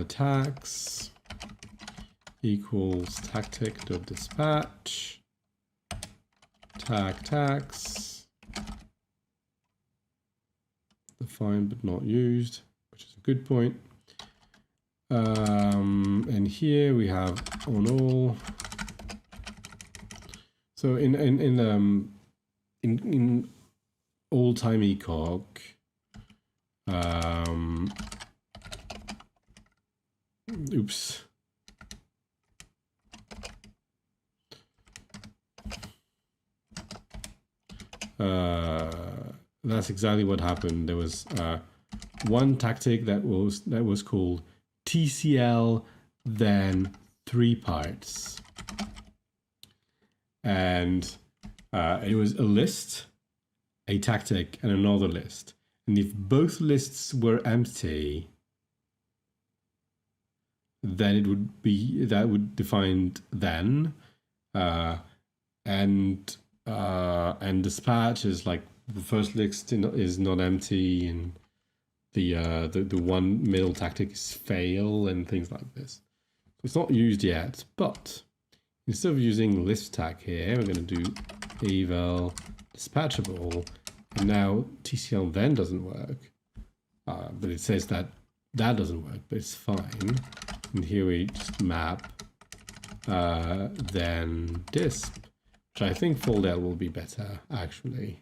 Tags equals tactic.dispatch tag tags defined but not used, which is a good point. And here we have on all. So in old-time eCog, oops. That's exactly what happened. There was one tactic that was called TCL, then 3 parts, and it was a list, a tactic, and another list. And if both lists were empty, then it would be, that would define then, and dispatch is like the first list is not empty, and the one middle tactic is fail and things like this. It's not used yet, but instead of using list tag here, we're going to do eval dispatchable, and now TCL then doesn't work, but it says that doesn't work, but it's fine. And here we just map then disp, which I think fold-out will be better, actually.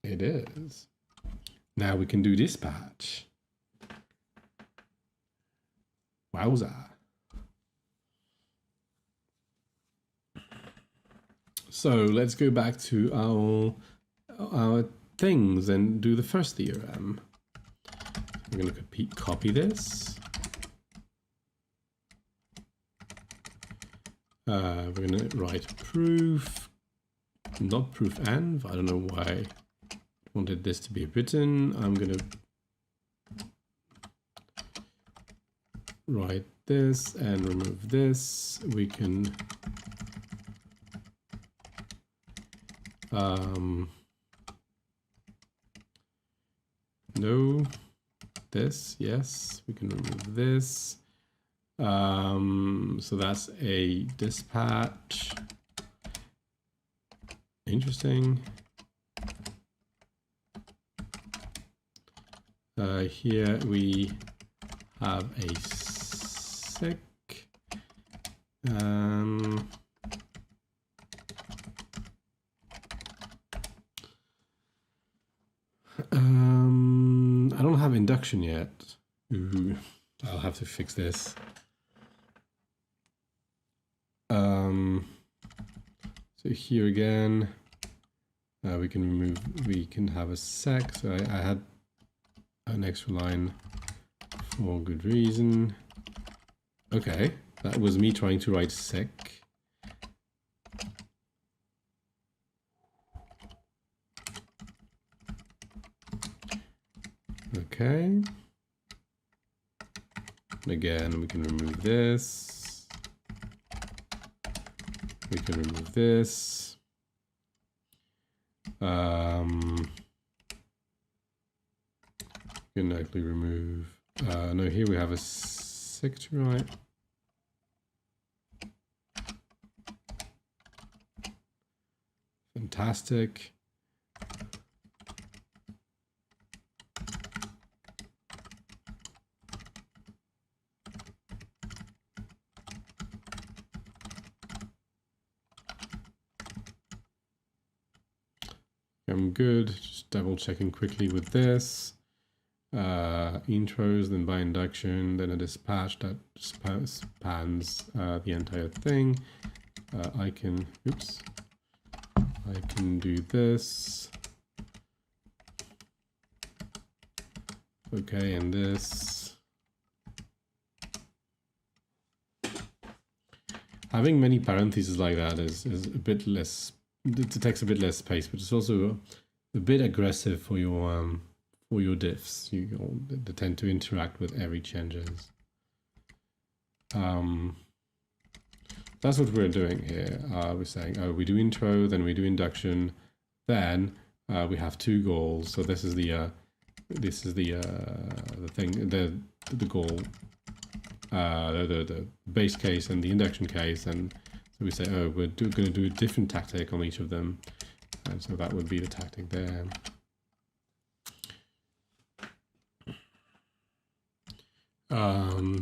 It is. Now we can do dispatch. Wowza. So let's go back to our things and do the first theorem. I'm going to copy this. We're going to write proof, not proof env. I don't know why I wanted this to be written. I'm going to write this and remove this. We can no, this, yes, we can remove this. So that's a dispatch. Interesting. Here we have a sick. I don't have induction yet. Ooh, I'll have to fix this. So here again, we can remove, we can have a sec. So I had an extra line for good reason. Okay, that was me trying to write sec. Okay. Again, we can remove this. We can remove this. We can actually remove. No, here we have a sec to write. Fantastic. I'm good. Just double checking quickly with this. Intros, then by induction, then a dispatch that spans the entire thing. I can, oops, I can do this. Okay, and this. Having many parentheses like that is a bit less, it takes a bit less space, but it's also a bit aggressive for your diffs. They tend to interact with every changes. That's what we're doing here. We're saying, oh, we do intro, then we do induction, then we have two goals. So this is the thing, the goal, the base case and the induction case, and so we say, oh, we're going to do a different tactic on each of them, and so that would be the tactic there.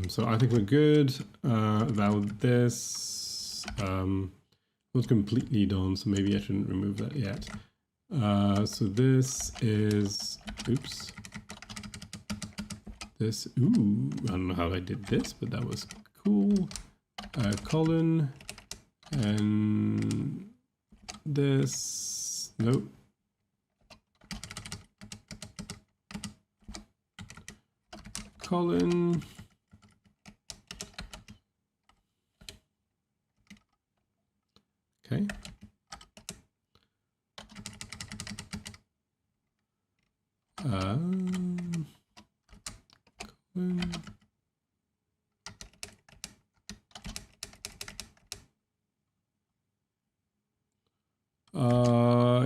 So I think we're good about this. Not completely done, so maybe I shouldn't remove that yet. So this is, oops. This, ooh, I don't know how I did this, but that was cool. Colon, and this, nope. Colon. Okay. Colon.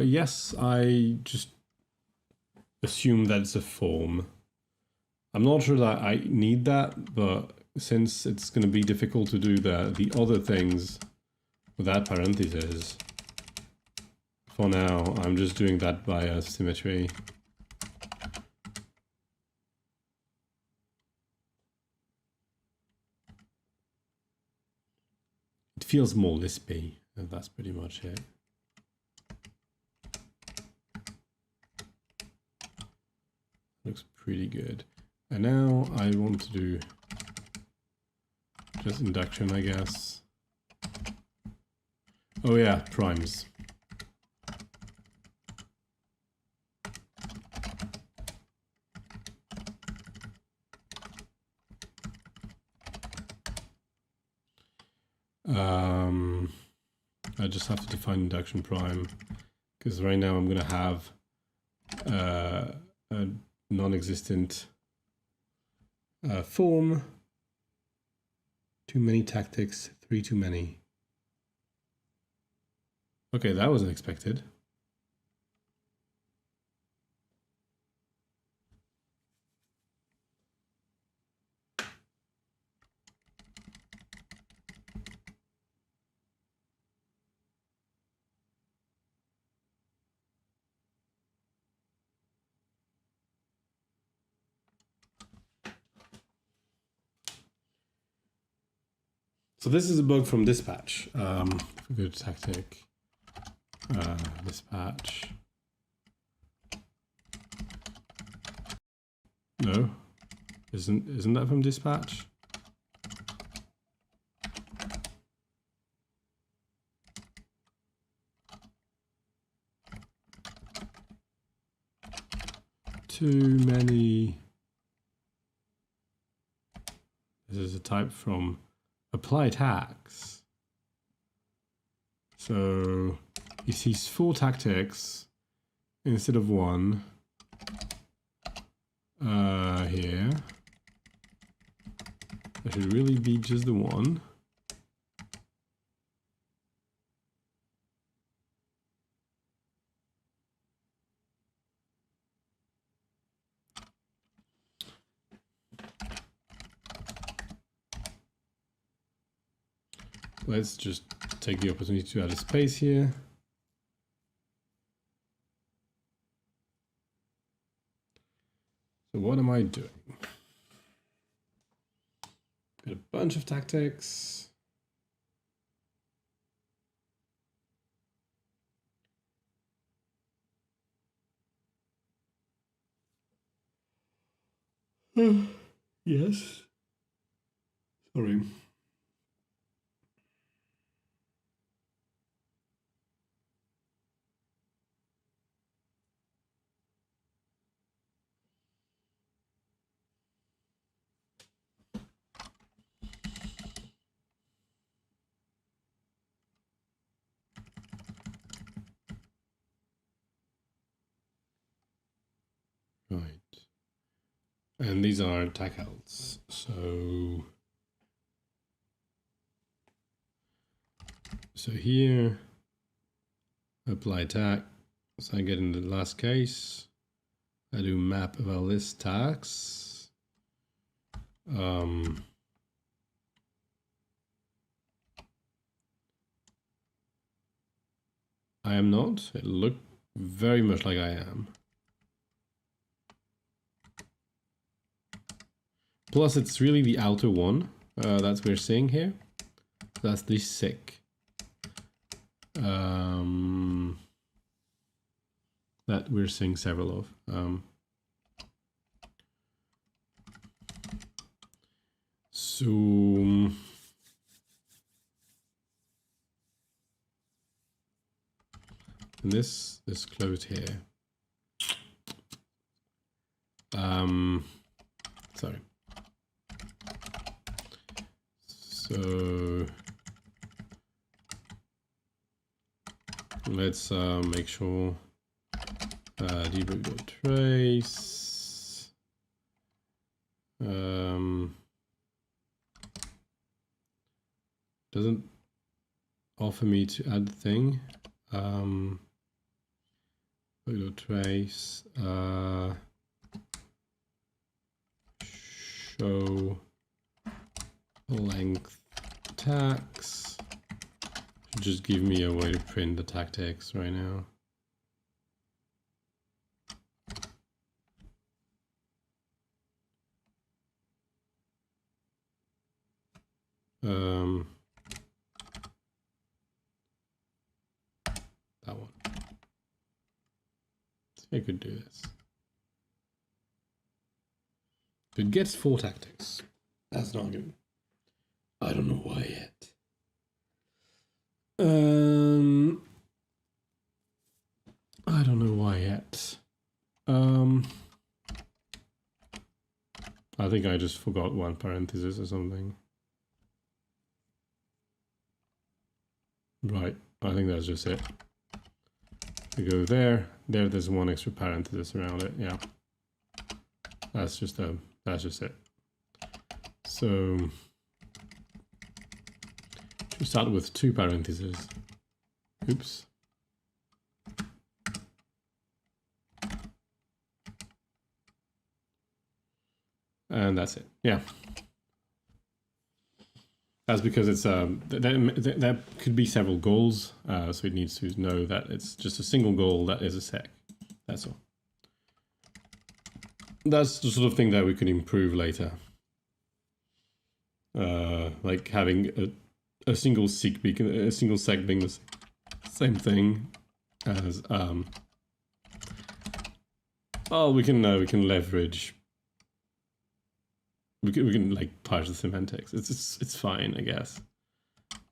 Yes, I just assume that it's a form. I'm not sure that I need that, but since it's going to be difficult to do the other things without parentheses, for now, I'm just doing that by symmetry. It feels more Lispy, and that's pretty much it. Looks pretty good. And now I want to do just induction, I guess. Oh yeah, primes. I just have to define induction prime, because right now I'm going to have a non-existent form. Too many tactics, 3 too many. Okay, that wasn't expected. So this is a bug from dispatch. If we go to tactic, dispatch. No, isn't that from dispatch? Too many. This is a type from apply tags. So he sees 4 tactics instead of 1 here. That should really be just the 1. Let's just take the opportunity to add a space here. So what am I doing? Got a bunch of tactics. Yes. Sorry. Right. And these are tackles. So here, apply tag. So I get in the last case. I do map of our list tags. I am not. It looked very much like I am. Plus, it's really the outer one that we're seeing here. That's the sick. That we're seeing several of. So this is closed here. Sorry. So let's make sure debug.trace doesn't offer me to add the thing. Photo trace, show length tags. Just give me a way to print the tag text right now. That one. I could do this. It gets 4 tactics. That's not good. I don't know why yet. I don't know why yet. I think I just forgot one parenthesis or something. Right, I think that's just it. We go there, there's one extra parenthesis around it, yeah. That's just it. So we start with 2 parentheses. Oops. And that's it, yeah. That's because it's there could be several goals, so it needs to know that it's just a single goal that is a sec. That's all. That's the sort of thing that we can improve later. Like having a single sec being the same thing as well, we can leverage. We can like parse the semantics. It's fine, I guess.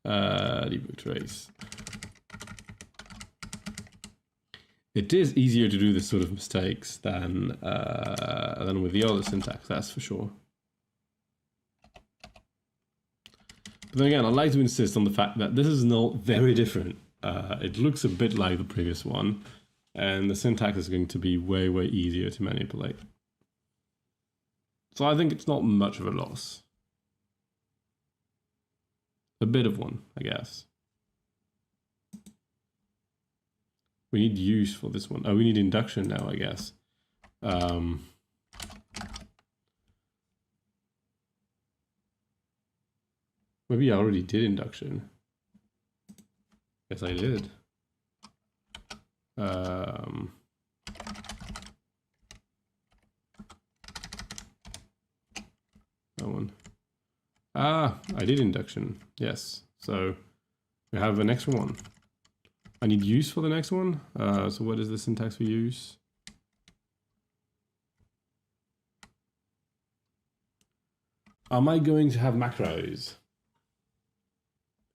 Debug trace. It is easier to do this sort of mistakes than with the other syntax, that's for sure. But then again, I like to insist on the fact that this is not very different. It looks a bit like the previous one, and the syntax is going to be way, way easier to manipulate. So I think it's not much of a loss. A bit of one, I guess. We need use for this one. Oh, we need induction now, I guess. Maybe I already did induction. Yes, I did. That one. Ah, I did induction. Yes. So we have an extra one. I need use for the next one. So what is the syntax for use? Am I going to have macros?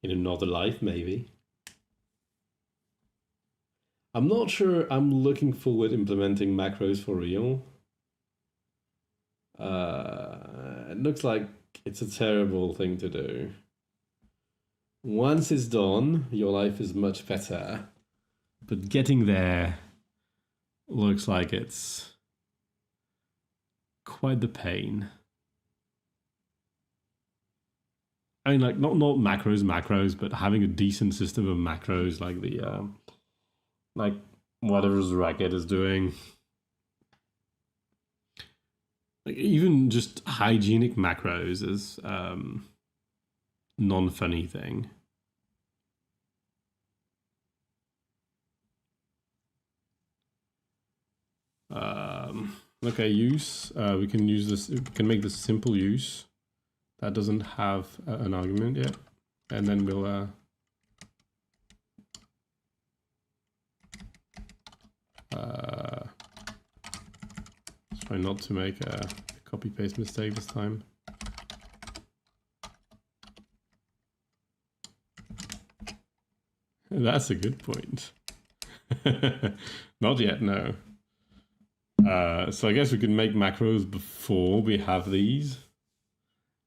In another life, maybe. I'm not sure I'm looking forward to implementing macros for real. It looks like it's a terrible thing to do. Once it's done, your life is much better. But getting there looks like it's quite the pain. I mean, like, not macros, but having a decent system of macros, like the, like, whatever Racket is doing. Like, even just hygienic macros is non-funny thing. Okay, use. We can use this. We can make this simple use. That doesn't have an argument yet, and then we'll try not to make a copy paste mistake this time. That's a good point. Not yet, no. So I guess we can make macros before we have these.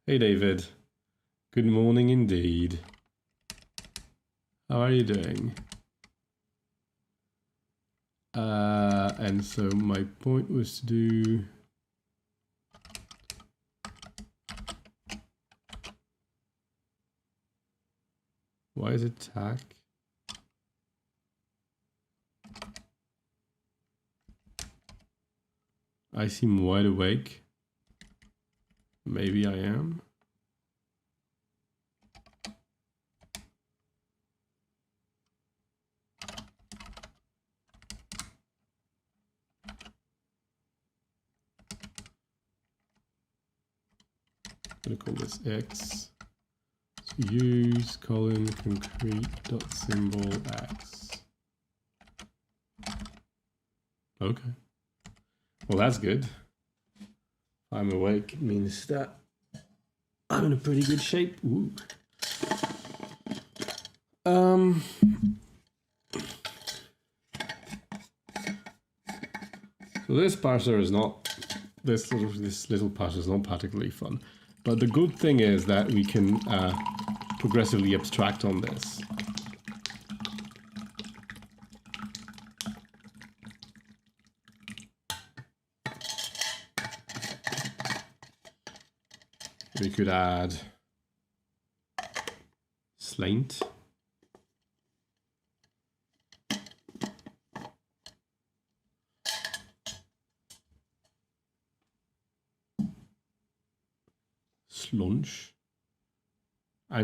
Hey David, good morning indeed. How are you doing? And so my point was to do why is it tag? I seem wide awake. Maybe I am. I'm gonna call this X. So use colon concrete dot symbol X. Okay. Well, that's good. I'm awake. It means that I'm in a pretty good shape. Ooh. So this parser is not, this little parser is not particularly fun. But the good thing is that we can progressively abstract on this. We could add slant. Slunch. I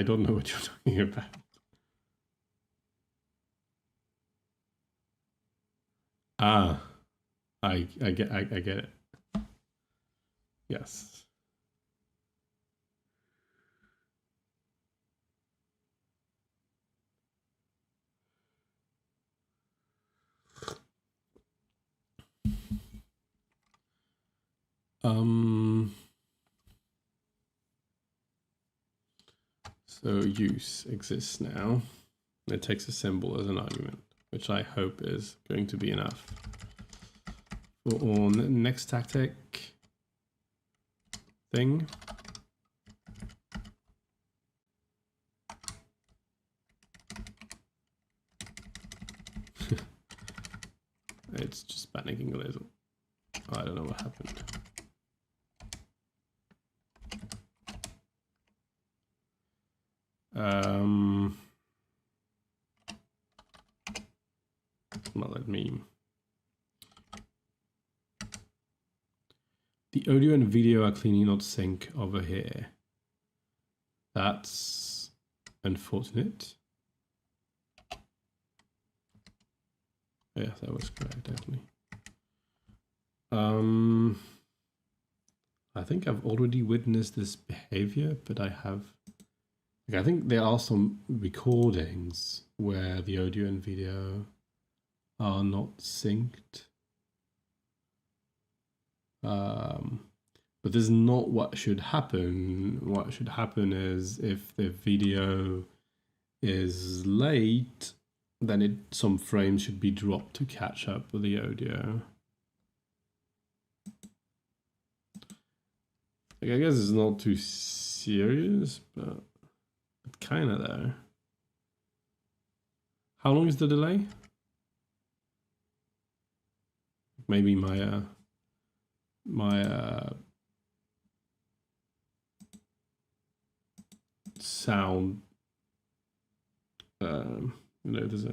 don't know what you're talking about. Ah, I get it. Yes. So use exists now. It takes a symbol as an argument, which I hope is going to be enough. For on next tactic thing. It's just panicking a little. I don't know what happened. Well, let me. The audio and video are clearly not sync over here. That's unfortunate. Yeah, that was correct, definitely. I think I've already witnessed this behavior, but I think there are some recordings where the audio and video are not synced. But this is not what should happen. What should happen is if the video is late, then some frames should be dropped to catch up with the audio. Like, I guess it's not too serious, but kind of there. How long is the delay? Maybe my sound. There's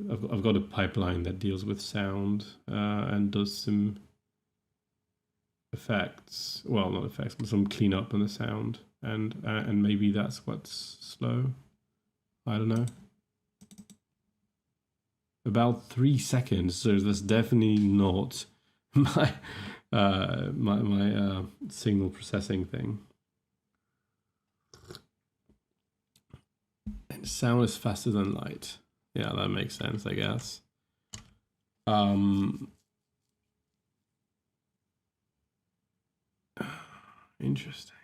I've got a pipeline that deals with sound and does some effects. Well, not effects, but some cleanup on the sound, and maybe that's what's slow. I don't know. About 3 seconds, so that's definitely not my my signal processing thing. And sound is faster than light. Yeah, that makes sense, I guess. Interesting.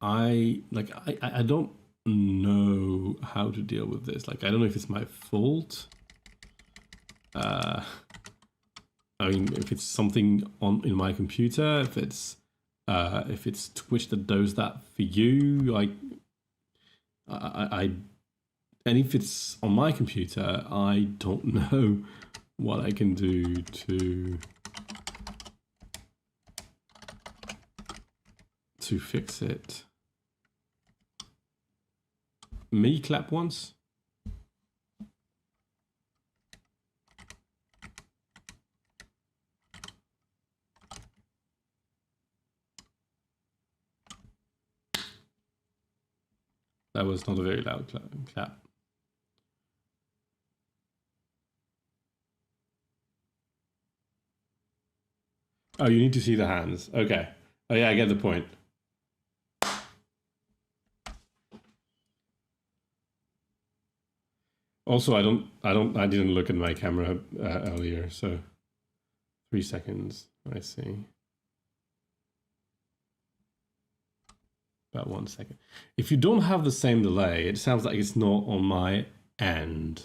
I don't know how to deal with this. Like, I don't know if it's my fault. I mean, if it's something in my computer, if it's Twitch that does that for you, like, and if it's on my computer, I don't know what I can do to fix it. Me clap once. it's not a very loud clap. Oh, you need to see the hands. Okay. Oh yeah, I get the point. Also, I didn't look at my camera earlier, so 3 seconds, I see. About 1 second. If you don't have the same delay, it sounds like it's not on my end.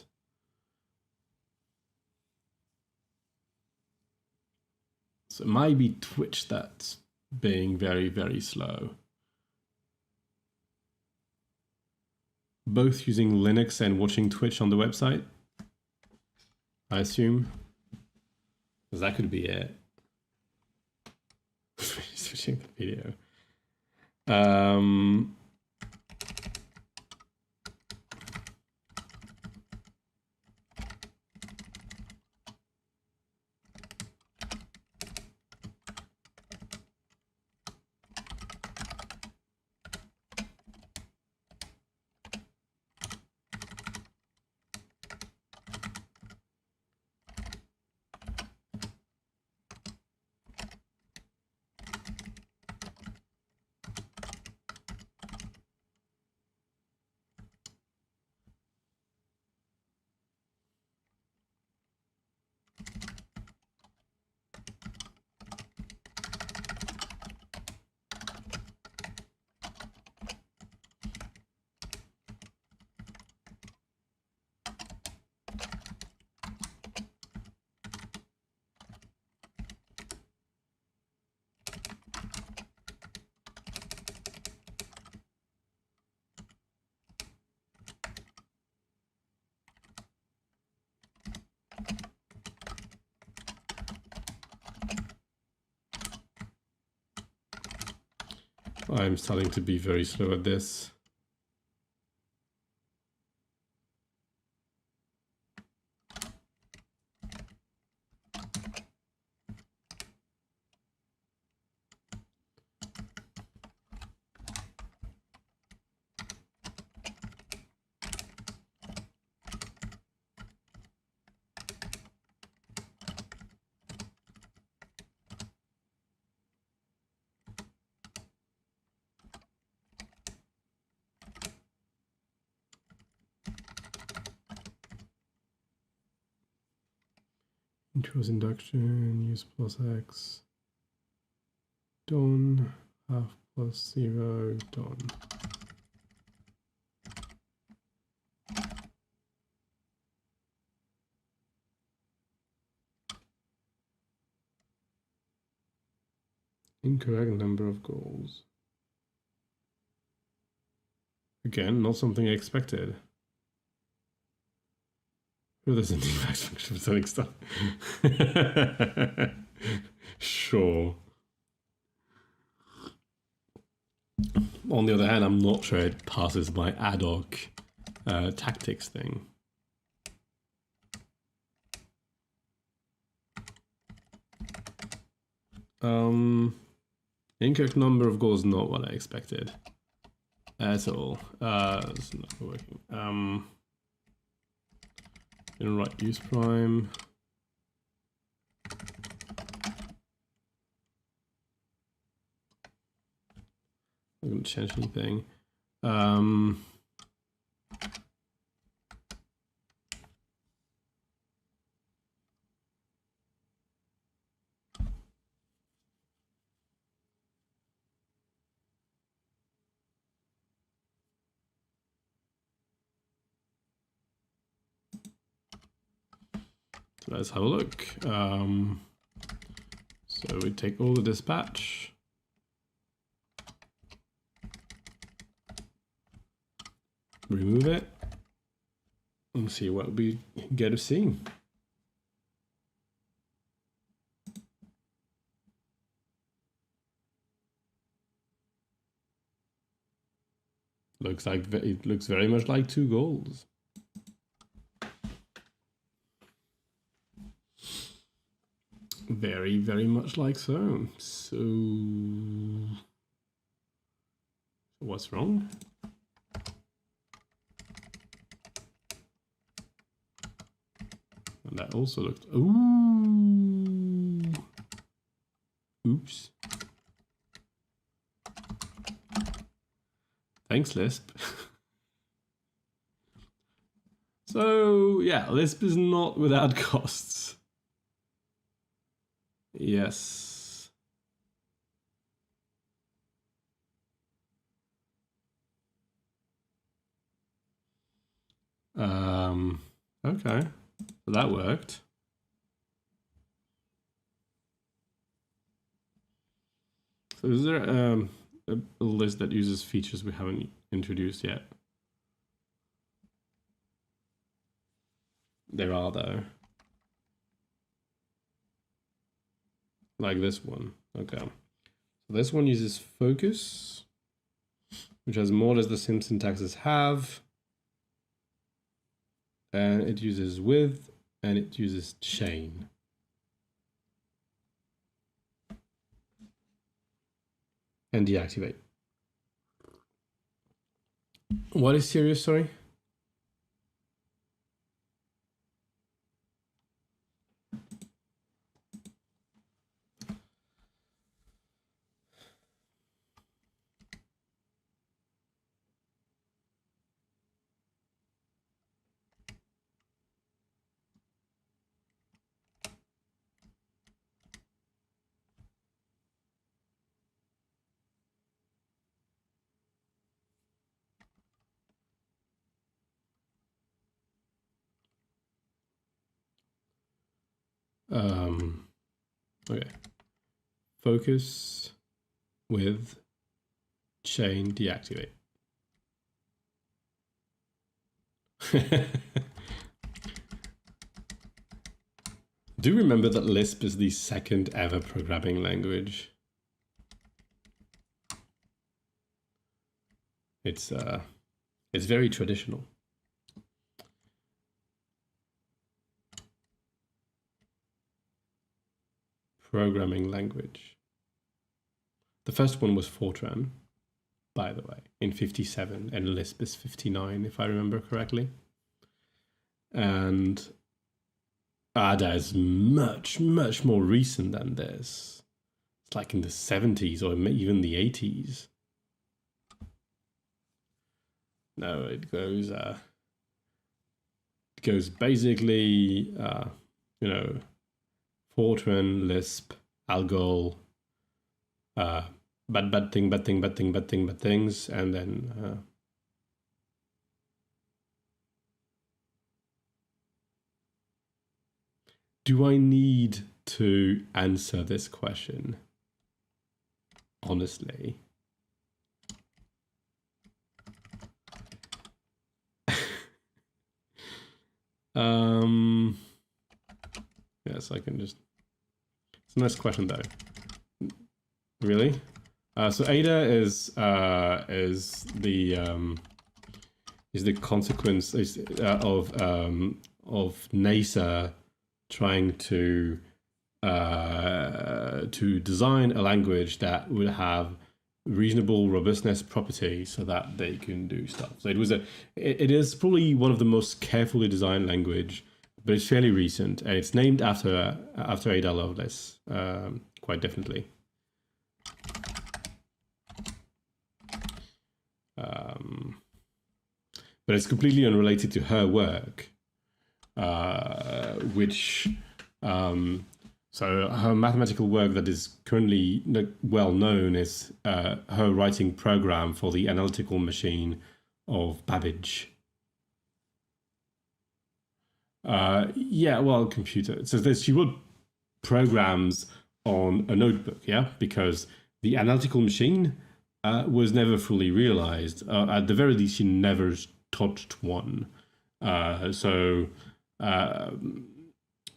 So it might be Twitch that's being very, very slow. Both using Linux and watching Twitch on the website, I assume. Because that could be it. Switching the video. I'm starting to be very slow at this. Intros induction, use plus X, done, half plus 0, done. Incorrect number of goals. Again, not something I expected. Oh, there's a new max function for selling stuff. Sure. On the other hand, I'm not sure it passes my ad hoc tactics thing. Incorrect number of goals, not what I expected at all. It's not working. Gonna write use prime. I'm gonna change anything. So let's have a look. So we take all the dispatch. Remove it. And see what we get to see. Looks like it looks very much like 2 goals. Very, very much like so. So what's wrong? that also looked... Ooh. Oops. Thanks, Lisp. So, yeah, Lisp is not without costs. Yes. Okay, so that worked. So is there a list that uses features we haven't introduced yet? There are, though. Like this one. Okay. So this one uses focus, which has more or less the same syntaxes have. And it uses with, and it uses chain. And deactivate. What is serious, sorry? Okay. Focus with chain deactivate. Do remember that Lisp is the second ever programming language. It's very traditional. Programming language. The first one was Fortran, by the way, in 57, and Lisp is 59, if I remember correctly. And Ada is much, much more recent than this. It's like in the 70s or even the 80s. No, it goes basically, you know, Fortran, Lisp, Algol, bad things, and then do I need to answer this question? Honestly. Yes, I can just... It's a nice question, though. Really? So Ada is the consequence of NASA trying to design a language that would have reasonable robustness property so that they can do stuff. So it is probably one of the most carefully designed language, but it's fairly recent, and it's named after Ada Lovelace, quite definitely. But it's completely unrelated to her work, which so her mathematical work that is currently well known is her writing program for the analytical machine of Babbage. Yeah, well, computer. So she wrote programs on a notebook, yeah, because the analytical machine was never fully realized. At the very least, she never touched one. So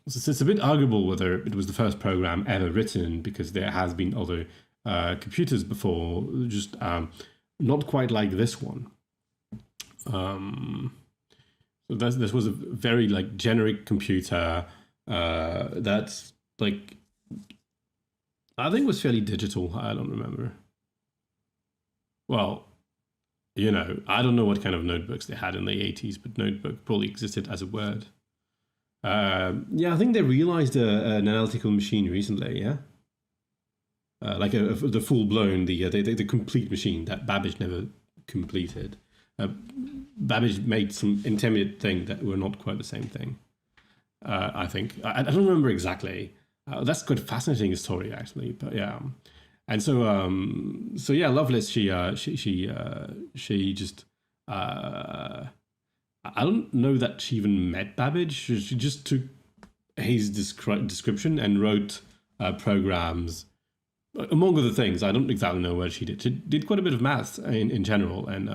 it's a bit arguable whether it was the first program ever written, because there has been other computers before, just not quite like this one. So this was a very like generic computer that's like, I think was fairly digital. I don't remember. Well, you know, I don't know what kind of notebooks they had in the 80s, but notebook probably existed as a word. Yeah, I think they realized an analytical machine recently. Yeah, like the full blown, the complete machine that Babbage never completed. Babbage made some intermediate thing that were not quite the same thing. I think I don't remember exactly. That's quite a fascinating story actually, but yeah. And so yeah, Lovelace she just I don't know that she even met Babbage. She just took his description and wrote programs. Among other things, I don't exactly know what she did. She did quite a bit of maths in general, and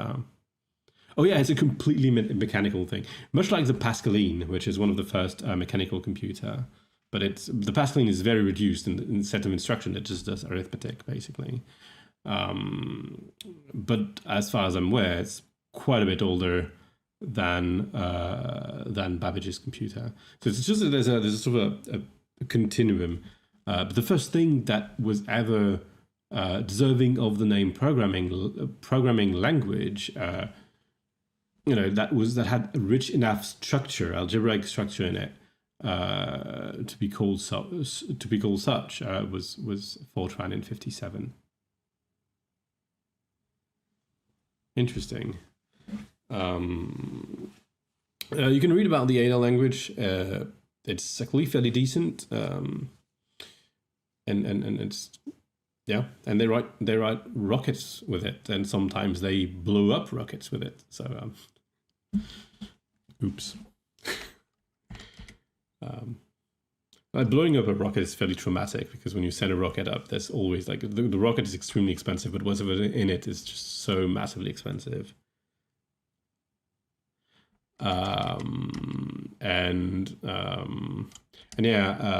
oh yeah, it's a completely mechanical thing, much like the Pascaline, which is one of the first mechanical computer. But the Pascaline is very reduced in set of instruction. It just does arithmetic basically. But as far as I'm aware, it's quite a bit older than Babbage's computer. So it's just that there's a sort of a continuum. But the first thing that was ever deserving of the name programming language, that had a rich enough structure, algebraic structure in it, to be called such, was Fortran in 1957. Interesting. You can read about the Ada language. It's actually fairly decent, and it's and they write rockets with it, and sometimes they blow up rockets with it. So, oops. Blowing up a rocket is fairly traumatic because when you send a rocket up, there's always like the rocket is extremely expensive, but whatever in it is just so massively expensive.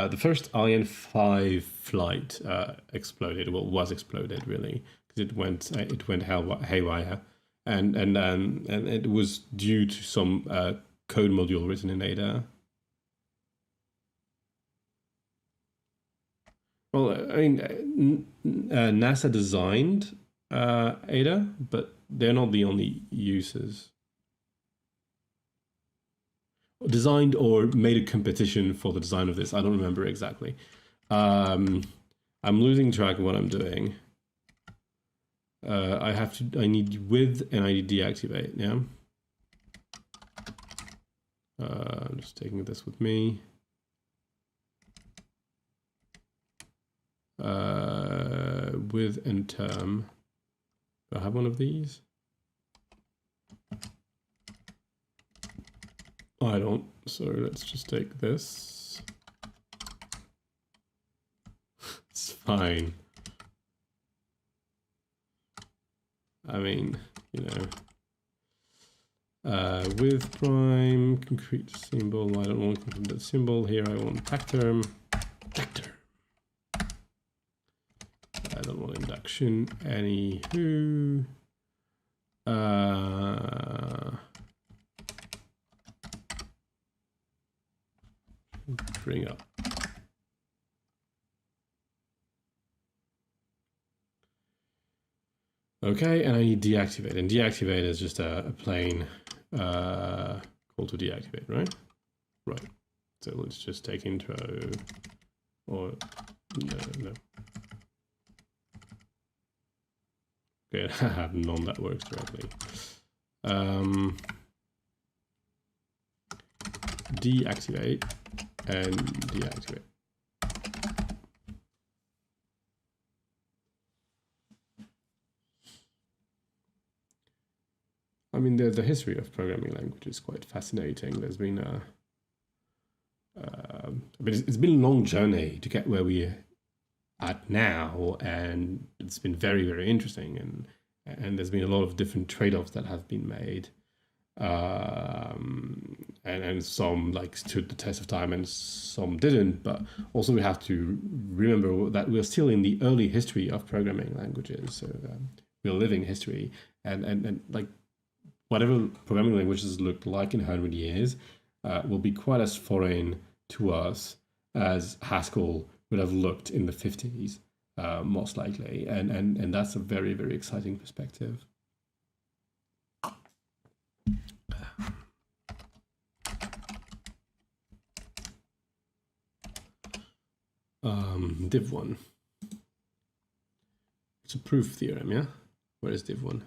The first Ariane 5 flight exploded. Well, was exploded really because it went haywire, and it was due to some code module written in Ada. Well, I mean, NASA designed Ada, but they're not the only users. Designed or made a competition for the design of this. I don't remember exactly. I'm losing track of what I'm doing. I need with and I need deactivate, yeah? I'm just taking this with me. With and term. Do I have one of these? I don't, so let's just take this. It's fine. I mean, with prime, concrete symbol, I don't want concrete symbol here, I want tag term. I don't want induction, anywho. Bring up. Okay, and I need deactivate, and deactivate is just a plain call to deactivate, right? Right. So let's just take intro, or no. Okay, I have none that works directly. Deactivate and deactivate. I mean, the history of programming language is quite fascinating. There's been it's been a long journey to get where we're at now, and it's been very, very interesting. And there's been a lot of different trade-offs that have been made. And some like stood the test of time and some didn't, but also we have to remember that we're still in the early history of programming languages. So we're living history, and like whatever programming languages looked like in 100 years will be quite as foreign to us as Haskell would have looked in the 50s, most likely, and that's a very, very exciting perspective. div1. It's a proof theorem, yeah? Where is div1?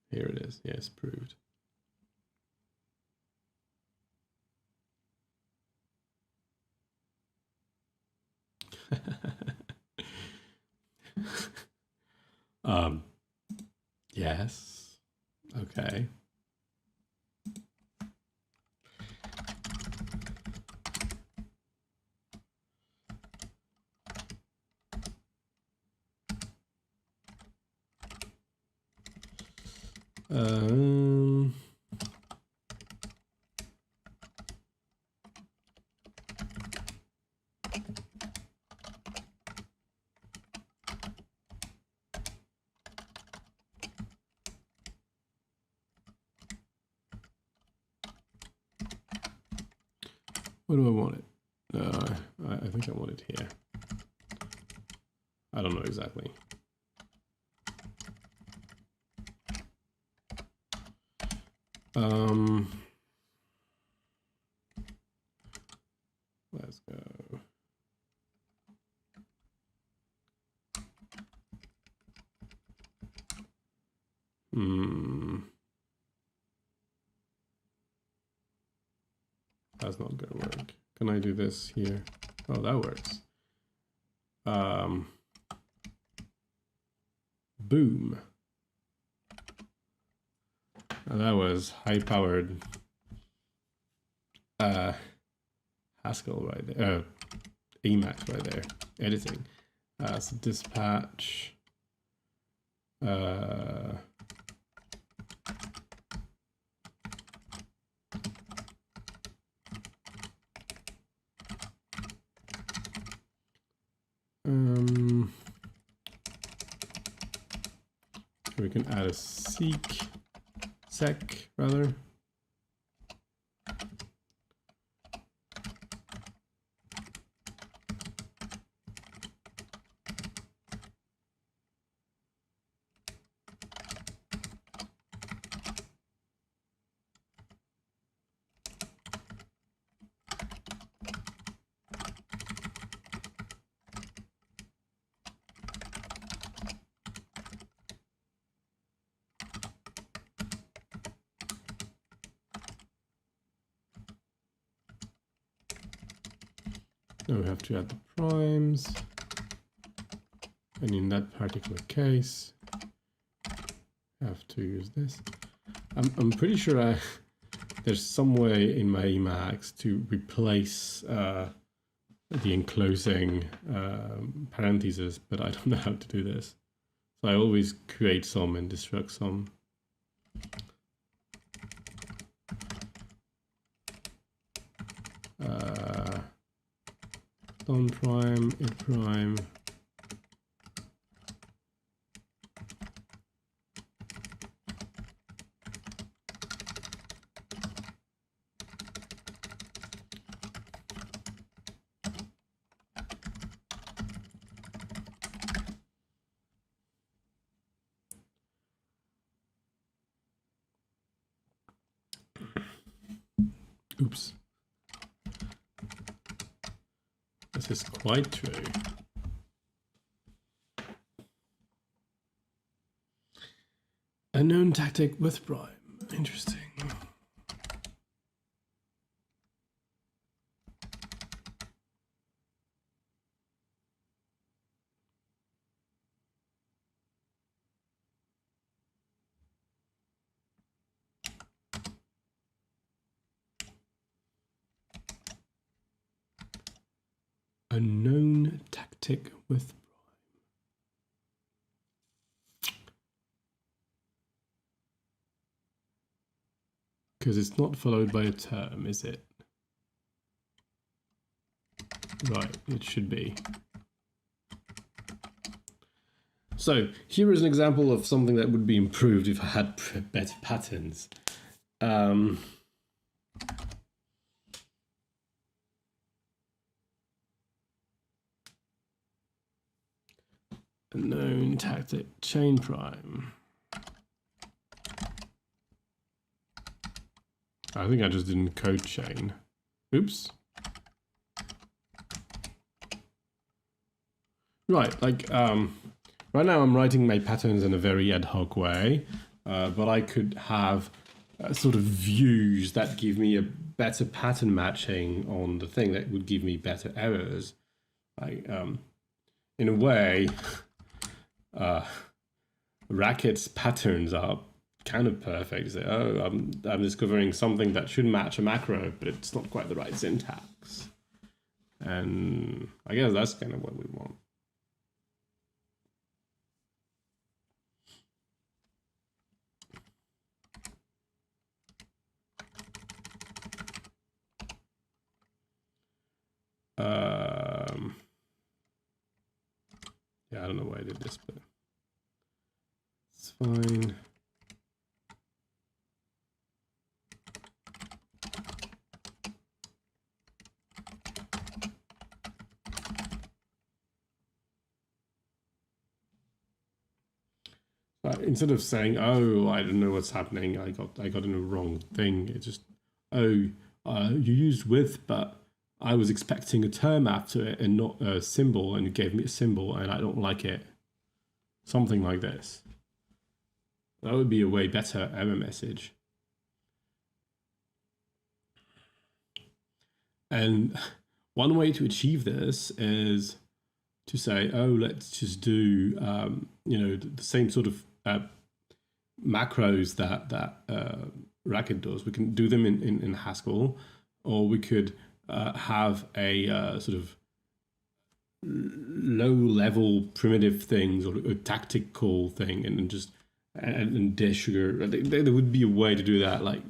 Here it is. Yes, proved. Yes. Okay. Where do I want it? I think I want it here. I don't know exactly. Let's go. That's not gonna work. Can I do this here? Oh, that works. Boom. And that was high-powered Haskell right there. Emacs right there. Editing. So dispatch. We can add a sec rather. Now we have to add the primes, and in that particular case, I have to use this. I'm pretty sure there's some way in my Emacs to replace the enclosing parentheses, but I don't know how to do this. So I always create some and destruct some. Don prime, it prime. Oops. This is quite true. A known tactic with prime. Interesting. A known tactic with prime. Because it's not followed by a term, is it? Right, it should be. So here is an example of something that would be improved if I had better patterns. A known tactic, chain prime. I think I just didn't code chain. Oops. Right, like right now I'm writing my patterns in a very ad hoc way, but I could have sort of views that give me a better pattern matching on the thing that would give me better errors. Like in a way, Racket's patterns are kind of perfect. Say, oh, I'm discovering something that should match a macro, but it's not quite the right syntax. And I guess that's kind of what we want. Yeah, I don't know why I did this, but it's fine. Instead of saying, "Oh, I don't know what's happening. I got in a wrong thing," it's just, "Oh, you used with, but I was expecting a term after it and not a symbol, and it gave me a symbol, and I don't like it." Something like this. That would be a way better error message. And one way to achieve this is to say, "Oh, let's just do you know, the same sort of macros that Racket does. We can do them in Haskell, or we could have a sort of low-level primitive things or a tactical thing, and just and dish. There would be a way to do that, like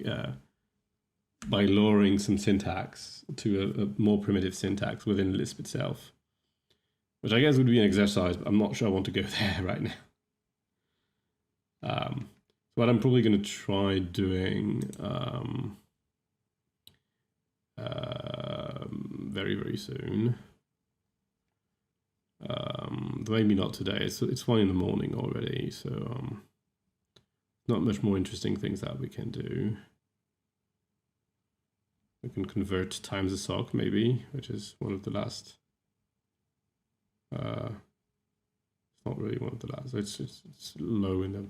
by lowering some syntax to a more primitive syntax within Lisp itself, which I guess would be an exercise, but I'm not sure I want to go there right now. What I'm probably going to try doing very, very soon. Maybe not today. It's 1 in the morning already, so not much more interesting things that we can do. We can convert times a sock maybe, which is one of the last. It's not really one of the last. It's low in the.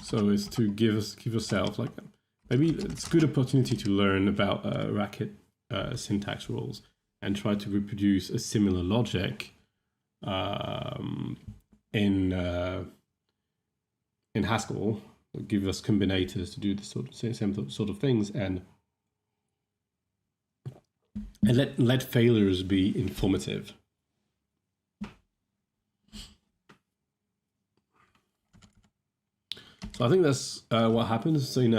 So it's to give yourself, like, maybe it's a good opportunity to learn about Racket syntax rules and try to reproduce a similar logic in Haskell. Give us combinators to do the same sort of things, and let failures be informative. So I think that's what happens. So in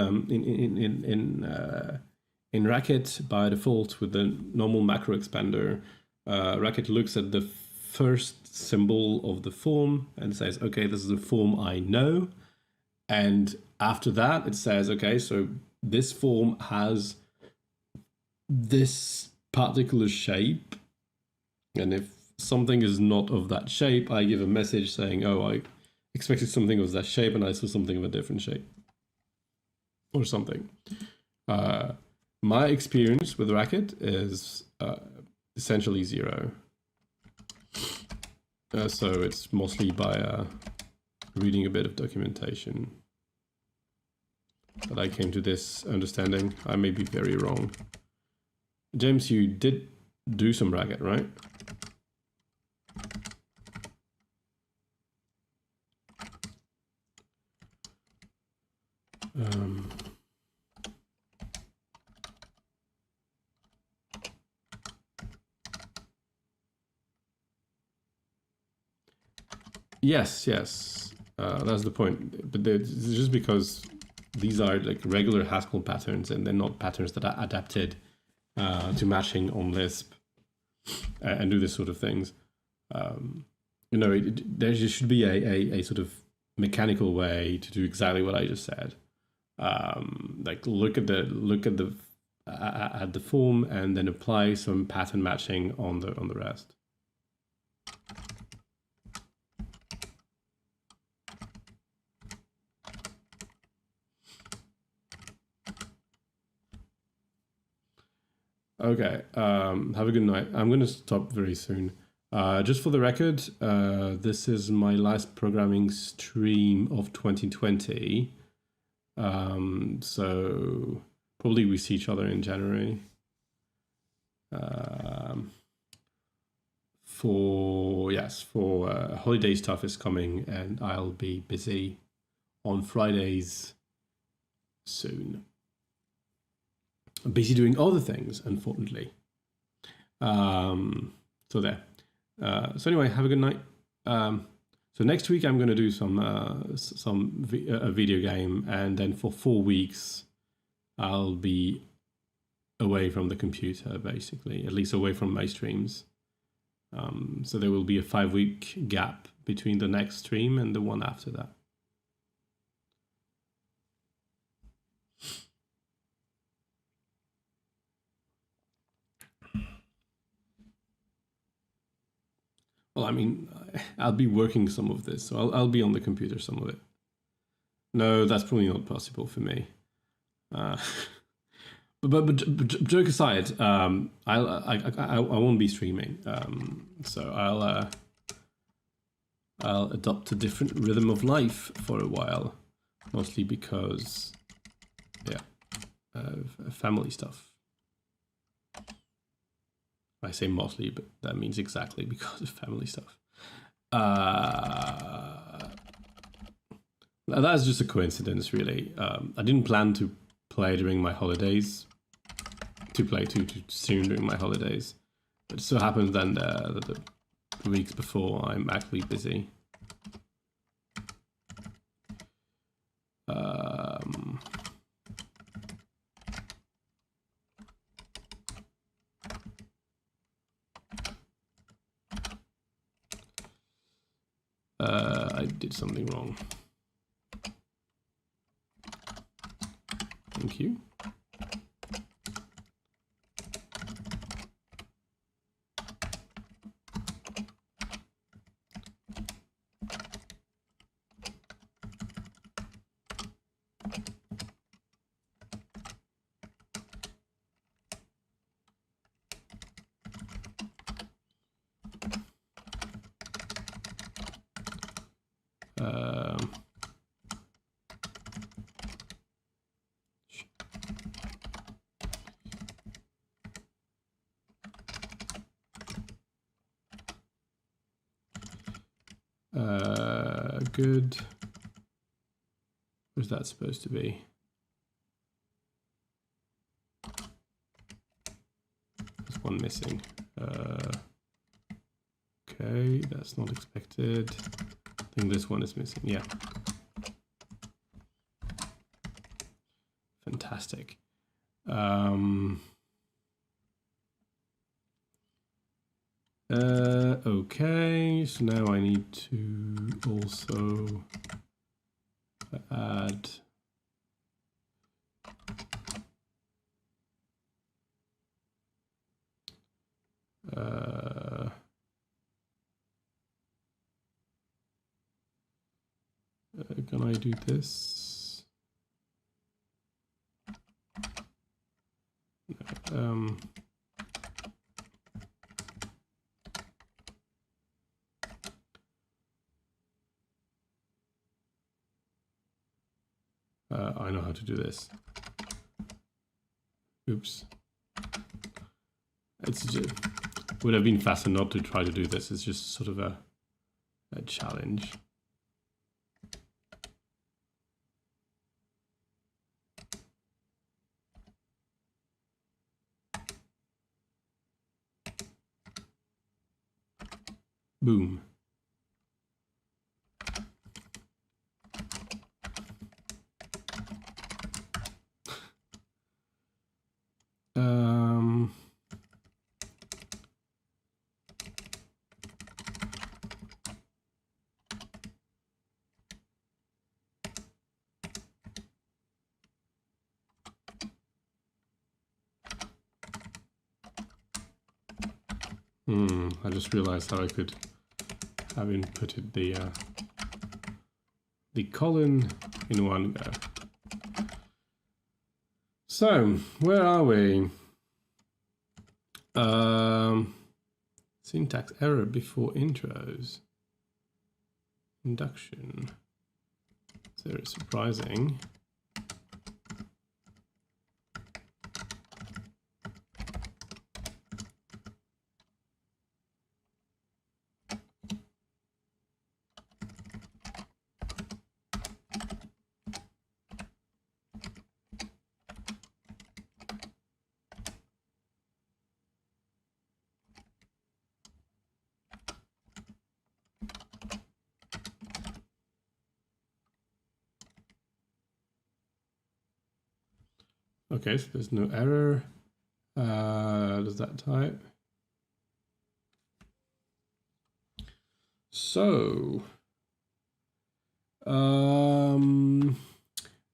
Racket, by default, with the normal macro expander, Racket looks at the first symbol of the form and says, "Okay, this is a form I know." And after that, it says, "Okay, so this form has this particular shape, and if something is not of that shape, I give a message saying, oh, I expected something of that shape and I saw something of a different shape," or something. My experience with Racket is essentially 0. So it's mostly by reading a bit of documentation that I came to this understanding. I may be very wrong. James, you did do some Racket, right? Yes, that's the point. But it's just because these are like regular Haskell patterns and they're not patterns that are adapted to matching on Lisp and do this sort of things. You know, there should be a sort of mechanical way to do exactly what I just said. Like look at the form and then apply some pattern matching on the rest. Okay. Have a good night. I'm going to stop very soon. Just for the record, this is my last programming stream of 2020. So probably we see each other in January. For holiday stuff is coming, and I'll be busy on Fridays soon. I'm busy doing other things, unfortunately. So there. So anyway, have a good night. So next week I'm going to do a video game, and then for 4 weeks I'll be away from the computer, basically, at least away from my streams. So there will be a 5-week gap between the next stream and the one after that. Well, I mean, I'll be working some of this, so I'll be on the computer some of it. No, that's probably not possible for me. But joke aside, I won't be streaming, so I'll adopt a different rhythm of life for a while, mostly because, family stuff. I say mostly, but that means exactly because of family stuff. That's just a coincidence, really. I didn't plan to play during my holidays, to stream during my holidays, but it so happens then that the weeks before I'm actually busy. I did something wrong. Thank you. Good. Where's that supposed to be? There's one missing. Okay, that's not expected. I think this one is missing. Yeah. Fantastic. Okay, so now I need to also add can I do this? No, I know how to do this. Oops. Would have been faster not to try to do this. It's just sort of a challenge. Boom. I just realized how I could have inputted the colon in one go. So, where are we? Syntax error before intros. Induction. It's very surprising. Okay, so there's no error. Does that type? So,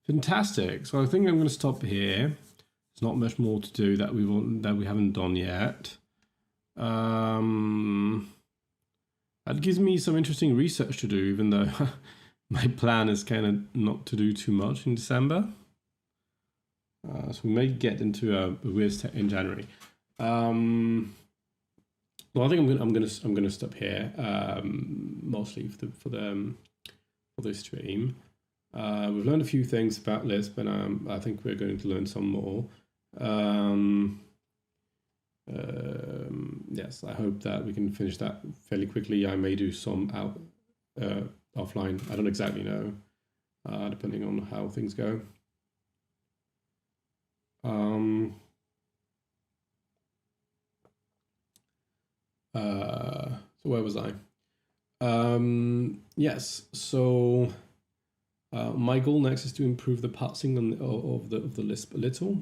fantastic. So I think I'm going to stop here. There's not much more to do that we haven't done yet. That gives me some interesting research to do, even though my plan is kind of not to do too much in December. So we may get into a Wiz in January. Well, I think I'm gonna stop here, mostly for this stream. We've learned a few things about Lisp, and I think we're going to learn some more. Yes, I hope that we can finish that fairly quickly. I may do some offline. I don't exactly know, depending on how things go. So where was I? Yes, so my goal next is to improve the parsing of the Lisp a little,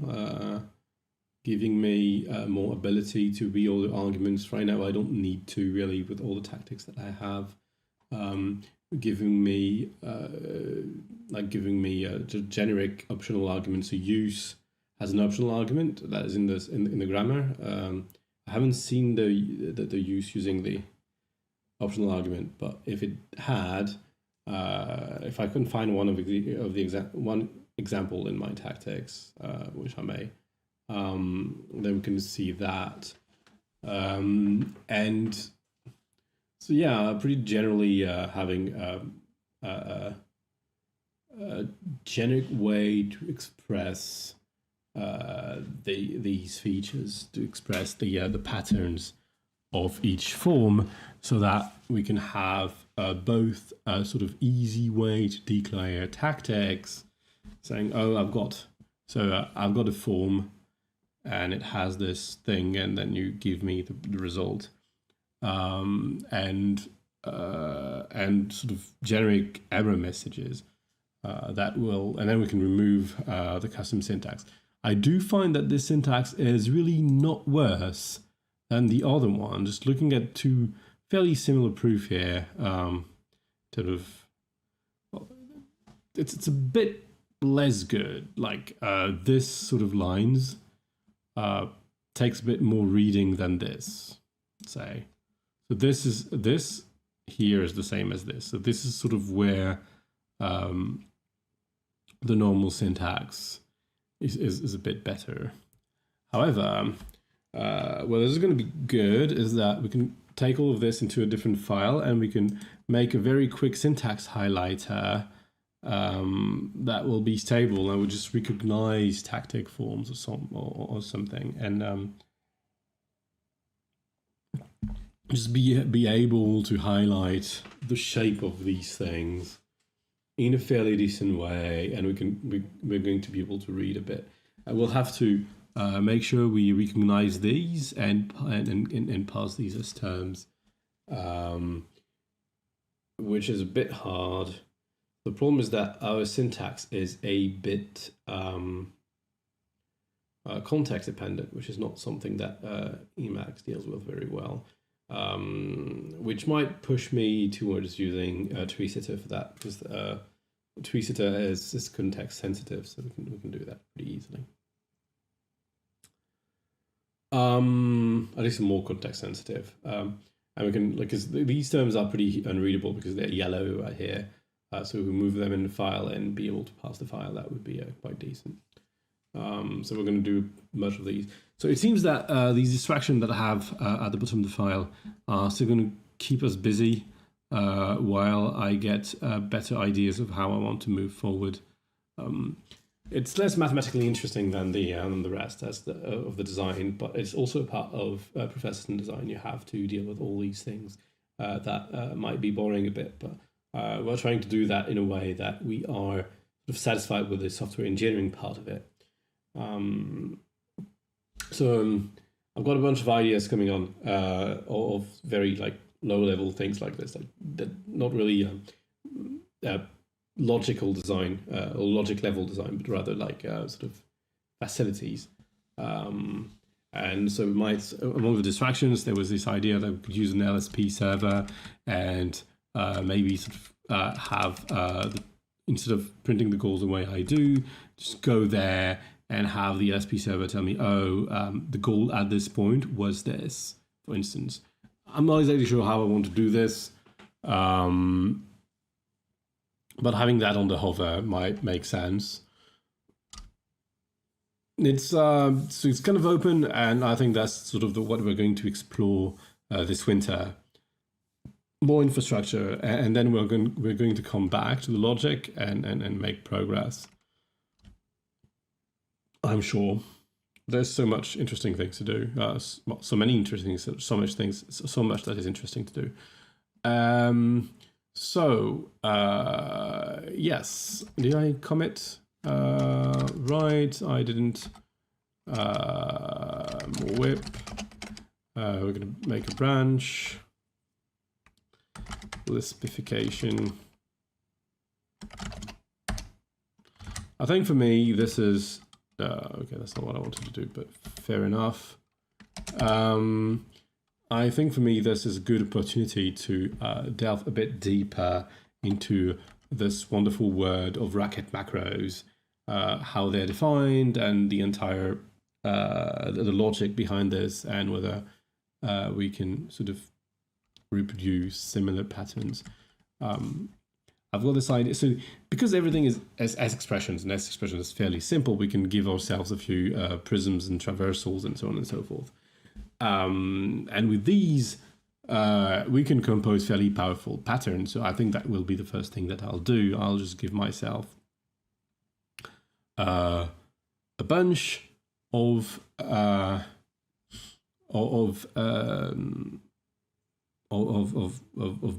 giving me more ability to read all the arguments. Right now I don't need to really with all the tactics that I have, giving me generic optional arguments to use as an optional argument that is in the grammar. I haven't seen the use using the optional argument, but if it had, if I couldn't find one one example in my tactics, which I may, then we can see that. And so yeah, pretty generally having a generic way to express these features, to express the patterns of each form, so that we can have both a sort of easy way to declare tactics, saying, oh, I've got a form and it has this thing, and then you give me the result, and sort of generic error messages that will, and then we can remove the custom syntax. I do find that this syntax is really not worse than the other one. Just looking at two fairly similar proof here, sort of, it's a bit less good. Like this sort of lines takes a bit more reading than this, say. So this here is the same as this. So this is sort of where the normal syntax is a bit better. However, well, this is going to be good is that we can take all of this into a different file, and we can make a very quick syntax highlighter that will be stable and will just recognize tactic forms or something, and just be able to highlight the shape of these things in a fairly decent way, and we're going to be able to read a bit. We'll have to make sure we recognize these and pass these as terms, which is a bit hard. The problem is that our syntax is a bit context dependent, which is not something that Emacs deals with very well, which might push me towards using Tweetsitter for that, because Tweetsitter is context sensitive, so we can do that pretty easily. At least more context sensitive, and we can, like, because these terms are pretty unreadable because they're yellow right here. So we move them in the file and be able to pass the file. That would be quite decent. So we're going to do much of these. So it seems that these distractions that I have at the bottom of the file are still going to keep us busy while I get better ideas of how I want to move forward. It's less mathematically interesting than the rest of the design, but it's also a part of professors in design. You have to deal with all these things that might be boring a bit, but we're trying to do that in a way that we are sort of satisfied with the software engineering part of it. So I've got a bunch of ideas coming on of very like low-level things like this, like not really logical design or logic level design, but rather like sort of facilities. And so among the distractions, there was this idea that we could use an LSP server and maybe sort of have instead of printing the goals the way I do, just go there and have the LSP server tell me, oh, the goal at this point was this, for instance. I'm not exactly sure how I want to do this, but having that on the hover might make sense. It's so it's kind of open, and I think that's sort of what we're going to explore this winter. More infrastructure, and then we're going to come back to the logic and make progress. I'm sure there's so much interesting things to do. So many interesting, so much that is interesting to do. Yes, did I commit? Right, I didn't. More whip. We're going to make a branch. Listification. I think for me, this is okay. That's not what I wanted to do, but fair enough. I think for me, this is a good opportunity to delve a bit deeper into this wonderful world of Racket macros, how they're defined, and the entire the logic behind this, and whether we can sort of reproduce similar patterns. I've got this idea. So because everything is as expressions, and as expressions is fairly simple, we can give ourselves a few prisms and traversals and so on and so forth. And with these, we can compose fairly powerful patterns. So I think that will be the first thing that I'll do. I'll just give myself a bunch of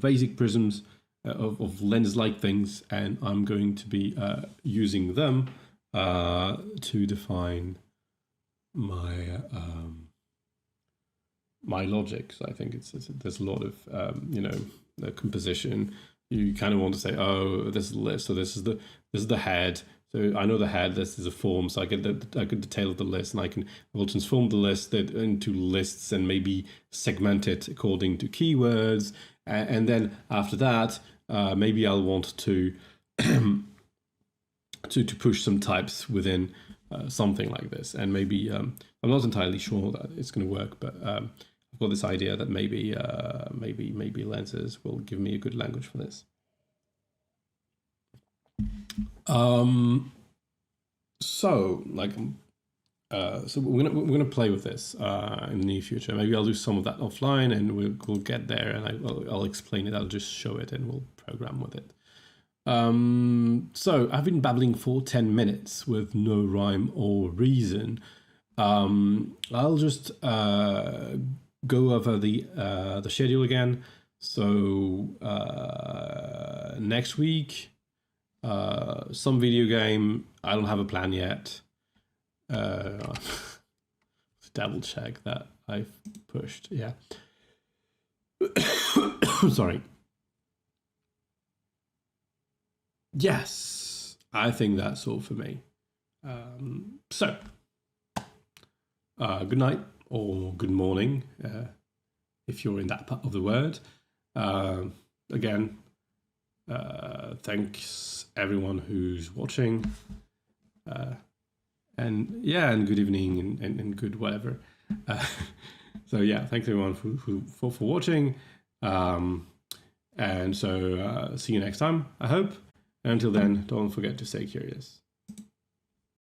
basic prisms of lens-like things, and I'm going to be using them to define my my logic. So I think there's a lot of composition. You kind of want to say, oh, this is the list. So this is the head. So I know the head. This is a form. So I get the tail of the list, and I will transform the list into lists and maybe segment it according to keywords. And then after that, maybe I'll want to to push some types within something like this. And maybe I'm not entirely sure that it's going to work, but I've got this idea that maybe lenses will give me a good language for this. So we're gonna play with this in the near future. Maybe I'll do some of that offline, and we'll get there, and I'll explain it. I'll just show it, and we'll program with it. So I've been babbling for 10 minutes with no rhyme or reason. I'll just go over the schedule again. So next week, some video game. I don't have a plan yet. Double check that I've pushed. Yeah. Sorry. Yes, I think that's all for me. So, good night or good morning if you're in that part of the world. Again, thanks everyone who's watching. And good evening and good whatever. So yeah, thanks everyone for watching. And so see you next time, I hope. And until then, don't forget to stay curious.